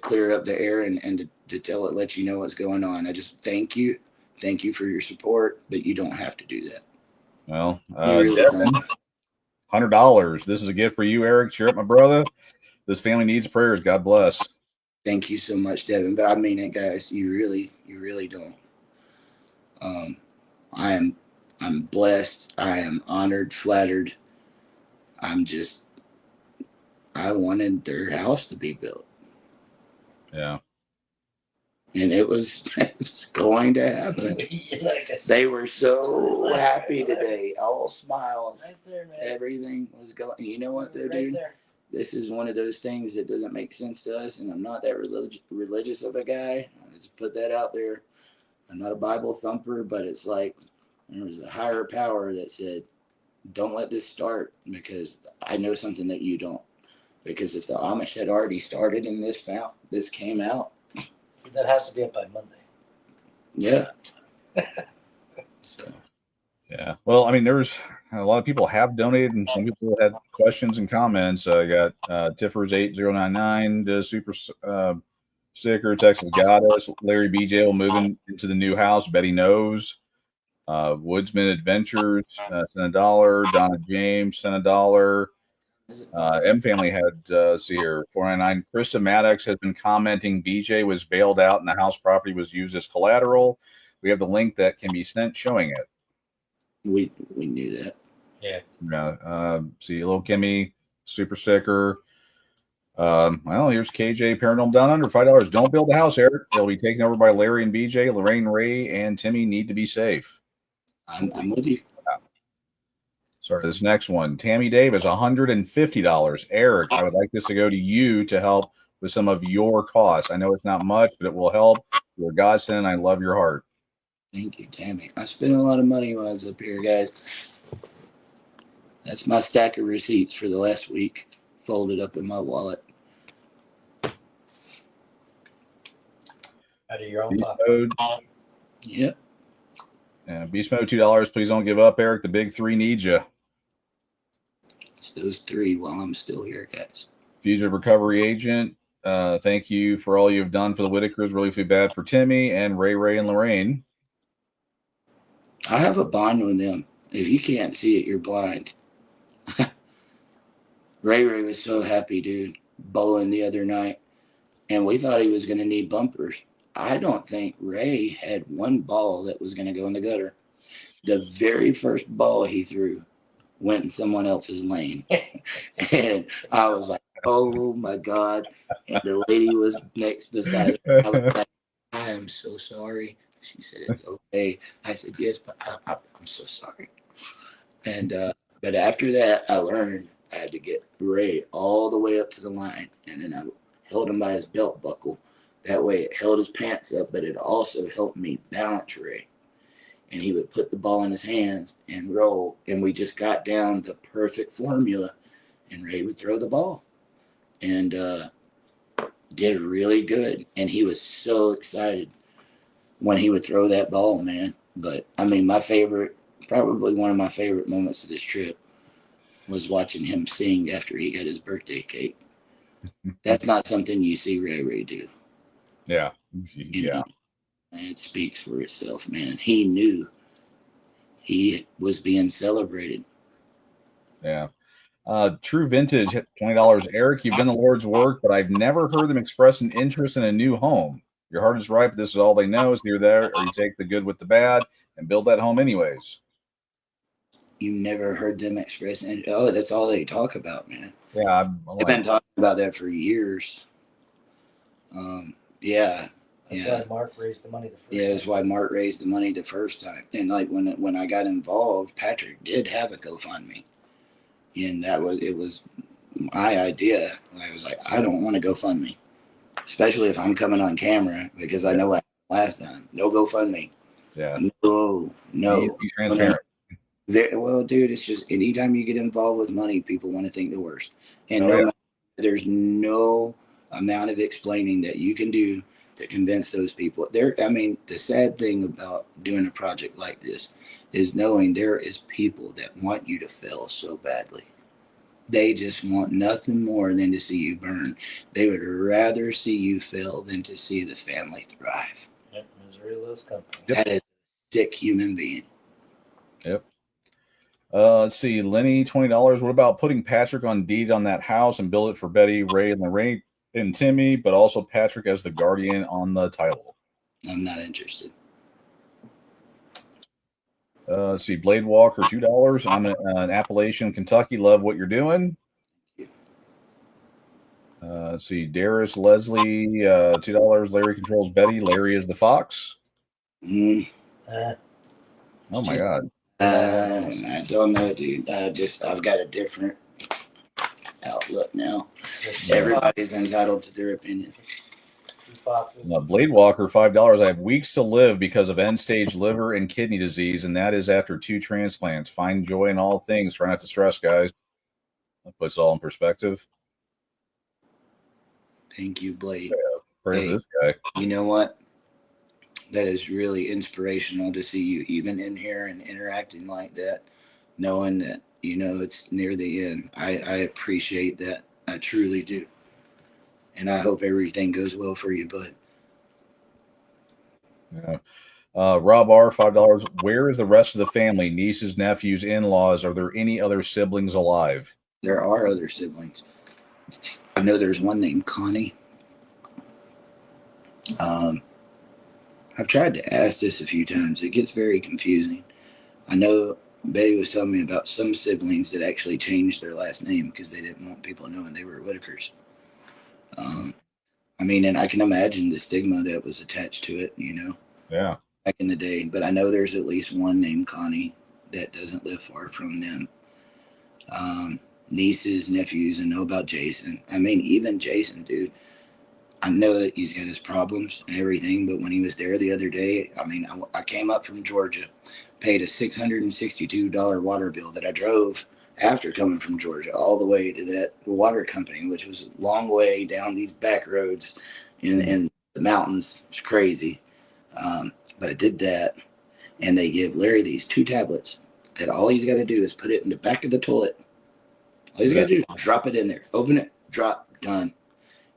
clear up the air and to let you know what's going on. I just thank you for your support, but you don't have to do that. Well, really Devin, $100. This is a gift for you, Eric. Cheer up, my brother. This family needs prayers. God bless. Thank you so much, Devin. But I mean it, guys. You really don't. I'm blessed. I am honored, flattered. I wanted their house to be built. Yeah. And it was going to happen. They were so happy today. All smiles. Right there, man. Everything was going. You know what, though, dude? There. This is one of those things that doesn't make sense to us, and I'm not that religious of a guy. I just put that out there. I'm not a Bible thumper, but it's like there was a higher power that said, don't let this start, because I know something that you don't. Because if the Amish had already started and this came out. That has to be up by Monday. Yeah. So. Yeah. Well, I mean, there's a lot of people have donated, and some people had questions and comments. I got Tiffers 8099, the super sticker. Texas got us. Larry BJ moving into the new house. Betty knows. Woodsman Adventures sent $1. Donna James sent $1. M Family had see here 499. Krista Maddox has been commenting. BJ was bailed out, and the house property was used as collateral. We have the link that can be sent showing it. We knew that. Yeah. See, little Kimmy super sticker. Well, here's KJ Paranormal Down Under, $5. Don't build the house, Eric. They'll be taken over by Larry and BJ. Lorraine, Ray, and Timmy need to be safe. I'm with you. Sorry, this next one. Tammy Davis, $150. Eric, I would like this to go to you to help with some of your costs. I know it's not much, but it will help. You're a godsend, and I love your heart. Thank you, Tammy. I spent a lot of money while I was up here, guys. That's my stack of receipts for the last week, folded up in my wallet. Out of your own pocket. Yep. Beast Mode, $2. Please don't give up, Eric. The big three need you. It's those three while I'm still here, guys. Fugitive Recovery Agent, thank you for all you've done for the Whitakers. Really feel bad for Timmy and Ray and Lorraine. I have a bond with them. If you can't see it, you're blind. Ray was so happy, dude, bowling the other night, and we thought he was going to need bumpers. I don't think Ray had one ball that was going to go in the gutter. The very first ball he threw went in someone else's lane. And I was like, oh my God. And the lady was next beside me. I was like, I am so sorry. She said, it's okay. I said, yes, but I'm so sorry. And but after that, I learned I had to get Ray all the way up to the line. And then I held him by his belt buckle. That way it held his pants up, but it also helped me balance Ray. And he would put the ball in his hands and roll. And we just got down the perfect formula. And Ray would throw the ball. And did really good. And he was so excited when he would throw that ball, man. But, I mean, probably one of my favorite moments of this trip was watching him sing after he got his birthday cake. That's not something you see Ray do. Yeah. And it speaks for itself, man. He knew he was being celebrated. Yeah. True Vintage, $20. Eric, you've done the Lord's work, but I've never heard them express an interest in a new home. Your heart is right, but this is all they know is you're there, or you take the good with the bad and build that home anyways. You never heard them express, and that's all they talk about, man. Yeah, I've been talking about that for years. Yeah. That's why Mark raised the money the first time. Yeah, that's why Mark raised the money the first time. And like when I got involved, Patrick did have a GoFundMe. And it was my idea. I was like, I don't want to GoFundMe. Especially if I'm coming on camera, because I know what happened last time. No GoFundMe. Yeah. No. Be transparent. Well, dude, it's just anytime you get involved with money, people want to think the worst. And there's no amount of explaining that you can do to convince those people. The sad thing about doing a project like this is knowing there is people that want you to fail so badly. They just want nothing more than to see you burn. They would rather see you fail than to see the family thrive. Yep, misery loves company. That is a sick human being. Yep. Let's see, Lenny, $20. What about putting Patrick on deed on that house and build it for Betty, Ray, and Lorraine and Timmy, but also Patrick as the guardian on the title? I'm not interested. Let's see, Blade Walker, $2. I'm in Appalachian, Kentucky. Love what you're doing. Let's see, Darius Leslie, $2. Larry controls Betty. Larry is the fox. Oh my God. I don't know, dude. I've got a different outlook now. Everybody's entitled to their opinion. Blade Walker, $5. I have weeks to live because of end-stage liver and kidney disease, and that is after 2 transplants. Find joy in all things. Try not to stress, guys. That puts it all in perspective. Thank you, Blade. Yeah, praise this guy. You know what? That is really inspirational to see you even in here and interacting like that, knowing that, it's near the end. I appreciate that. I truly do. And I hope everything goes well for you, bud. Yeah. Rob R, $5. Where is the rest of the family? Nieces, nephews, in-laws? Are there any other siblings alive? There are other siblings. I know there's one named Connie. I've tried to ask this a few times. It gets very confusing. I know Betty was telling me about some siblings that actually changed their last name because they didn't want people knowing they were Whitakers. And I can imagine the stigma that was attached to it, Yeah. Back in the day. But I know there's at least one named Connie that doesn't live far from them. Nieces, nephews, I know about Jason. Even Jason, dude. I know that he's got his problems and everything, but when he was there the other day, I came up from Georgia, paid a $662 water bill that I drove after coming from Georgia all the way to that water company, which was a long way down these back roads in the mountains. It's crazy. But I did that, and they give Larry these 2 tablets that all he's got to do is put it in the back of the toilet. All he's got to do is drop it in there, open it, drop, done.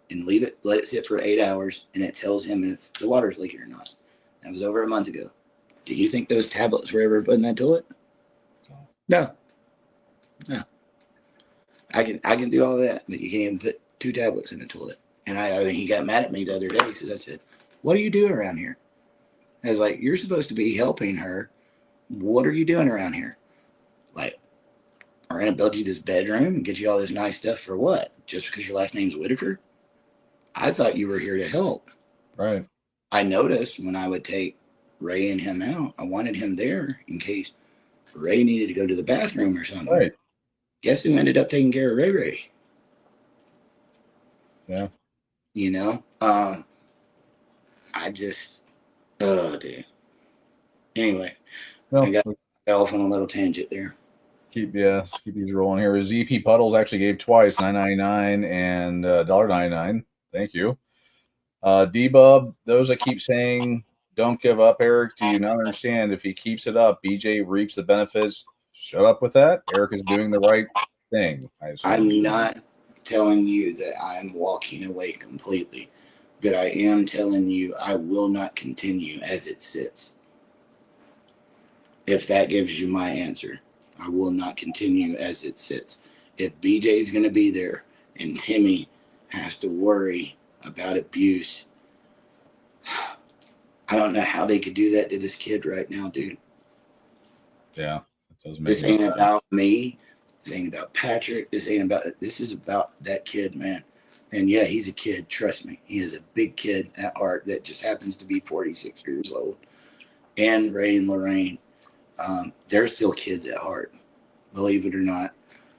And leave it, let it sit for 8 hours, and it tells him if the water's leaking or not. That was over a month ago. Do you think those tablets were ever put in that toilet? No. I can do all that, but you can't even put 2 tablets in the toilet. And he got mad at me the other day because I said, "What do you do around here?" I was like, "You're supposed to be helping her. What are you doing around here? Like, we're gonna build you this bedroom and get you all this nice stuff for what? Just because your last name's Whitaker? I thought you were here to help." Right. I noticed when I would take Ray and him out, I wanted him there in case Ray needed to go to the bathroom or something. Right. Guess who ended up taking care of Ray? Yeah. I just, dude. Anyway, Well, I got myself on a little tangent there. Keep these rolling here. ZP Puddles actually gave twice, $9.99 and $1.99. Thank you. D-Bub, those that keep saying don't give up, Eric, do you not understand? If he keeps it up, BJ reaps the benefits. Shut up with that. Eric is doing the right thing. I'm not telling you that I'm walking away completely, but I am telling you, I will not continue as it sits. If that gives you my answer, I will not continue as it sits. If BJ is going to be there and Timmy has to worry about abuse, I don't know how they could do that to this kid right now, dude. Yeah. This ain't about me. This ain't about Patrick. This is about that kid, man. And yeah, he's a kid. Trust me. He is a big kid at heart that just happens to be 46 years old. And Ray and Lorraine, they're still kids at heart. Believe it or not.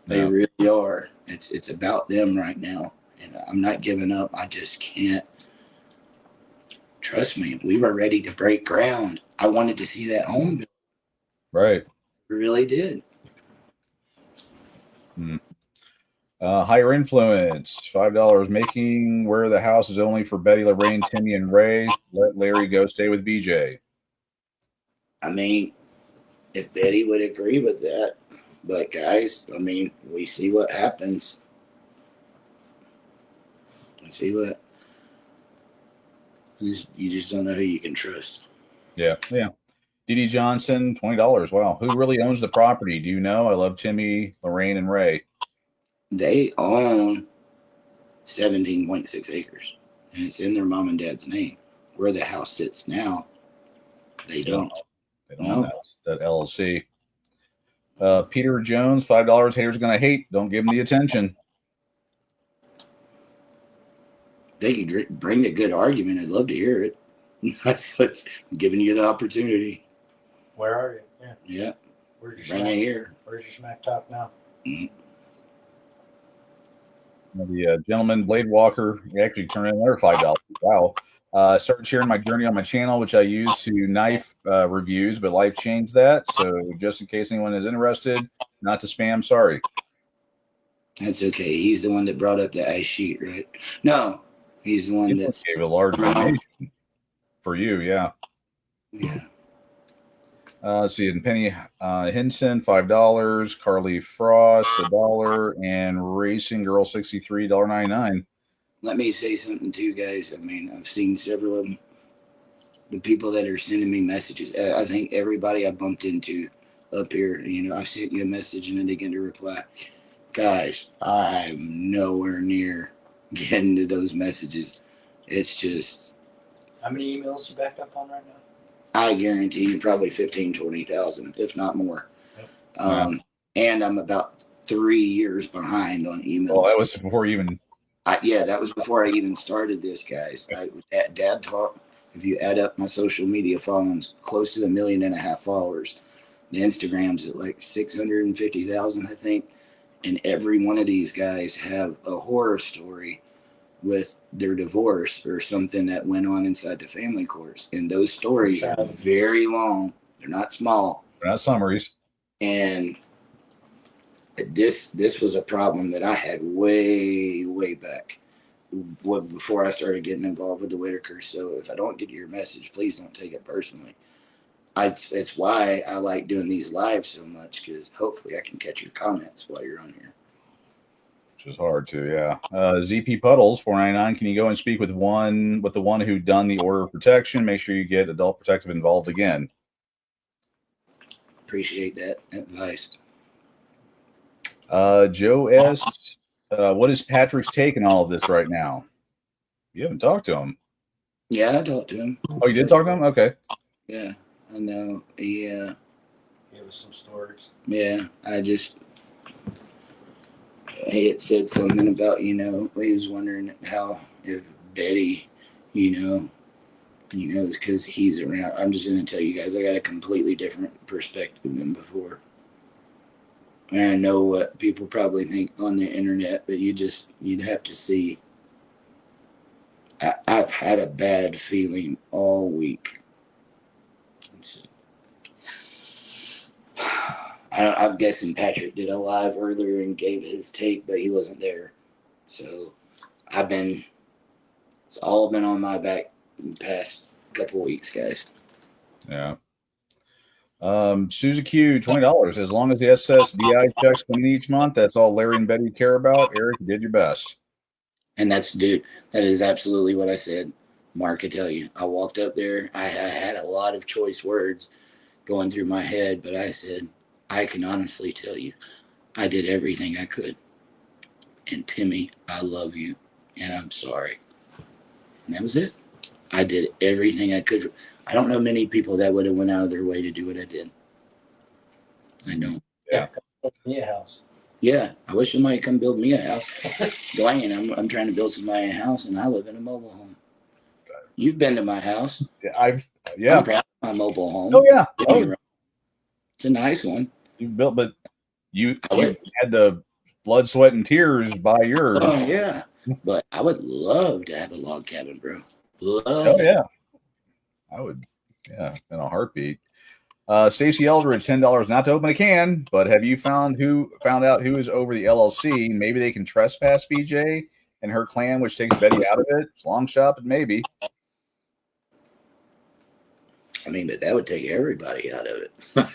They really are. It's about them right now. And I'm not giving up. I just can't. Trust me. We were ready to break ground. I wanted to see that home built. Right. We really did. Higher influence, $5. Making where the house is only for Betty, Lorraine, Timmy, and Ray. Let Larry go stay with BJ. I mean, if Betty would agree with that, but guys, I mean, we see what happens. We see what you just don't know who you can trust. Yeah. D.D. Johnson, $20. Wow. Who really owns the property? Do you know? I love Timmy, Lorraine, and Ray. They own 17.6 acres, and it's in their mom and dad's name. Where the house sits now, they don't. They don't own that LLC. Peter Jones, $5. Haters gonna hate. Don't give them the attention. They could bring a good argument. I'd love to hear it. I'm giving you the opportunity. Where are you? Yeah. Where's your Bring smack? it here. Where's your smack talk now? Mm-hmm. The gentleman, Blade Walker, actually turned in another $5. Wow. Started sharing my journey on my channel, which I use to knife reviews, but life changed that. So just in case anyone is interested, not to spam, sorry. That's okay. He's the one that brought up the ice sheet, right? No, he's the one that gave a large donation for you. Yeah. Let's see. And Penny Hinson, $5. Carly Frost, $1. And Racing Girl 63, $1.99. Let me say something too, guys. I mean, I've seen several of them. The people that are sending me messages. I think everybody I bumped into up here, I sent you a message and then they get to reply. Guys, I'm nowhere near getting to those messages. It's just. How many emails you backed up on right now? I guarantee you probably 15, 20,000, if not more. Yep. And I'm about 3 years behind on emails. Well, that was before you even. That was before I even started this, guys. Dad Talk, if you add up my social media followings, close to 1.5 million followers. The Instagram's at like 650,000, I think. And every one of these guys have a horror story with their divorce or something that went on inside the family courts. And those stories are very long. They're not small. They're not summaries. And this was a problem that I had way back before I started getting involved with the Whitakers. So if I don't get your message, please don't take it personally. It's why I like doing these lives so much, because hopefully I can catch your comments while you're on here. Which is hard to, yeah. ZP Puddles, $4.99. Can you go and speak with the one who done the order of protection? Make sure you get Adult Protective involved again. Appreciate that advice. Joe S. What is Patrick's take on all of this right now? You haven't talked to him. Yeah, I talked to him. Oh, you did talk to him? Okay. Yeah, I know. He gave us some stories. Yeah, he had said something about, he was wondering how, if Betty, it's because he's around. I'm just going to tell you guys, I got a completely different perspective than before. And I know what people probably think on the internet, but you'd have to see. I've had a bad feeling all week. I'm guessing Patrick did a live earlier and gave his take, but he wasn't there. So it's all been on my back in the past couple of weeks, guys. Yeah. Suzy Q, $20. As long as the SSDI checks come in each month, that's all Larry and Betty care about. Eric, you did your best. And that's, dude, that is absolutely what I said. Mark, I tell you, I walked up there. I had a lot of choice words going through my head, but I said, I can honestly tell you, I did everything I could. And Timmy, I love you, and I'm sorry. And that was it. I did everything I could. I don't know many people that would have went out of their way to do what I did. I don't. Yeah. Me a house. Yeah, I wish somebody come build me a house. Dwayne, I'm trying to build somebody a house, and I live in a mobile home. You've been to my house. I'm proud of my mobile home. Oh yeah. It's a nice one. You built, but you had the blood, sweat, and tears by yours. Oh yeah. But I would love to have a log cabin, bro. Oh yeah. I would, yeah, in a heartbeat. Stacy Eldridge, $10 not to open a can, but have you found out who is over the LLC? Maybe they can trespass BJ and her clan, which takes Betty out of it. It's long shot, but maybe. I mean, but that would take everybody out of it. Well,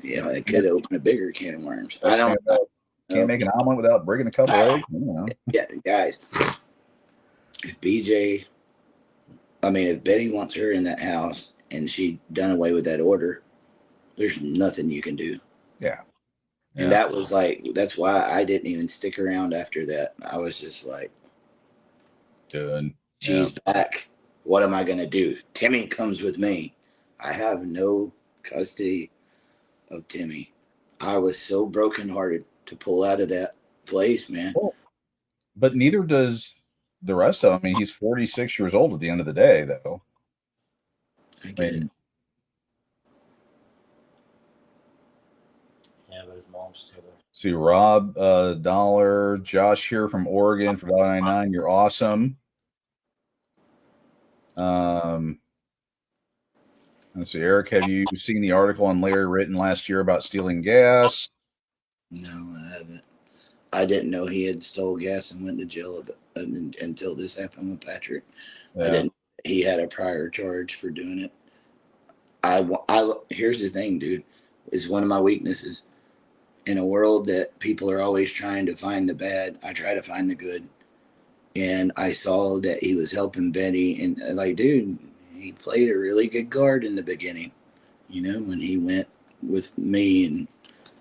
yeah, it could open a bigger can of worms. I don't know. Can't make an omelet without breaking a couple eggs. Yeah, guys. If Betty wants her in that house and she done away with that order, there's nothing you can do. Yeah. And that was that's why I didn't even stick around after that. I was just like, done. She's back. What am I going to do? Timmy comes with me. I have no custody of Timmy. I was so brokenhearted to pull out of that place, man. But neither does the rest of them. I mean, he's 46 years old at the end of the day, though. I get it. Yeah, but his mom's still there. See, Rob, $1. Josh here from Oregon for $1.99. You're awesome. Let's see, Eric, have you seen the article on Larry written last year about stealing gas? No, I haven't. I didn't know he had stole gas and went to jail until this happened with Patrick. Yeah. I didn't. He had a prior charge for doing it. Here's the thing, dude. It's one of my weaknesses. In a world that people are always trying to find the bad, I try to find the good. And I saw that he was helping Betty, and dude, he played a really good guard in the beginning. When he went with me and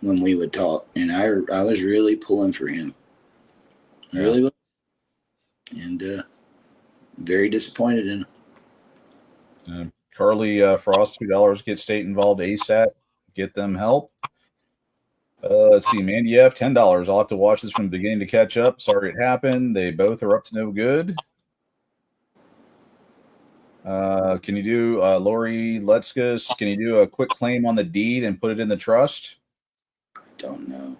when we would talk, and I was really pulling for him. I really was, and very disappointed in him. Carly Frost, $2. Get state involved ASAP. Get them help. Let's see, Mandy F, $10. I'll have to watch this from the beginning to catch up. Sorry it happened. They both are up to no good. Can you do Lori Letzkus? Can you do a quick claim on the deed and put it in the trust? I don't know.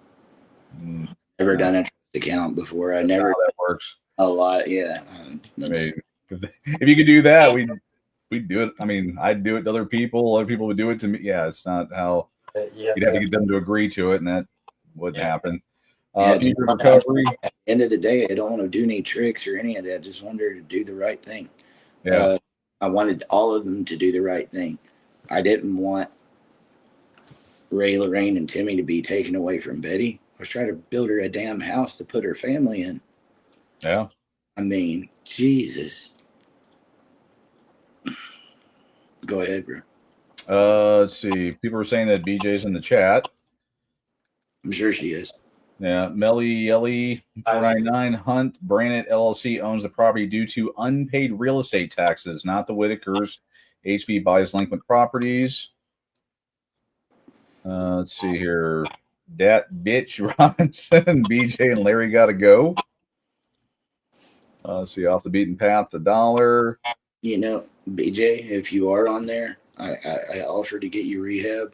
Never done a trust account before. I never. How that works. A lot, yeah. If you could do that, we'd do it. I mean, I'd do it to other people. Other people would do it to me. Yeah, it's not how. You'd have to get them to agree to it, and that wouldn't happen. Future recovery. At the end of the day, I don't want to do any tricks or any of that. I just wanted her to do the right thing. Yeah. I wanted all of them to do the right thing. I didn't want Ray, Lorraine, and Timmy to be taken away from Betty. I was trying to build her a damn house to put her family in. Yeah. I mean, Jesus. Go ahead, bro. Let's see. People are saying that BJ's in the chat. I'm sure she is. Yeah. Melly Ellie 499 Hunt Brannett LLC owns the property due to unpaid real estate taxes, not the Whitakers. HB buys delinquent properties. Let's see here. Dat bitch Robinson, BJ and Larry got to go. Let's see. Off the beaten path, $1. BJ, if you are on there, I offered to get you rehab.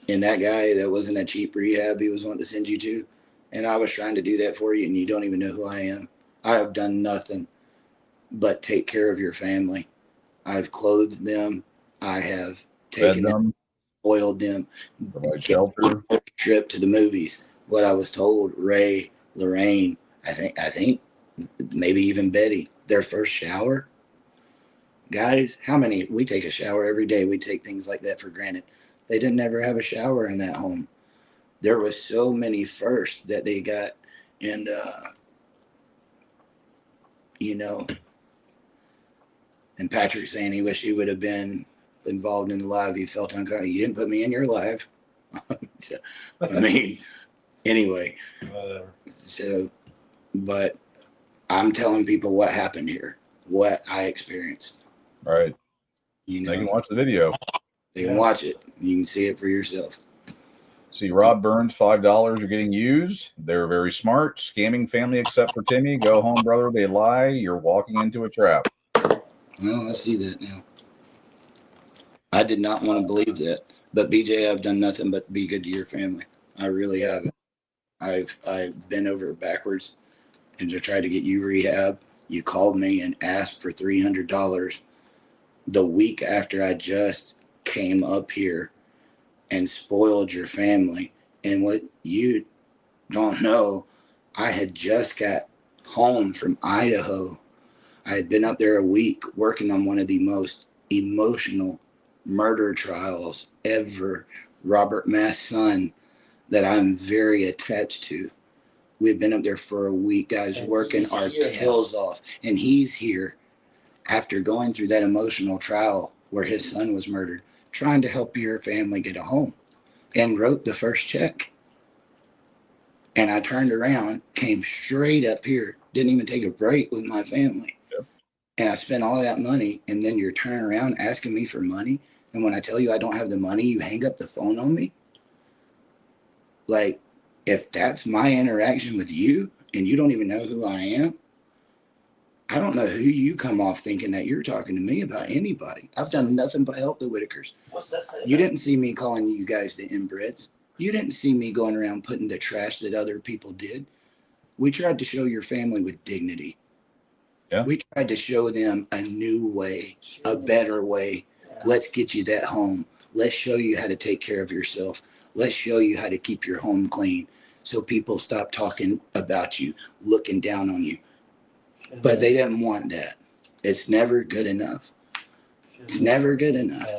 And that guy, that wasn't a cheap rehab he was wanting to send you to. And I was trying to do that for you, and you don't even know who I am. I have done nothing but take care of your family. I've clothed them. I have taken them, oiled them, provide shelter, trip to the movies. What I was told, Ray, Lorraine, I think maybe even Betty, their first shower. Guys, we take a shower every day. We take things like that for granted. They didn't ever have a shower in that home. There was so many firsts that they got, And, you know, and Patrick saying he wished he would have been involved in the live. He felt uncomfortable. You didn't put me in your live. So, I mean, anyway. So, but I'm telling people what happened here, what I experienced. Right. You know, they can watch the video. They can watch it. You can see it for yourself. See, Rob Burns, $5 are getting used. They're very smart. Scamming family except for Timmy. Go home, brother. They lie. You're walking into a trap. Well, I see that now. I did not want to believe that. But BJ, I've done nothing but be good to your family. I really haven't. I've been over backwards and to try to get you rehab. You called me and asked for $300 the week after I just came up here and spoiled your family. And what you don't know, I had just got home from Idaho. I had been up there a week working on one of the most emotional murder trials ever. Robert Mass' son, that I'm very attached to. We've been up there for a week, guys, and working our tails off. And he's here after going through that emotional trial where his son was murdered, trying to help your family get a home, and wrote the first check. And I turned around, came straight up here, didn't even take a break with my family. Yep. And I spent all that money, and then you're turning around asking me for money. And when I tell you I don't have the money, you hang up the phone on me. Like, if that's my interaction with you and you don't even know who I am, I don't know who you come off thinking that you're talking to me about anybody. I've done nothing but help the Whitakers. What's that say? You didn't see me calling you guys the inbreds. You didn't see me going around putting the trash that other people did. We tried to show your family with dignity. Yeah. We tried to show them a new way, a better way. Yeah. Let's get you that home. Let's show you how to take care of yourself. Let's show you how to keep your home clean so people stop talking about you, looking down on you. But they didn't want that. It's never good enough. It's never good enough.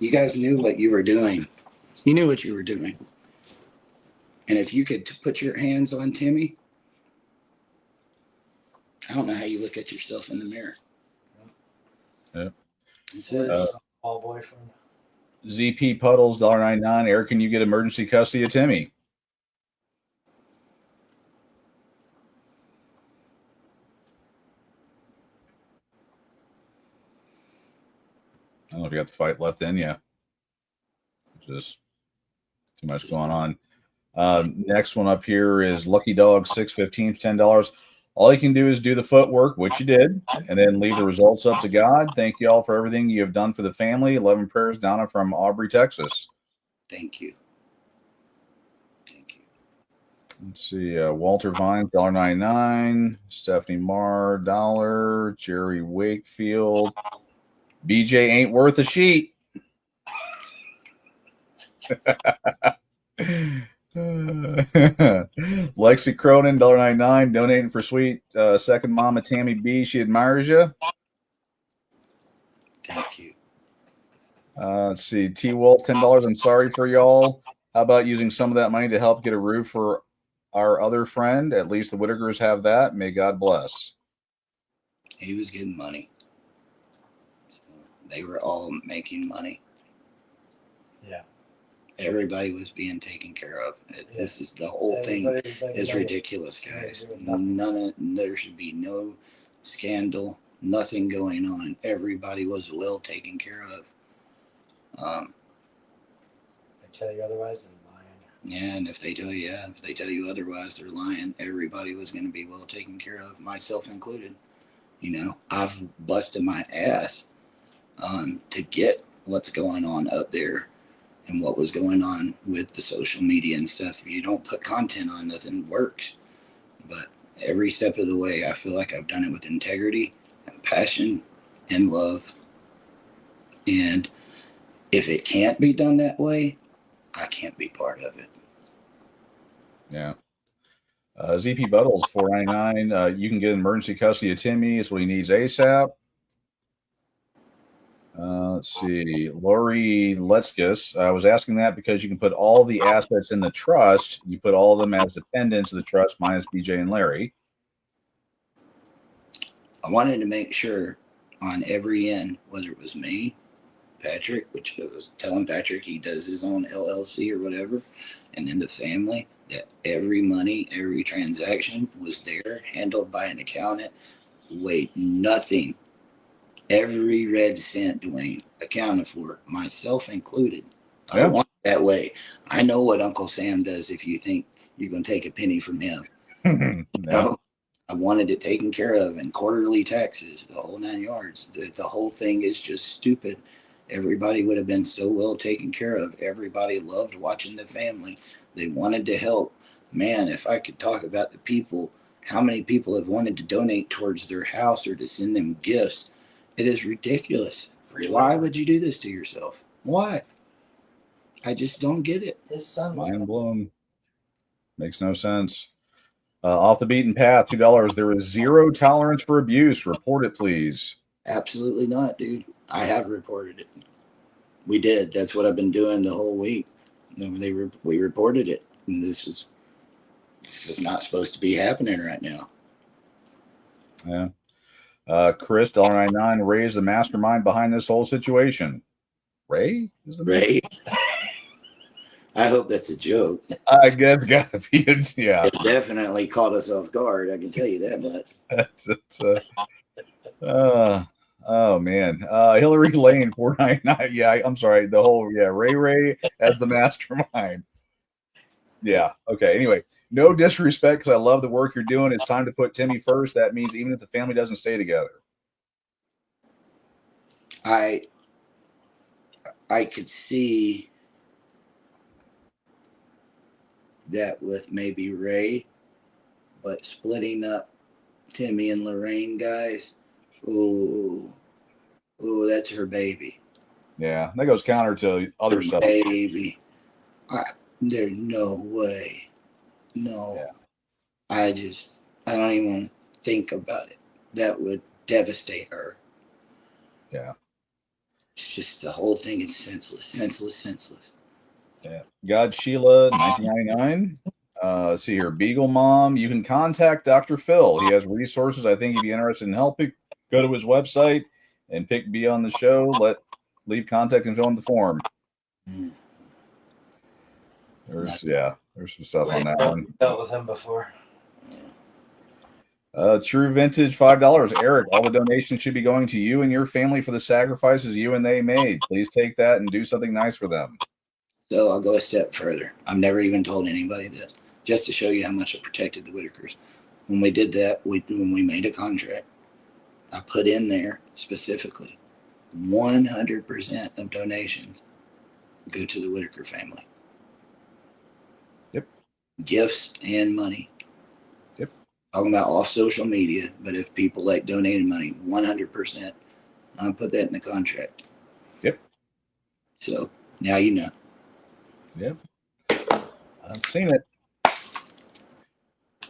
You guys knew what you were doing. You knew what you were doing. And if you could put your hands on Timmy, I don't know how you look at yourself in the mirror. Yeah. That's it. All boyfriend. ZP Puddles, $1.99. Eric, can you get emergency custody of Timmy? I don't know if you got the fight left in you. Just too much going on. Next one up here is Lucky Dog 615 for $10. All you can do is do the footwork, which you did, and then leave the results up to God. Thank you all for everything you have done for the family. 11 prayers, Donna from Aubrey, Texas. Thank you. Thank you. Let's see. Walter Vine, $1.99. Stephanie Marr, $1. Jerry Wakefield. BJ ain't worth a sheet. Lexi Cronin, $1.99, donating for sweet second mama Tammy B. She admires you. Thank you. Let's see. T Wolf, $10. I'm sorry for y'all. How about using some of that money to help get a roof for our other friend? At least the Whitakers have that. May God bless. He was getting money. So they were all making money. Yeah. Everybody was being taken care of. This is the whole thing is ridiculous, guys. There should be no scandal, nothing going on. Everybody was well taken care of. They tell you otherwise, they're lying. Yeah, and if they tell you otherwise, they're lying. Everybody was going to be well taken care of, myself included. You know, I've busted my ass to get what's going on up there and what was going on with the social media and stuff. If you don't put content on, nothing works. But every step of the way, I feel like I've done it with integrity and passion and love. And if it can't be done that way, I can't be part of it. Yeah. ZP Buttles, $4.99. You can get emergency custody of Timmy. It's what he needs ASAP. Let's see. Lori Letskis. I was asking that because you can put all the assets in the trust. You put all of them as dependents of the trust minus BJ and Larry. I wanted to make sure on every end, whether it was me, Patrick, which I was telling Patrick he does his own LLC or whatever, and then the family, that every money, every transaction was there, handled by an accountant. Wait, nothing. Every red cent, Dwayne, accounted for, myself included. I want it that way. I know what Uncle Sam does if you think you're going to take a penny from him. No, I wanted it taken care of, and quarterly taxes, the whole 9 yards. The whole thing is just stupid. Everybody would have been so well taken care of. Everybody loved watching the family. They wanted to help. Man, if I could talk about the people, how many people have wanted to donate towards their house or to send them gifts? It is ridiculous. Why would you do this to yourself? Why? I just don't get it. His son was mind blown. Makes no sense. Off the beaten path, $2. There is zero tolerance for abuse. Report it, please. Absolutely not, dude. I have reported it. We did. That's what I've been doing the whole week. We reported it. And this is not supposed to be happening right now. Yeah. Chris, $1.99, Ray is the mastermind behind this whole situation. Ray is the Ray? I hope that's a joke. I guess gotta be. Yeah. It definitely caught us off guard. I can tell you that much. Oh man. Hillary Lane, $4.99. Yeah, I'm sorry. The whole Ray as the mastermind. Yeah. Okay. Anyway, no disrespect because I love the work you're doing. It's time to put Timmy first. That means even if the family doesn't stay together. I could see that with maybe Ray, but splitting up Timmy and Lorraine, guys, ooh, that's her baby. Yeah, that goes counter to other stuff. Baby, there's no way. No, yeah. I don't even think about it. That would devastate her. Yeah. It's just the whole thing is senseless. Yeah. God Sheila, 1999. Let's see here. Beagle Mom. You can contact Dr. Phil. He has resources. I think you'd be interested in helping. Go to his website and pick B on the show. Leave contact and fill in the form. There's some stuff on that one. Dealt with him before. True Vintage, $5. Eric, all the donations should be going to you and your family for the sacrifices you and they made. Please take that and do something nice for them. So I'll go a step further. I've never even told anybody this, just to show you how much I protected the Whitakers. When we did that, when we made a contract, I put in there specifically 100% of donations go to the Whitaker family. Yep. Gifts and money. Yep. Talking about off social media, but if people like donating money, 100%, I'll put that in the contract. Yep. So now you know. Yep. I've seen it.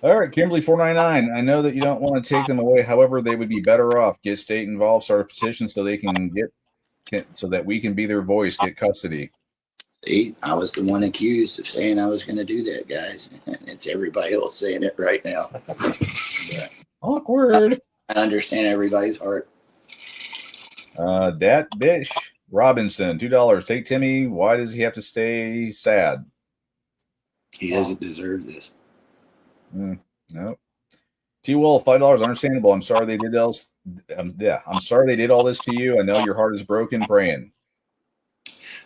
All right, Kimberly, $4.99. I know that you don't want to take them away. However, they would be better off. Get state involved, start a petition so they can so that we can be their voice, get custody. See, I was the one accused of saying I was going to do that, guys. It's everybody else saying it right now. But awkward. I understand everybody's heart. Dat Bish Robinson, $2. Take Timmy. Why does he have to stay sad? He doesn't deserve this. No. T Wolf, $5. Understandable. I'm sorry they did else. I'm sorry they did all this to you. I know your heart is broken. Praying.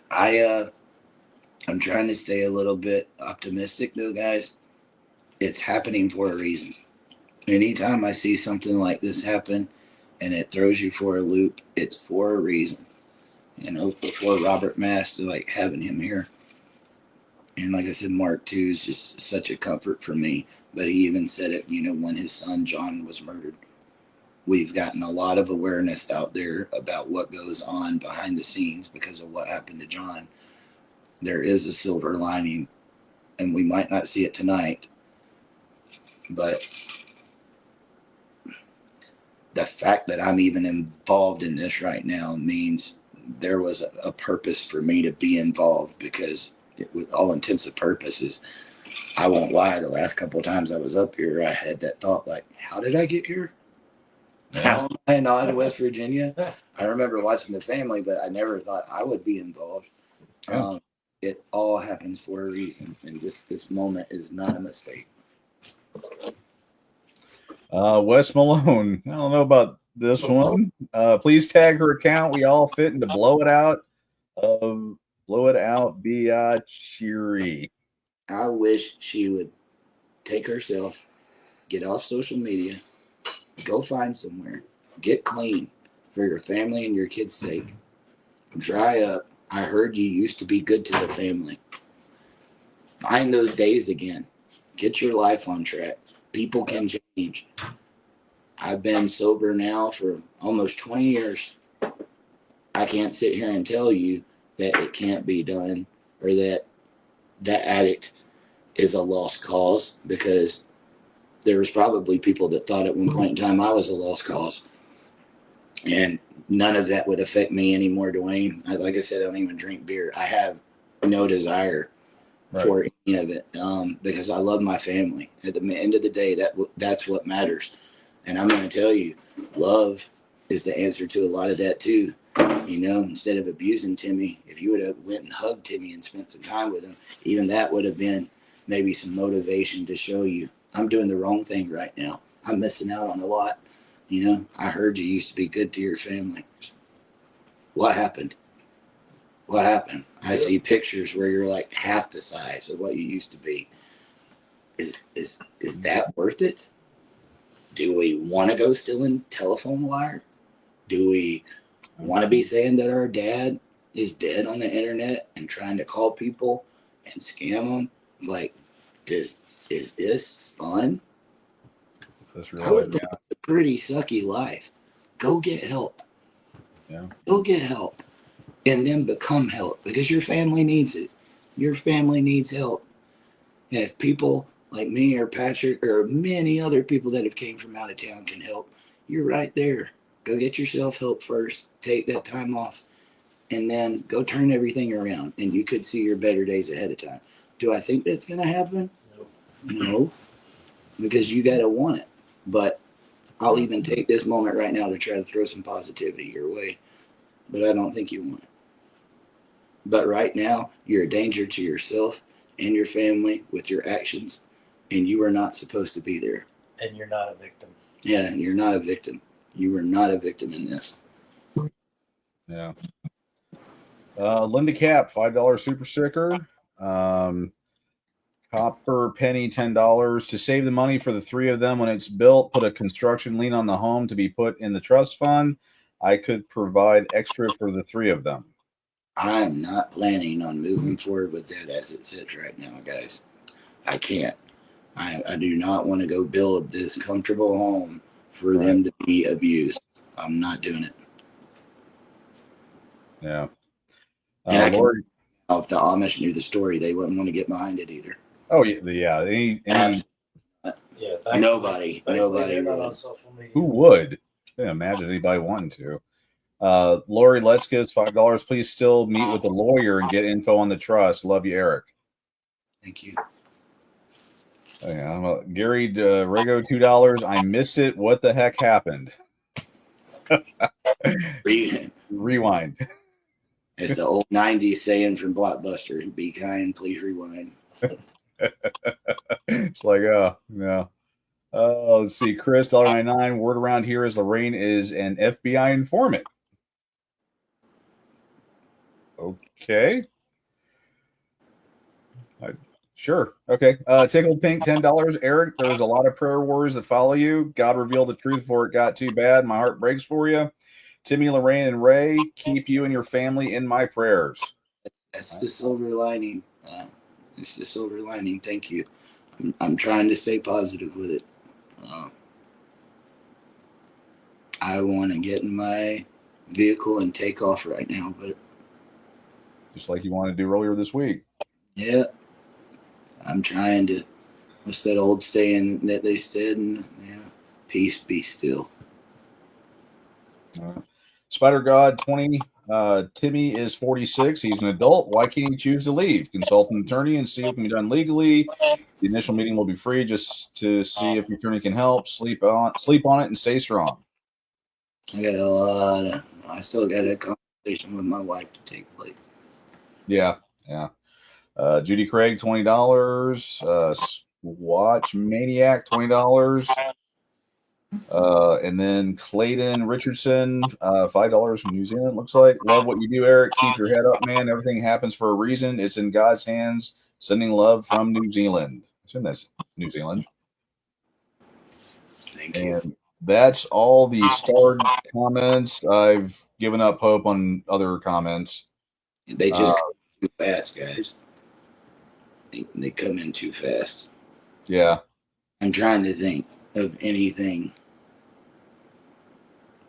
I'm trying to stay a little bit optimistic, though, guys. It's happening for a reason. Anytime I see something like this happen and it throws you for a loop, it's for a reason. You know, before Robert Mast, like having him here. And like I said, Mark, too, is just such a comfort for me. But he even said it, you know, when his son John was murdered. We've gotten a lot of awareness out there about what goes on behind the scenes because of what happened to John. There is a silver lining, and we might not see it tonight, but the fact that I'm even involved in this right now means there was a purpose for me to be involved, because with all intents and purposes, I won't lie, the last couple of times I was up here, I had that thought, like, how did I get here? How am I not in West Virginia? I remember watching The Family, but I never thought I would be involved. Yeah. It all happens for a reason, and this moment is not a mistake. Wes Malone, I don't know about this one. Please tag her account. We all fit into Blow It Out. Blow It Out, Biachiri. I wish she would take herself, get off social media, go find somewhere, get clean for your family and your kids' sake. Dry up. I heard you used to be good to the family. Find those days again. Get your life on track. People can change. I've been sober now for almost 20 years. I can't sit here and tell you that it can't be done, or that that addict is a lost cause, because there was probably people that thought at one point in time I was a lost cause. And none of that would affect me anymore, Dwayne. Like I said, I don't even drink beer. I have no desire for any of it, because I love my family. At the end of the day, that's what matters. And I'm going to tell you, love is the answer to a lot of that too. You know, instead of abusing Timmy, if you would have went and hugged Timmy and spent some time with him, even that would have been maybe some motivation to show you, I'm doing the wrong thing right now. I'm missing out on a lot. You know, I heard you used to be good to your family. What happened? What happened? I see pictures where you're like half the size of what you used to be. Is that worth it? Do we want to go stealing telephone wire? Do we want to be saying that our dad is dead on the internet and trying to call people and scam them? Like, is this fun? That's I would really, think it's a pretty sucky life. Go get help. yeah. Go get help. And then become help, because your family needs it. Your family needs help. And if people like me or Patrick or many other people that have came from out of town can help, you're right there. Go get yourself help first. Take that time off, and then go turn everything around, and you could see your better days ahead of time. Do I think that's going to happen? No, because you got to want it. But I'll even take this moment right now to try to throw some positivity your way. But I don't think you want it. But right now, you're a danger to yourself and your family with your actions, and you are not supposed to be there. And you're not a victim. Yeah, you're not a victim. You are not a victim in this. Yeah. Linda Cap, $5 super sticker. Copper Penny, $10. To save the money for the three of them when it's built, put a construction lien on the home to be put in the trust fund. I could provide extra for the three of them. I'm not planning on moving forward with that as it sits right now, guys. I can't. I do not want to go build this comfortable home for them to be abused. I'm not doing it. Yeah. Lord, if the Amish knew the story, they wouldn't want to get behind it either. Oh yeah. Nobody really. On social media. Who would? I can't imagine anybody wanting to. Lori Let's Give $5. Please still meet with the lawyer and get info on the trust. Love you, Eric. Thank you. Oh, yeah. Gary Rego, $2. I missed it. What the heck happened? Rewind. It's the old 90s saying from Blockbuster. Be kind, please rewind. It's like, oh, yeah. Let's see. Chris, $1.99. Word around here is Lorraine is an FBI informant. Okay. Sure. Okay. Tickled Pink, $10. Eric, there's a lot of prayer warriors that follow you. God revealed the truth before it got too bad. My heart breaks for you. Timmy, Lorraine, and Ray, keep you and your family in my prayers. That's the silver lining. It's the silver lining. Thank you. I'm trying to stay positive with it. I want to get in my vehicle and take off right now, but just like you wanted to do earlier this week. Yeah. I'm trying to, what's that old saying that they said? And, yeah, peace be still. Spider God 20. Timmy is 46. He's an adult. Why can't he choose to leave? Consult an attorney and see what can be done legally. The initial meeting will be free just to see if your attorney can help. Sleep on it and stay strong. I still got a conversation with my wife to take place. Yeah. Judy Craig, $20. Watch Maniac, $20. And then Clayton Richardson, $5 from New Zealand, looks like. Love what you do, Eric. Keep your head up, man. Everything happens for a reason. It's in God's hands. Sending love from New Zealand. That's New Zealand. Thank you. And that's all the starred comments. I've given up hope on other comments. They just come too fast, guys. They come in too fast. Yeah. I'm trying to think of anything.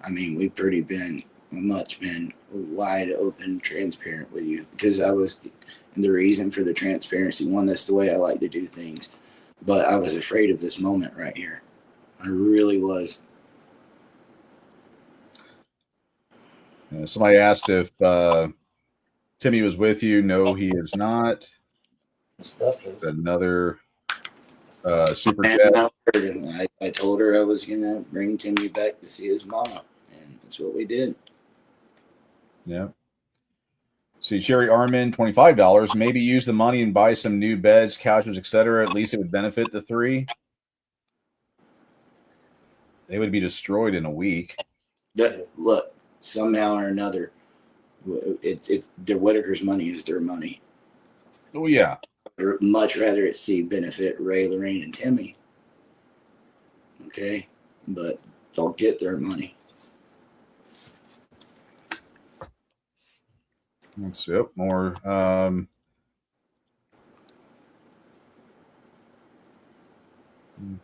I mean, we've pretty been wide open, transparent with you, because I was the reason for the transparency. One, that's the way I like to do things, but I was afraid of this moment right here. I really was. Somebody asked if Timmy was with you. No, he is not. Another super chat. I told her I was gonna bring Timmy back to see his mama, and that's what we did. Yeah. See, Sherry Armin, $25. Maybe use the money and buy some new beds, couches, etc. At least it would benefit the three. They would be destroyed in a week. Look, somehow or another, it's their Whitaker's money is their money. Oh yeah. I'd much rather it see benefit Ray, Lorraine, and Timmy. Okay, but they'll get their money. Let's see. More. Let's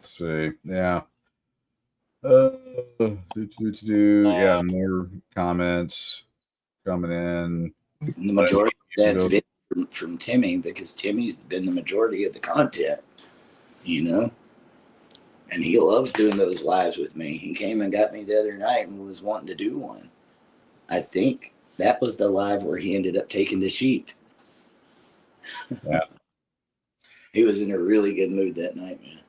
see. Yeah. Yeah, more comments coming in. And the majority of that's been from Timmy, because Timmy's been the majority of the content, you know. And he loves doing those lives with me. He came and got me the other night and was wanting to do one. I think that was the live where he ended up taking the sheet. Yeah. He was in a really good mood that night, man.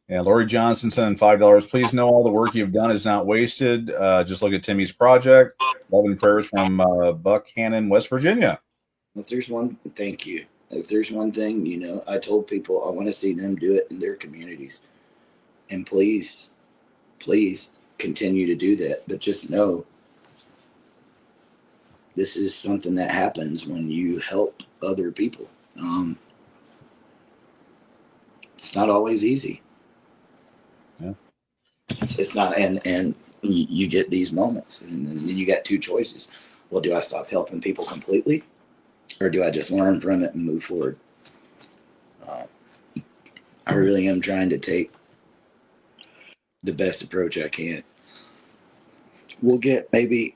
Yeah, Lori Johnson sending $5. Please know all the work you've done is not wasted. Just look at Timmy's project. Love and prayers from Buckhannon, West Virginia. If there's one, thank you. If there's one thing, you know, I told people I want to see them do it in their communities. And please continue to do that. But just know this is something that happens when you help other people. It's not always easy. Yeah. It's not, and you get these moments, and then you got two choices. Well, do I stop helping people completely, or do I just learn from it and move forward? I really am trying to take the best approach I can. We'll get maybe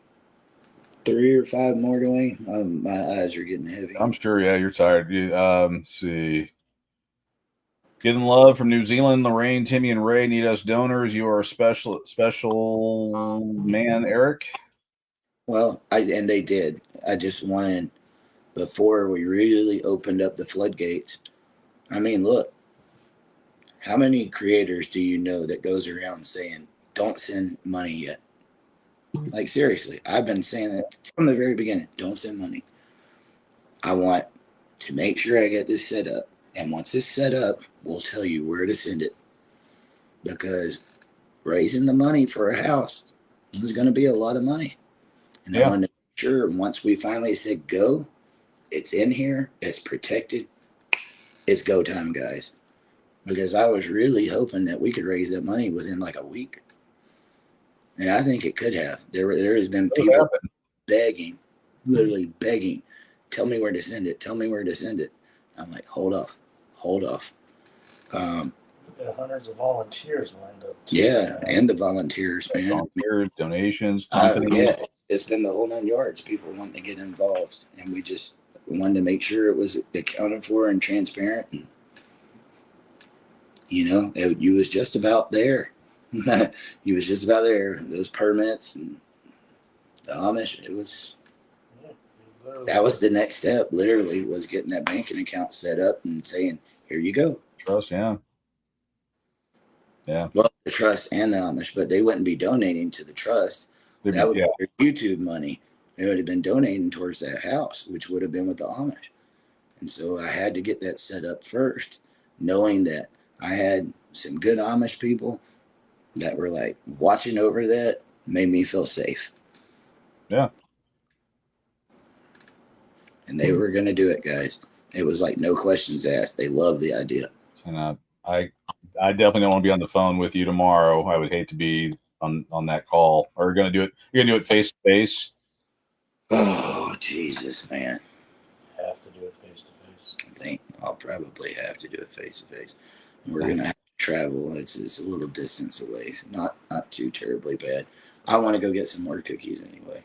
3 or 5 more, Dwayne. My eyes are getting heavy. I'm sure. Yeah, you're tired. Let's see. Getting love from New Zealand. Lorraine, Timmy, and Ray need us donors. You are a special man, Eric. Well, and they did. I just wanted, before we really opened up the floodgates. I mean, look, how many creators do you know that goes around saying, don't send money yet? Like, seriously, I've been saying that from the very beginning. Don't send money. I want to make sure I get this set up. And once it's set up, we'll tell you where to send it. Because raising the money for a house is going to be a lot of money. And I want to make sure once we finally said go, it's in here, it's protected, it's go time, guys. Because I was really hoping that we could raise that money within like a week. And I think it could have. There has been people begging, literally begging, tell me where to send it. Tell me where to send it. I'm like, hold off. We've got hundreds of volunteers lined up. Yeah, and the volunteers, man. Volunteers, donations, yeah, it's been the whole 9 yards. People wanting to get involved, and we just wanted to make sure it was accounted for and transparent. And you know, you was just about there. You was just about there. Those permits and the Amish, it was That was the next step. Literally, was getting that banking account set up and saying, "Here you go." Trust, yeah. Well, the trust and the Amish, but they wouldn't be donating to the trust. That would be their YouTube money. They would have been donating towards that house, which would have been with the Amish. And so I had to get that set up first, knowing that I had some good Amish people that were like watching over that, made me feel safe. Yeah. And they were going to do it, guys. It was like no questions asked. They loved the idea. And I definitely don't want to be on the phone with you tomorrow. I would hate to be on that call. Or you're gonna do it face to face. Oh Jesus, man! Have to do it face to face. I think I'll probably have to do it face to face. We're gonna have to travel. It's a little distance away. So not too terribly bad. I want to go get some more cookies anyway.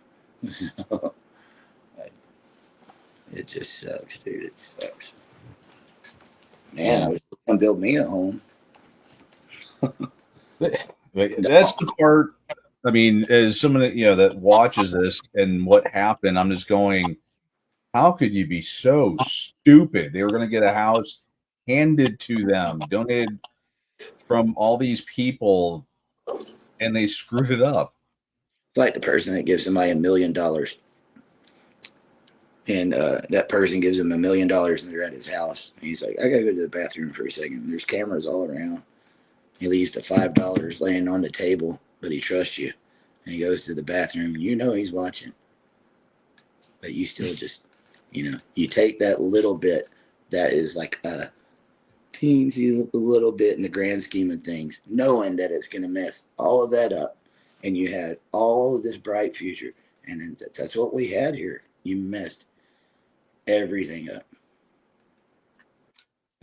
It just sucks, dude. It sucks. Man, I was gonna build me a home. That's the part. I mean, as someone that watches this and what happened, I'm just going, how could you be so stupid? They were going to get a house handed to them, donated from all these people, and they screwed it up. It's like the person that gives somebody $1 million, and that person gives him $1 million, and they're at his house. And he's like, "I gotta go to the bathroom for a second." There's cameras all around. He leaves the $5 laying on the table, but he trusts you. And he goes to the bathroom. You know he's watching. But you still just, you take that little bit that is like a teensy little bit in the grand scheme of things, knowing that it's going to mess all of that up. And you had all of this bright future. And that's what we had here. You messed everything up.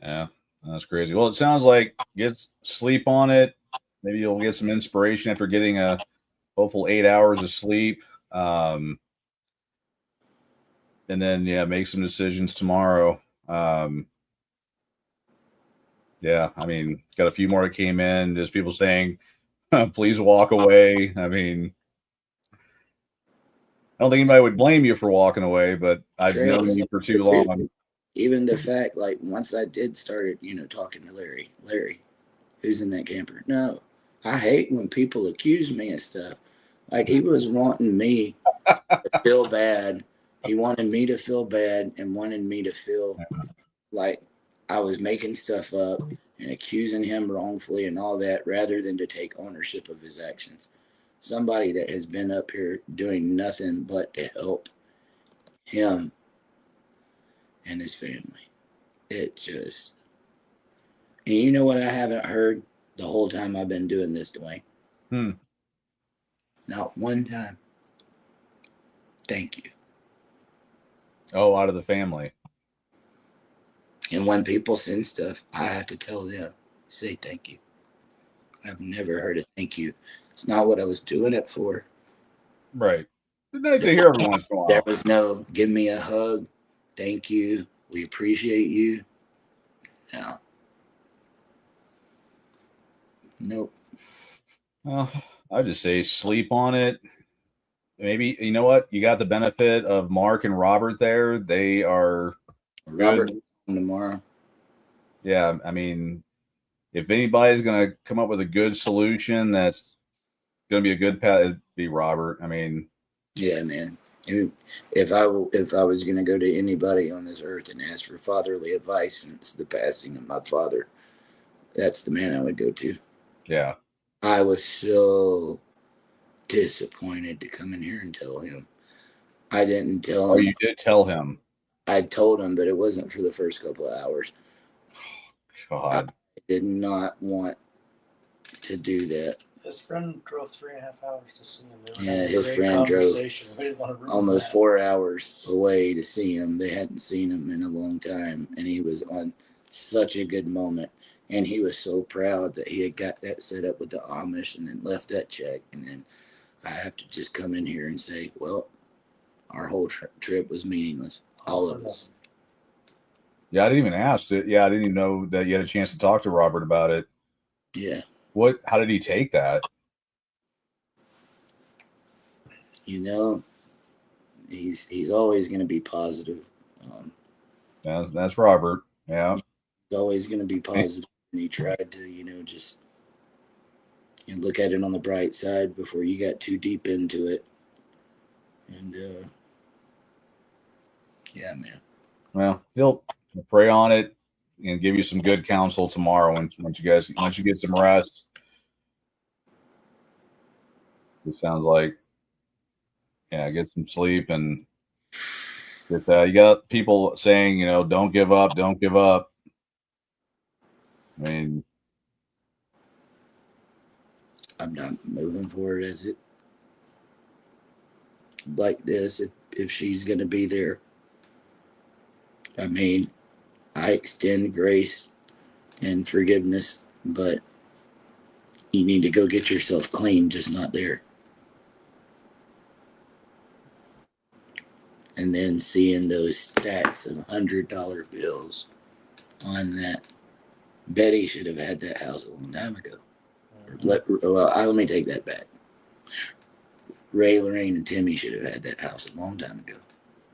Yeah. That's crazy. Well, it sounds like get sleep on it. Maybe you'll get some inspiration after getting a hopeful 8 hours of sleep. And then, make some decisions tomorrow. Yeah, I mean, got a few more that came in. Just people saying, please walk away. I mean, I don't think anybody would blame you for walking away, but I've known you for too long. Even the fact, like, once I did started, talking to Larry, who's in that camper? No, I hate when people accuse me of stuff. Like, he was wanting me to feel bad. He wanted me to feel bad and wanted me to feel like I was making stuff up and accusing him wrongfully and all that, rather than to take ownership of his actions. Somebody that has been up here doing nothing but to help him and his family. It just, and you know what I haven't heard the whole time I've been doing this, Dwayne? Not one time. Thank you. Oh, out of the family. And when people send stuff, I have to tell them, say thank you. I've never heard a thank you. It's not what I was doing it for. Right. It's nice to hear every once in a while. There was no, give me a hug. Thank you. We appreciate you. No. Nope. Well, I just say sleep on it. Maybe, you know what? You got the benefit of Mark and Robert there. They are Robert tomorrow. Yeah, I mean, if anybody's going to come up with a good solution that's going to be a good path, it'd be Robert. I mean, yeah, man. If I was going to go to anybody on this earth and ask for fatherly advice since the passing of my father, that's the man I would go to. Yeah. I was so disappointed to come in here and tell him. I didn't tell him. Oh, you did tell him. I told him, but it wasn't for the first couple of hours. God. I did not want to do that. His friend drove 3.5 hours to see him. Yeah, his friend drove almost 4 hours away to see him. They hadn't seen him in a long time, and he was on such a good moment. And he was so proud that he had got that set up with the Amish and then left that check. And then I have to just come in here and say, well, our whole trip was meaningless. All of us. Yeah, I didn't even ask it. Yeah, I didn't even know that you had a chance to talk to Robert about it. Yeah. How did he take that? he's always going to be positive. That's Robert. Yeah. He's always going to be positive. And he tried to, just look at it on the bright side before you got too deep into it. And yeah, man. Well, he'll pray on it and give you some good counsel tomorrow once you get some rest. It sounds like, get some sleep and get you got people saying, don't give up, don't give up. I mean, I'm not moving forward as it like this. If she's going to be there, I mean, I extend grace and forgiveness, but you need to go get yourself clean, just not there. And then seeing those stacks of $100 bills on that, Betty should have had that house a long time ago. Let me take that back. Ray, Lorraine, and Timmy should have had that house a long time ago.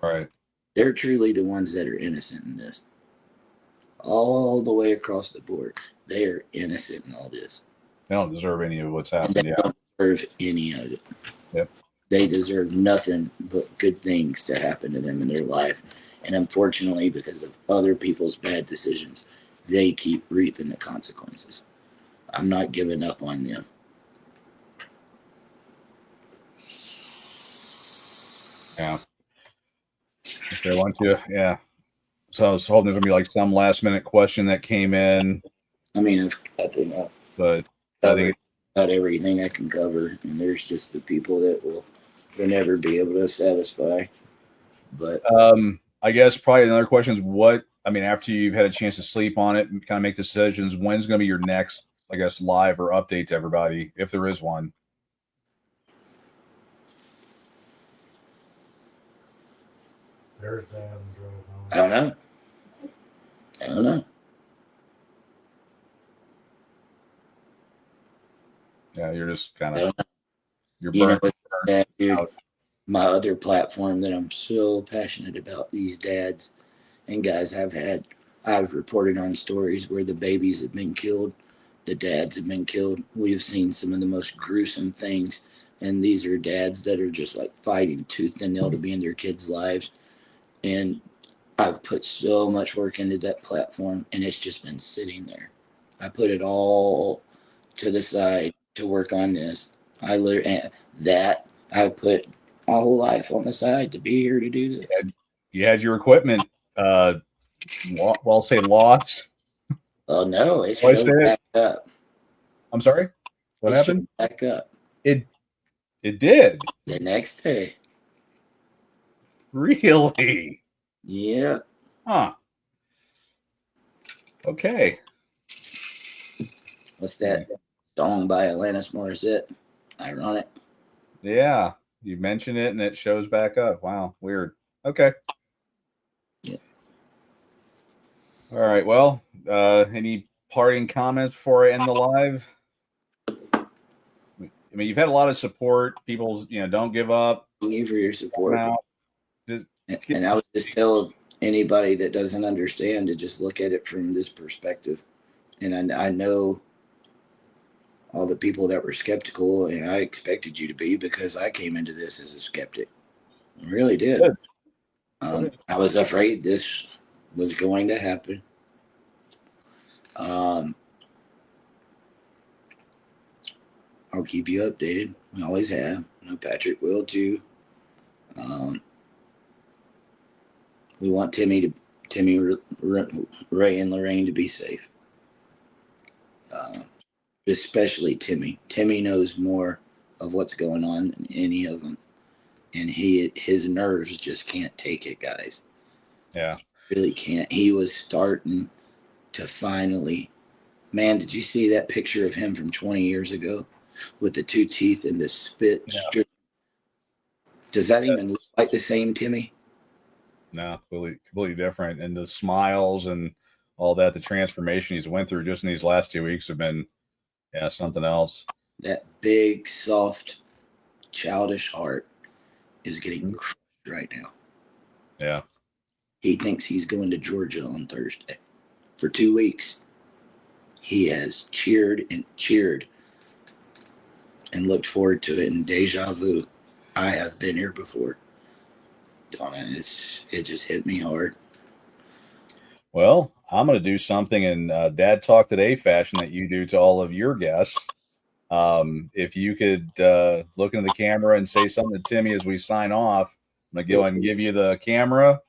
right. They're truly the ones that are innocent in this. All the way across the board, they are innocent in all this. They don't deserve any of what's happened. They don't deserve any of it. Yep. They deserve nothing but good things to happen to them in their life. And unfortunately, because of other people's bad decisions, they keep reaping the consequences. I'm not giving up on them. Yeah. Okay, why don't you? Yeah. So I was hoping there's gonna be like some last minute question that came in. I mean, I think I've But covered about everything I can cover, and there's just the people that will never be able to satisfy. But I guess probably another question is after you've had a chance to sleep on it and kind of make decisions, when's going to be your next, I guess, live or update to everybody, if there is one? Thursday. I don't know. Yeah, you're just kind of dude, my other platform that I'm so passionate about, these dads and guys I've reported on stories where the babies have been killed, the dads have been killed. We've seen some of the most gruesome things, and these are dads that are just like fighting tooth and nail to be in their kids' lives. And I've put so much work into that platform, and it's just been sitting there. I put it all to the side to work on this. I put my whole life on the side to be here to do this. You had your equipment, say lost. Oh no, it showed back up. I'm sorry. What happened? Back up. It did. The next day. Really? Yeah. Huh. Okay. What's that song by Alanis Morissette? Ironic. Yeah, you mentioned it and it shows back up. Wow, weird. Okay. Yeah. All right. Well, any parting comments before I end the live? I mean, you've had a lot of support. People, don't give up. Thank you for your support. And I would just tell anybody that doesn't understand to just look at it from this perspective. And I know all the people that were skeptical, and I expected you to be, because I came into this as a skeptic. I really did. I was afraid this was going to happen. I'll keep you updated. We always have. I know Patrick will too. We want Timmy, Ray, and Lorraine to be safe. Especially Timmy. Timmy knows more of what's going on than any of them, and his nerves just can't take it, guys. Yeah, he really can't. He was starting to finally. Man, did you see that picture of him from 20 years ago with the 2 teeth and the spit? Yeah. Does that even look like the same Timmy? No, completely different. And the smiles and all that, the transformation he's went through just in these last 2 weeks have been, something else. That big, soft, childish heart is getting crushed right now. Yeah. He thinks he's going to Georgia on Thursday. For 2 weeks, he has cheered and looked forward to it. And deja vu. I have been here before. Donna, it just hit me hard. Well, I'm going to do something in Dad Talk Today fashion that you do to all of your guests. If you could look into the camera and say something to Timmy as we sign off, I'm going to go ahead and give you the camera.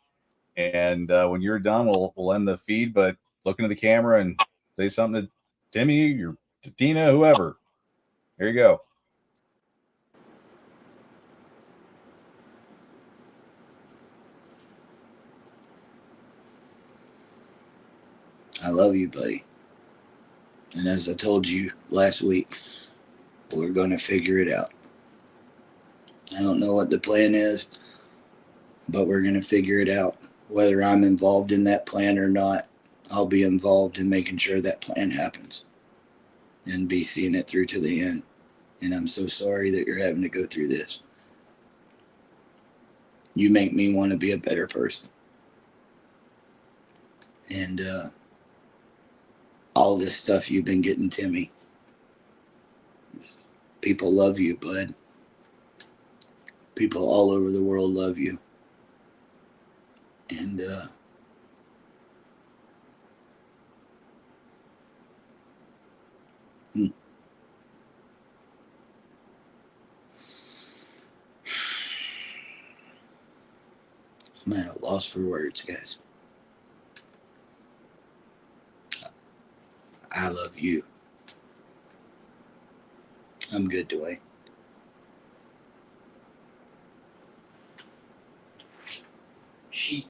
And when you're done, we'll end the feed. But look into the camera and say something to Timmy or to Tina, whoever. Here you go. I love you, buddy. And as I told you last week, we're going to figure it out. I don't know what the plan is, but we're going to figure it out. Whether I'm involved in that plan or not, I'll be involved in making sure that plan happens and be seeing it through to the end. And I'm so sorry that you're having to go through this. You make me want to be a better person. And all this stuff you've been getting, Timmy. People love you, bud. People all over the world love you. And I'm at a loss for words, guys. I love you. I'm good, Dwayne. She